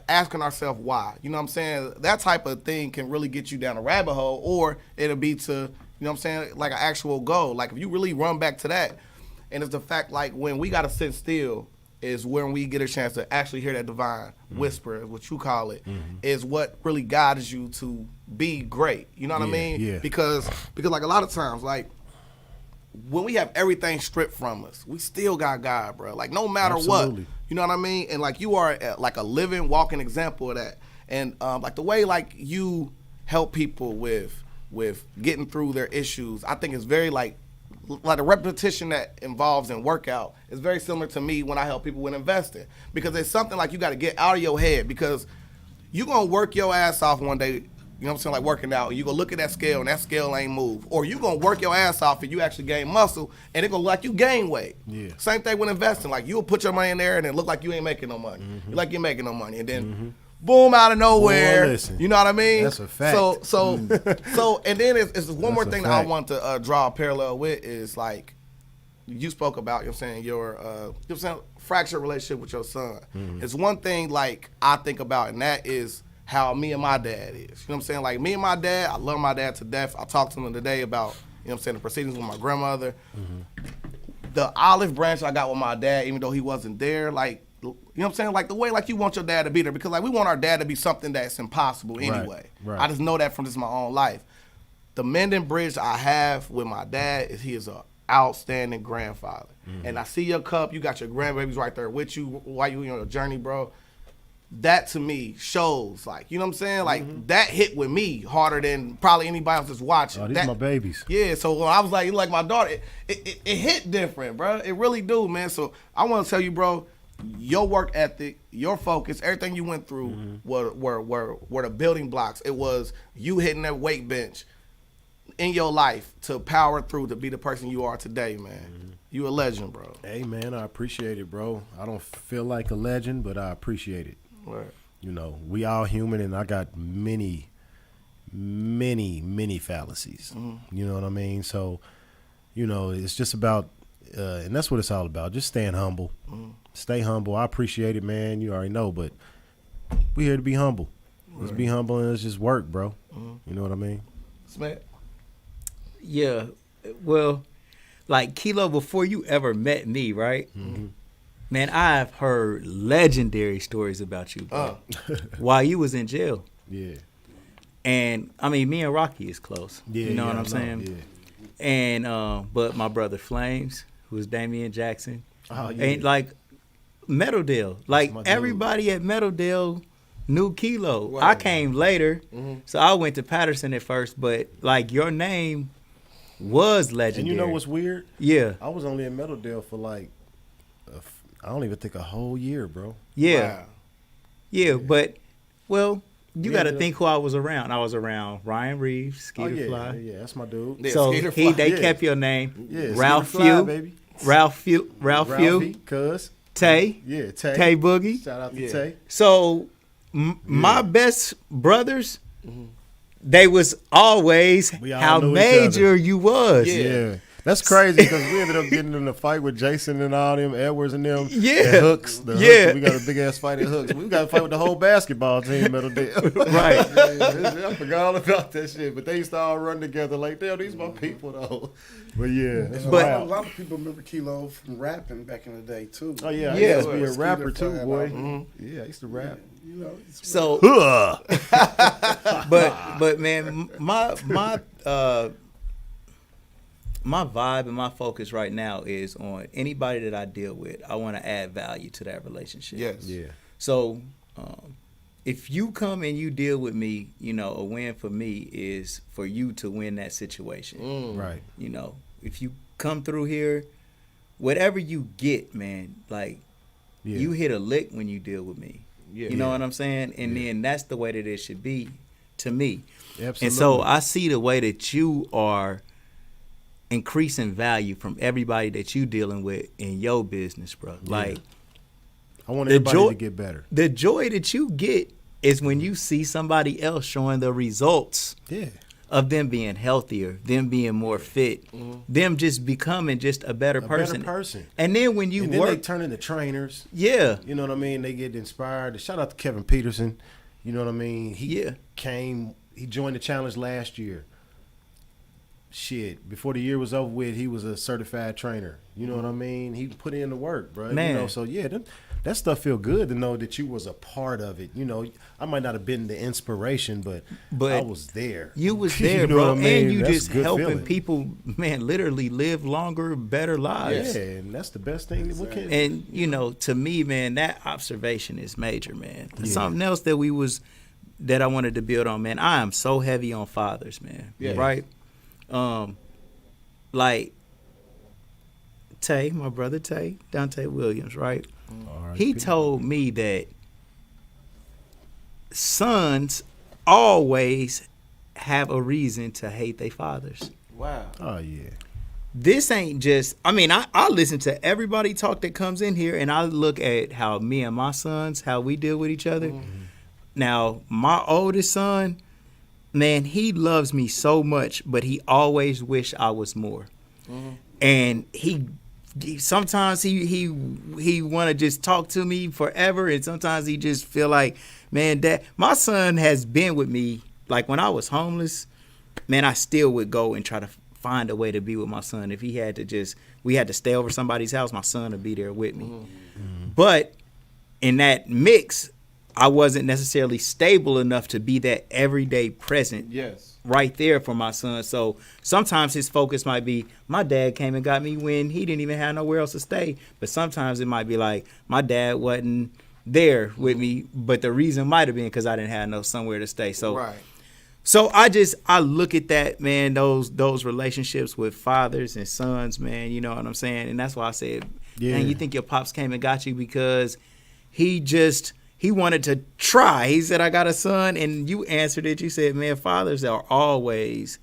A: asking ourselves why. You know what I'm saying? That type of thing can really get you down a rabbit hole, or it'll be to, you know what I'm saying, like an actual goal. Like if you really run back to that, and it's the fact like when we got to sit still is when we get a chance to actually hear that divine whisper, is what you call it, is what really guides you to be great. You know what I mean?
B: Yeah.
A: Because like a lot of times, like when we have everything stripped from us, we still got God, bro. Like no matter
B: Absolutely.
A: what, you know what I mean? And like you are like a living, walking example of that. And like the way like you help people with getting through their issues, I think is very like the repetition that involves in workout is very similar to me when I help people with investing, because it's something like you got to get out of your head, because you're going to work your ass off one day, you know what I'm saying, like working out, and you're going to look at that scale and that scale ain't move, or you're going to work your ass off and you actually gain muscle and it's going to look like you gain weight.
B: Yeah.
A: Same thing with investing. Like you'll put your money in there and it look like you ain't making no money. You like you're making no money, and then boom, out of nowhere.
B: Boy, listen.
A: You know what I mean?
B: That's a fact.
A: So, and then it's one more
B: a
A: thing that I
B: fact.
A: want to draw a parallel with is like you spoke about. You know what I'm saying, your you know what I'm saying, fractured relationship with your son. It's one thing like I think about, and that is how me and my dad is. You know what I'm saying? Like me and my dad, I love my dad to death. I talked to him today about, you know what I'm saying, the proceedings with my grandmother. The olive branch I got with my dad, even though he wasn't there, like, you know what I'm saying? Like the way like you want your dad to be there, because like we want our dad to be something that's impossible anyway.
B: Right.
A: I just know that from just my own life. The mending bridge I have with my dad is he is an outstanding grandfather. And I see your cup, you got your grandbabies right there with you while you on your journey, bro. That to me shows, like, you know what I'm saying? Like that hit with me harder than probably anybody else that's watching.
B: Oh, these are my babies.
A: Yeah, so when I was like, you like my daughter, it hit different, bro. It really do, man. So I want to tell you, bro, your work ethic, your focus, everything you went through were the building blocks. It was you hitting that weight bench in your life to power through to be the person you are today, man. You a legend, bro.
B: Hey, man, I appreciate it, bro. I don't feel like a legend, but I appreciate it.
A: Right.
B: You know, we all human, and I got many fallacies. You know what I mean? So, you know, it's just about, and that's what it's all about, just staying humble. Stay humble. I appreciate it, man. You already know, but we here to be humble. Let's be humble and let's just work, bro. You know what I mean?
A: Smack.
C: Yeah, well, like Keilo, before you ever met me, right? Man, I've heard legendary stories about you, bro. While you was in jail.
B: Yeah.
C: And I mean, me and Rocky is close.
B: Yeah,
C: you know
B: yeah,
C: what I'm
B: I
C: saying?
B: Yeah.
C: And but my brother Flames, who's Damian Jackson,
B: Oh, yeah.
C: and like Meadowdale, like
B: my dude.
C: everybody at Meadowdale knew Keilo.
A: Right.
C: I came later, so I went to Patterson at first, but like your name was legendary.
B: And you know what's weird?
C: Yeah,
B: I was only in Meadowdale for like, I don't even think a whole year, bro.
C: yeah,
A: Wow.
C: yeah. But well, you
B: We
C: got to
B: ended
C: think who I was around. I was around Ryan Reeves, Skeeter
B: yeah,
C: Fly.
B: yeah, that's my dude.
A: Yeah,
C: So
A: Skeeter
C: they
A: Fly.
C: kept your name.
B: Yeah,
C: Ralph
B: Skeeter Fly,
C: Few,
B: baby.
C: Ralph Few,
B: Ralphie, cuz.
C: Tay,
B: Yeah, Tay.
C: Tay Boogie.
B: Shout out to
A: Yeah.
B: Tay.
C: So my best brothers, they was always
B: We all
C: how
B: knew each
C: major
B: other.
C: you was.
B: Yeah. That's crazy because we ended up getting in a fight with Jason and all them, Edwards and them.
C: Yeah.
B: And Hooks. The
C: Yeah.
B: Hooks. We got a big ass fight at Hooks. We got a fight with the whole basketball team, Meadowdale.
C: Right.
B: I forgot all about that shit. But they used to all run together like, damn, these my people though. But yeah. That's
C: But-
I: a
B: wild.
I: lot of people remember Keilo from rapping back in the day too.
B: Oh yeah, I
C: Yeah.
B: used to be a
I: Skeeter
B: rapper too,
I: Fly,
B: boy. Yeah, I used to rap.
I: You know, it's
C: So, but man, my vibe and my focus right now is on anybody that I deal with. I want to add value to that relationship.
A: Yes.
B: Yeah.
C: So, if you come and you deal with me, you know, a win for me is for you to win that situation.
B: Right.
C: You know, if you come through here, whatever you get, man, like
B: Yeah.
C: you hit a lick when you deal with me.
A: Yeah.
C: You know what I'm saying? And then that's the way that it should be to me.
B: Absolutely.
C: And so I see the way that you are increasing value from everybody that you dealing with in your business, bro. Like
B: I want
C: the
B: everybody
C: joy-
B: to get better.
C: the joy that you get is when you see somebody else showing the results
B: Yeah.
C: of them being healthier, them being more fit, them just becoming just a better person.
B: Better person.
C: And then when you
B: And then
C: work,
B: they turn into trainers.
C: yeah,
B: You know what I mean? They get inspired. Shout out to Kevin Peterson. You know what I mean? He
C: Yeah.
B: he joined the challenge last year. Shit, before the year was over with, he was a certified trainer. You know what I mean? He put in the work, bro.
C: Man.
B: You know, so yeah, that stuff feel good to know that you was a part of it. You know, I might not have been the inspiration, but I was there.
C: You was
B: You
C: there,
B: know
C: bro,
B: what I mean?
C: and you
B: That's
C: just
B: a good
C: helping
B: feeling.
C: people, man, literally live longer, better lives.
B: Yeah, and that's the best thing that we can.
C: And you know, to me, man, that observation is major, man. Something else that I wanted to build on, man. I am so heavy on fathers, man.
A: Yeah.
C: Right? Like Tay, my brother Tay, Dante Williams, right? He told me that sons always have a reason to hate their fathers.
A: Wow.
B: Oh yeah.
C: This ain't just, I mean, I listen to everybody talk that comes in here, and I look at how me and my sons, how we deal with each other. Now, my oldest son, man, he loves me so much, but he always wish I was more. And he sometimes he want to just talk to me forever, and sometimes he just feel like, man, Dad, my son has been with me. Like when I was homeless, man, I still would go and try to find a way to be with my son. If he had to we had to stay over somebody's house, my son would be there with me. Mm-hmm. But in that mix, I wasn't necessarily stable enough to be that everyday present.
A: Yes.
C: Right there for my son. So sometimes his focus might be, my dad came and got me when he didn't even have nowhere else to stay. But sometimes it might be like, my dad wasn't there with me, but the reason might have been because I didn't have somewhere to stay. So
A: right.
C: So I look at that, man, those relationships with fathers and sons, man, you know what I'm saying? And that's why I said, man, you think your pops came and got you because he wanted to try. He said, I got a son, and you answered it. You said, man, fathers are always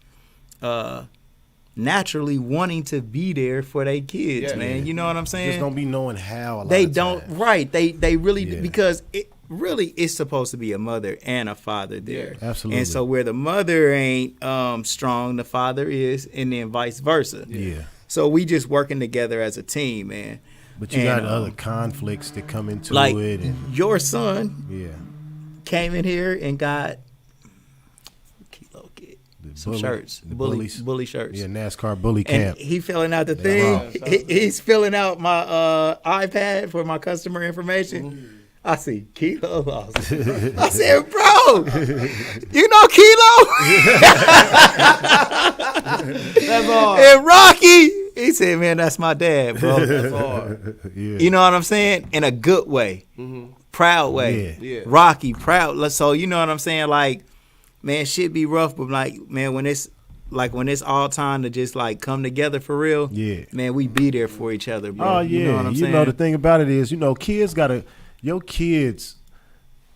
C: naturally wanting to be there for their kids, man. You know what I'm saying?
B: Just don't be knowing how.
C: They don't, right. They really, because it really is supposed to be a mother and a father there.
B: Absolutely.
C: And so where the mother ain't strong, the father is, and then vice versa.
B: Yeah.
C: So we just working together as a team, man.
B: But you got other conflicts that come into
C: like
B: it. And
C: your son came in here and got Keilo get some shirts, bully shirts.
B: Yeah, NASCAR bully camp.
C: And he filling out the thing. He's filling out my iPad for my customer information. I see Keilo Lawson. I said, bro, you know Keilo?
A: That's all.
C: And Rocky, he said, man, that's my dad, bro.
A: That's hard.
B: Yeah.
C: You know what I'm saying? In a good way.
A: Mm-hmm.
C: Proud way.
A: Yeah.
C: Rocky, proud. So you know what I'm saying? Like, man, shit be rough, but like, man, when it's all time to just like come together for real, man, we be there for each other, bro.
B: Oh, yeah.
C: You know what I'm saying?
B: You know, the thing about it is, your kids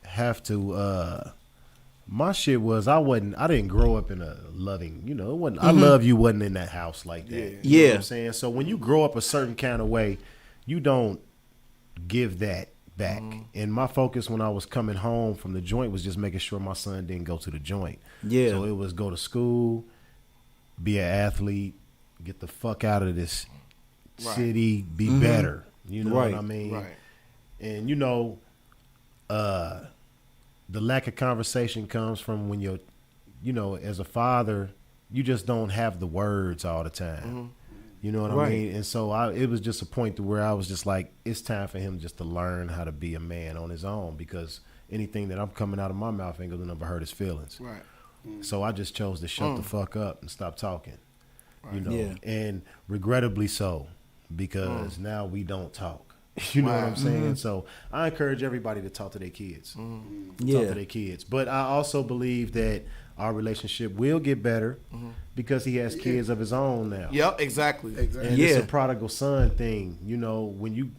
B: have to, my shit was, I didn't grow up in a loving, it wasn't, I love you wasn't in that house like that. You know what I'm saying? So when you grow up a certain kind of way, you don't give that back. And my focus when I was coming home from the joint was just making sure my son didn't go to the joint. Yeah. So it was go to school, be an athlete, get the fuck out of this city, be better. You know what I mean?
A: Right.
B: And the lack of conversation comes from when you're, as a father, you just don't have the words all the time. You know what I mean? And so it was just a point to where I was just like, it's time for him just to learn how to be a man on his own, because anything that I'm coming out of my mouth ain't gonna never hurt his feelings.
A: Right.
B: So I just chose to shut the fuck up and stop talking. And regrettably so, because now we don't talk. You know what I'm saying? So I encourage everybody to talk to their kids. Talk to their kids. But I also believe that our relationship will get better because he has kids of his own now.
A: Yep, exactly.
B: And it's a prodigal son thing. When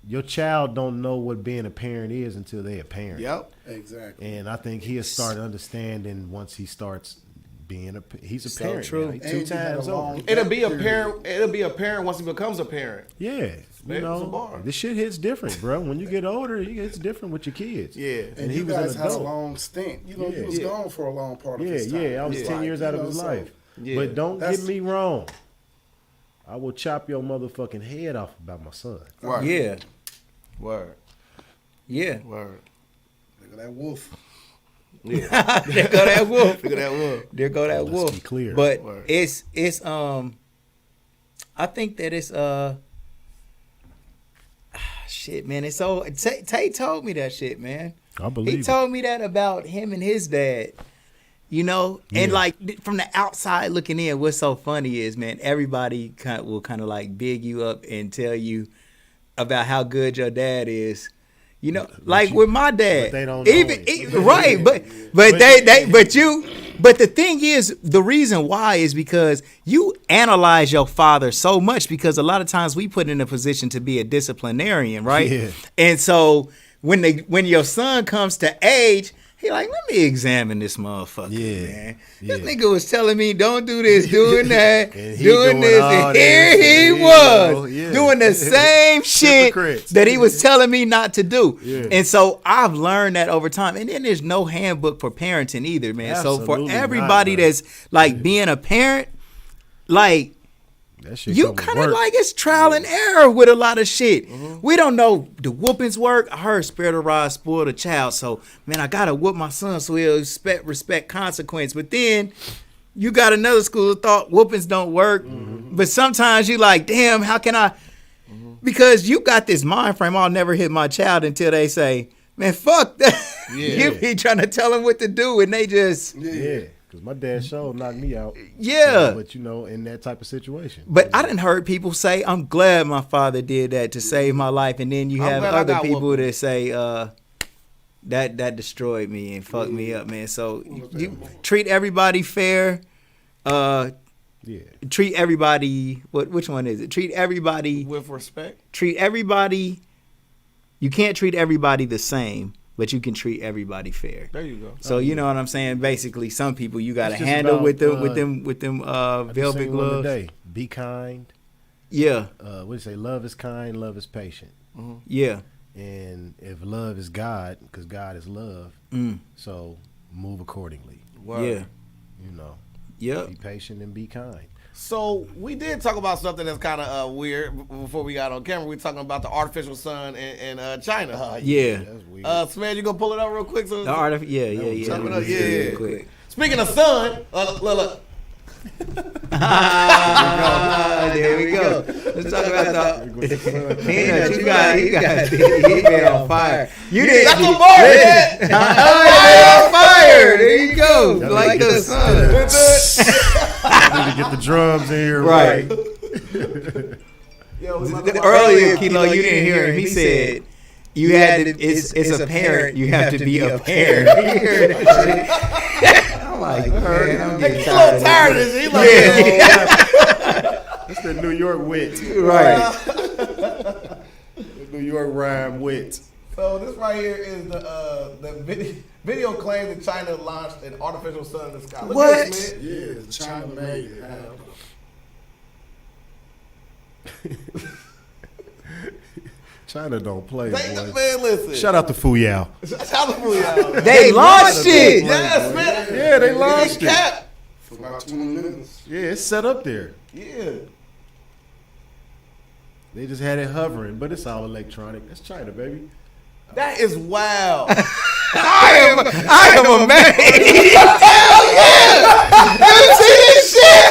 B: your child don't know what being a parent is until they're a parent.
A: Yep,
B: exactly. And I think he'll start understanding once he starts being he's a
C: so
B: parent.
C: true.
B: Now. 2 times over.
A: It'll be a parent. It'll be a parent once he becomes a parent.
B: Yeah, this shit hits different, bro. When you get older, it's different with your kids.
A: Yeah,
I: and he guys had a long stint. He was gone for a long part of his time.
B: Yeah, I was 10 years out of his life. But don't get me wrong. I will chop your motherfucking head off about my son.
A: Right.
C: Yeah.
A: Word.
C: Yeah.
A: Word.
I: Look at that wolf.
A: Yeah.
C: There go that wolf.
A: Look at that wolf.
C: There go that wolf.
B: Let's be clear.
C: But it's I think that it's shit, man. It's so Tay told me that shit, man.
B: I believe
C: he told me that about him and his dad. And like from the outside looking in, what's so funny is, man, everybody will kind of like big you up and tell you about how good your dad is. With my dad,
B: but they don't
C: know right? But the thing is, the reason why is because you analyze your father so much, because a lot of times we put in a position to be a disciplinarian, right? Yeah. And so when your son comes to age, he like, let me examine this motherfucker, man. This nigga was telling me don't do this, doing that, doing this, and here he was doing the same shit that he was telling me not to do. Yeah. And so I've learned that over time. And then there's no handbook for parenting either, man. Absolutely. So for everybody that's like being a parent, like
B: That shit
C: you kind of like it's trial and error with a lot of shit. We don't know the whoopings work. I heard Spirit of Rod spoiled a child, so man, I gotta whoop my son so he'll respect consequence. But then you got another school of thought whoopings don't work. But sometimes you like, damn, how can I? Because you got this mind frame. I'll never hit my child until they say, man, fuck that. You be trying to tell them what to do, and they just
B: Because my dad sure knocked me out.
C: Yeah.
B: But, in that type of situation.
C: But I done heard people say, I'm glad my father did that to save my life. And then you have other people that say, that destroyed me and fucked me up, man. So you treat everybody fair. Treat everybody, which one is it? Treat everybody.
A: With respect.
C: Treat everybody. You can't treat everybody the same, but you can treat everybody fair.
A: There you go.
C: So you know what I'm saying? Basically, some people you got to handle with them velvet gloves.
B: Be kind.
C: Yeah.
B: What do you say? Love is kind. Love is patient.
C: Yeah.
B: And if love is God, because God is love, so move accordingly.
C: Yeah.
B: Be patient and be kind.
A: So we did talk about something that's kind of weird before we got on camera. We were talking about the artificial sun in China.
C: Yeah.
B: That's weird.
A: Sman, you gonna pull it up real quick? So
C: Yeah.
A: Quick. Speaking of sun, look.
C: There we go. Let's talk about the Peanut. You got been on fire. You didn't.
A: That's the bar, man.
C: On fire. There you go. Like the sun.
B: I need to get the drums in here.
C: Right. Earlier, Keilo, you didn't hear him. He said, "You had to. It's apparent. You have to be a parent." You heard that shit? I'm like, man, I'm getting tired of this.
A: He's like,
B: It's the New York wit.
C: Right.
B: The New York rhyme wit.
A: So this right here is the video claims that China launched an artificial sun in the sky. Look
C: What?
A: at this, man.
I: Yeah, China made it.
B: China don't play,
A: Man,
B: boy.
A: listen.
B: Shout out to Fuyao.
A: Shout out to y'all.
C: They launched it.
A: Yes, man.
B: Yeah, they launched it.
A: Cap.
I: For about 20 minutes.
B: Yeah, it's set up there.
A: Yeah.
B: They just had it hovering, but it's all electronic. That's China, baby.
A: That is wild.
C: I am amazed. Hell yeah! You see this shit?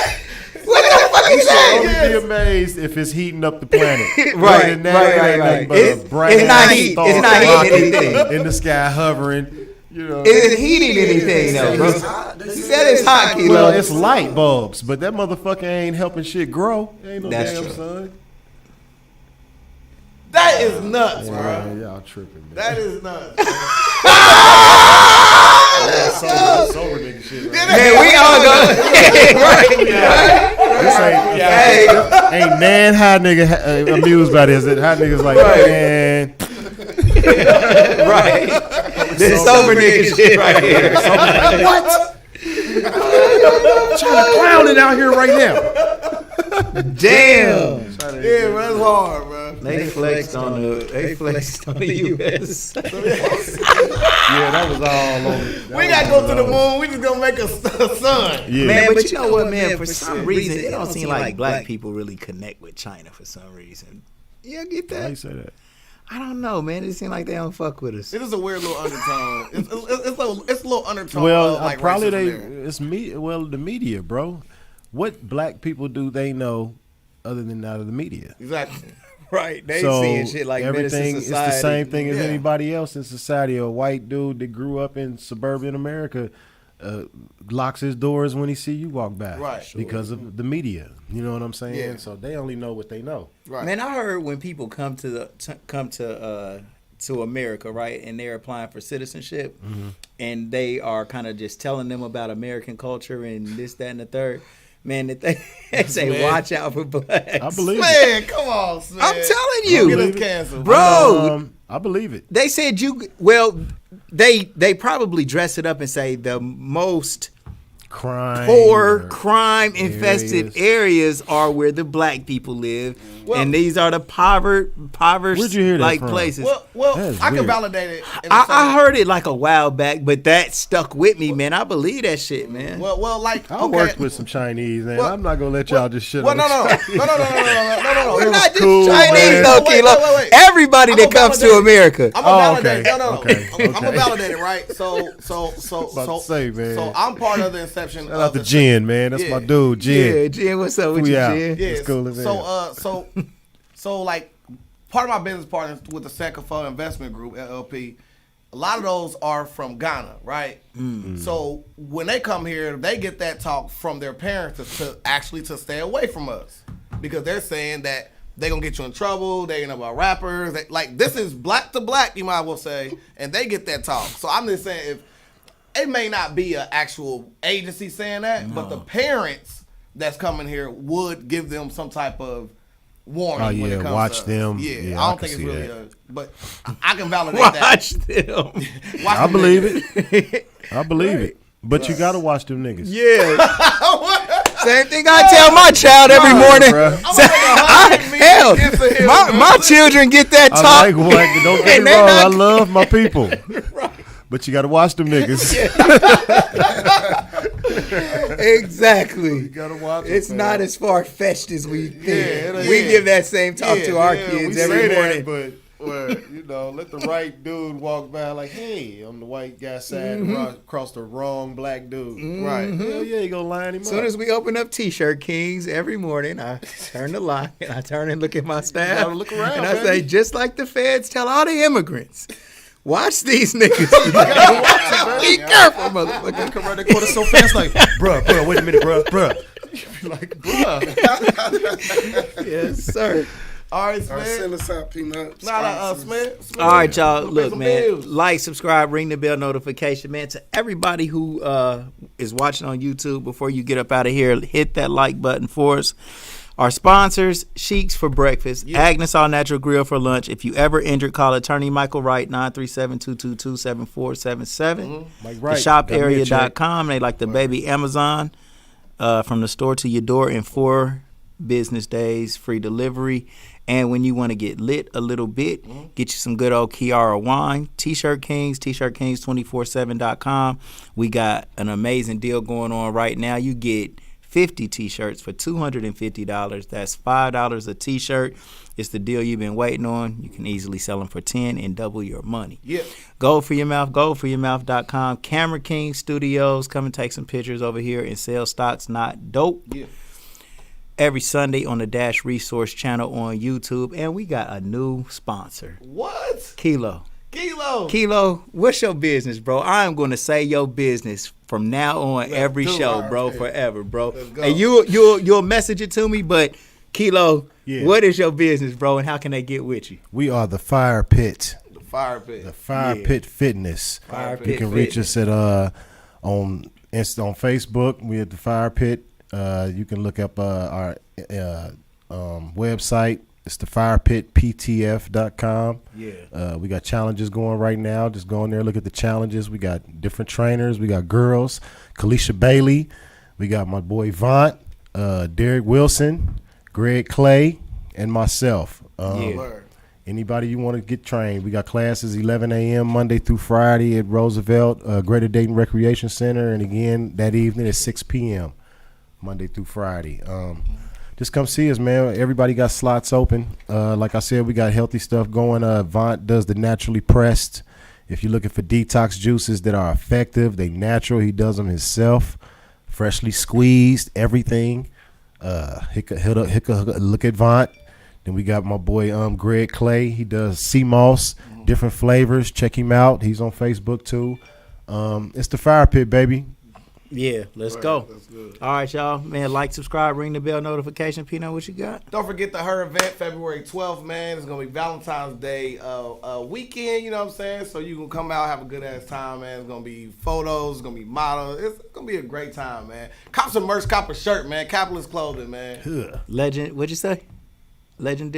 C: What the fuck is that?
B: Only be amazed if it's heating up the planet.
C: Right.
B: Other than that, it ain't nothing but
C: It's
B: a bright
C: not
B: ass
C: heat.
B: star
C: It's not heating
B: rocket
C: anything.
B: in the sky hovering. You know.
C: It isn't heating anything, though, bro. You said it's hot, Keilo.
B: Well, it's light bulbs, but that motherfucker ain't helping shit grow. Ain't no
C: That's
B: damn
C: true.
B: sun.
A: That is nuts, bro.
B: Man, y'all tripping, man.
A: That is nuts.
B: Sober nigga shit, right?
C: Man, we all go.
B: This ain't nan high nigga amused by this. High niggas like, man.
C: Right. This sober nigga shit right here.
B: What? Trying to clown it out here right now.
C: Damn.
A: Yeah, bro, that's hard, bro.
C: They flexed on the U.S.
B: Yeah, that was all over.
A: We gotta go to the moon. We just gonna make a sun.
B: Yeah.
C: Man, but you know what, man? For some reason, it don't seem like black people really connect with China for some reason. Yeah, get
B: Why you
C: that?
B: say that?
C: I don't know, man. It seems like they don't fuck with us.
A: It is a weird little undertone. It's a little undertone.
B: Well,
A: of, like,
B: probably
A: racism
B: it's me. Well, the media, bro. What black people do they know other than out of the media?
A: Exactly.
C: Right. They
B: So
C: seeing shit like
B: everything is the same thing as
A: Yeah.
B: anybody else in society. A white dude that grew up in suburban America locks his doors when he see you walk by,
A: Right.
B: Because of the media. You know what I'm saying?
A: Yeah.
B: So they only know what they know.
A: Right.
C: Man, I heard when people come to America, right, and they're applying for citizenship, and they are kind of just telling them about American culture and this, that, and the third. Man, that they say,
A: Man.
C: watch out for blacks.
B: I believe it.
A: Man, come on, man.
C: I'm telling
A: Get
C: you,
A: us canceled,
C: bro.
B: I believe it.
C: They said you. Well, they probably dress it up and say the most poor, crime-infested areas are where the black people live, and these are the impoverished like places.
A: Well, I can validate it.
C: I heard it like a while back, but that stuck with me, man. I believe that shit, man.
A: Well, like
B: I worked with some Chinese, man. I'm not gonna let y'all just shit on.
A: No.
C: We're not just
B: cool,
C: Chinese,
B: man.
C: though, Kilo.
A: Wait.
C: Everybody that comes to America.
A: I'm gonna validate.
B: Okay.
A: No.
B: Okay.
A: I'm gonna validate it, right? So,
B: About to say, man.
A: so I'm part of the inception.
B: Shout out to Jen, man. That's my dude, Jen.
C: Yeah, Jen, what's up with you, Jen?
A: Yeah,
B: it's cool as hell.
A: So like part of my business partners with the Sankofa Investment Group LLP, a lot of those are from Ghana, right? So when they come here, they get that talk from their parents to stay away from us because they're saying that they're gonna get you in trouble. They ain't know about rappers. Like this is black to black, you might as well say, and they get that talk. So I'm just saying, if it may not be an actual agency saying that, but the parents that's coming here would give them some type of warning.
B: Oh yeah,
A: when it comes
B: watch
A: to,
B: them.
A: Yeah, I don't think it's really but I can validate
C: Watch
A: that.
C: them.
B: I believe it. I believe it. But you gotta watch them niggas.
C: Yeah. Same thing I tell my child every morning. Hell, my children get that talk.
B: I like what? Don't get me wrong. I love my people. But you gotta watch them niggas.
C: Exactly.
B: You gotta watch
C: it's
B: them,
C: not as far fetched as we think. We give that same talk to our kids every morning.
B: But let the right dude walk by like, hey, I'm the white guy side across the wrong black dude. Right. Hell yeah, you gonna line him up.
C: As soon as we open up T-shirt Kings every morning, I turn the light, I turn and look at my staff.
B: Look around,
C: and I
B: baby.
C: say, just like the feds tell all the immigrants, watch these niggas. Be careful, motherfucker.
B: Come around the corner so fast, like, bruh, wait a minute, bruh. You be like, bruh.
C: Yes, sir.
A: All right,
I: All right,
A: Smith.
I: send us out, Peanuts.
A: Smith.
C: All right, y'all. Look,
A: some
C: man.
A: bills.
C: Like, subscribe, ring the bell notification, man. To everybody who is watching on YouTube, before you get up out of here, hit that like button for us. Our sponsors: Sheikhs for breakfast, Agnes All Natural Grill for lunch. If you ever injured, call attorney Michael Wright 937-222-7477.
B: Mike Wright.
C: TheShopArea.com. They like the baby Amazon. From the store to your door in 4 business days, free delivery. And when you want to get lit a little bit, get you some good old Kiara Wine. T-Shirt Kings, t-shirtkings247.com. We got an amazing deal going on right now. You get 50 T-shirts for $250. That's $5 a T-shirt. It's the deal you've been waiting on. You can easily sell them for $10 and double your money.
A: Yeah.
C: Gold for your mouth, goldforyourmouth.com. Camera King Studios. Come and take some pictures over here and sell stocks not dope.
A: Yeah.
C: Every Sunday on the Dash Resource channel on YouTube. And we got a new sponsor.
A: What?
C: Keilo.
A: Keilo,
C: what's your business, bro? I am going to say your business from now on every show, bro, forever, bro. And you'll message it to me, but Keilo, what is your business, bro, and how can they get with you?
B: We are the Fire Pit.
A: The Fire Pit.
B: The Fire Pit Fitness. You can reach us at on Facebook. We at the Fire Pit. You can look up our website. It's the firepitptf.com.
C: Yeah.
B: We got challenges going right now. Just go in there, look at the challenges. We got different trainers. We got girls, Kalisha Bailey. We got my boy Vaunt, Derek Wilson, Greg Clay, and myself. Anybody you want to get trained, we got classes 11 a.m. Monday through Friday at Roosevelt, Greater Dayton Recreation Center. And again, that evening at 6 p.m. Monday through Friday. Just come see us, man. Everybody got slots open. Like I said, we got healthy stuff going. Vaunt does the naturally pressed. If you're looking for detox juices that are effective, they natural. He does them himself, freshly squeezed, everything. Look at Vaunt. Then we got my boy Greg Clay. He does sea moss, different flavors. Check him out. He's on Facebook too. It's the Fire Pit, baby.
C: Yeah, let's go. All right, y'all. Man, like, subscribe, ring the bell notification. Peanut, what you got?
A: Don't forget her event, February 12th, man. It's going to be Valentine's Day weekend, you know what I'm saying? So you can come out, have a good-ass time, man. It's going to be photos. It's going to be models. It's going to be a great time, man. Cop some merch, cop a shirt, man. Capitalist clothing, man.
C: Legend, what'd you say? Legendary.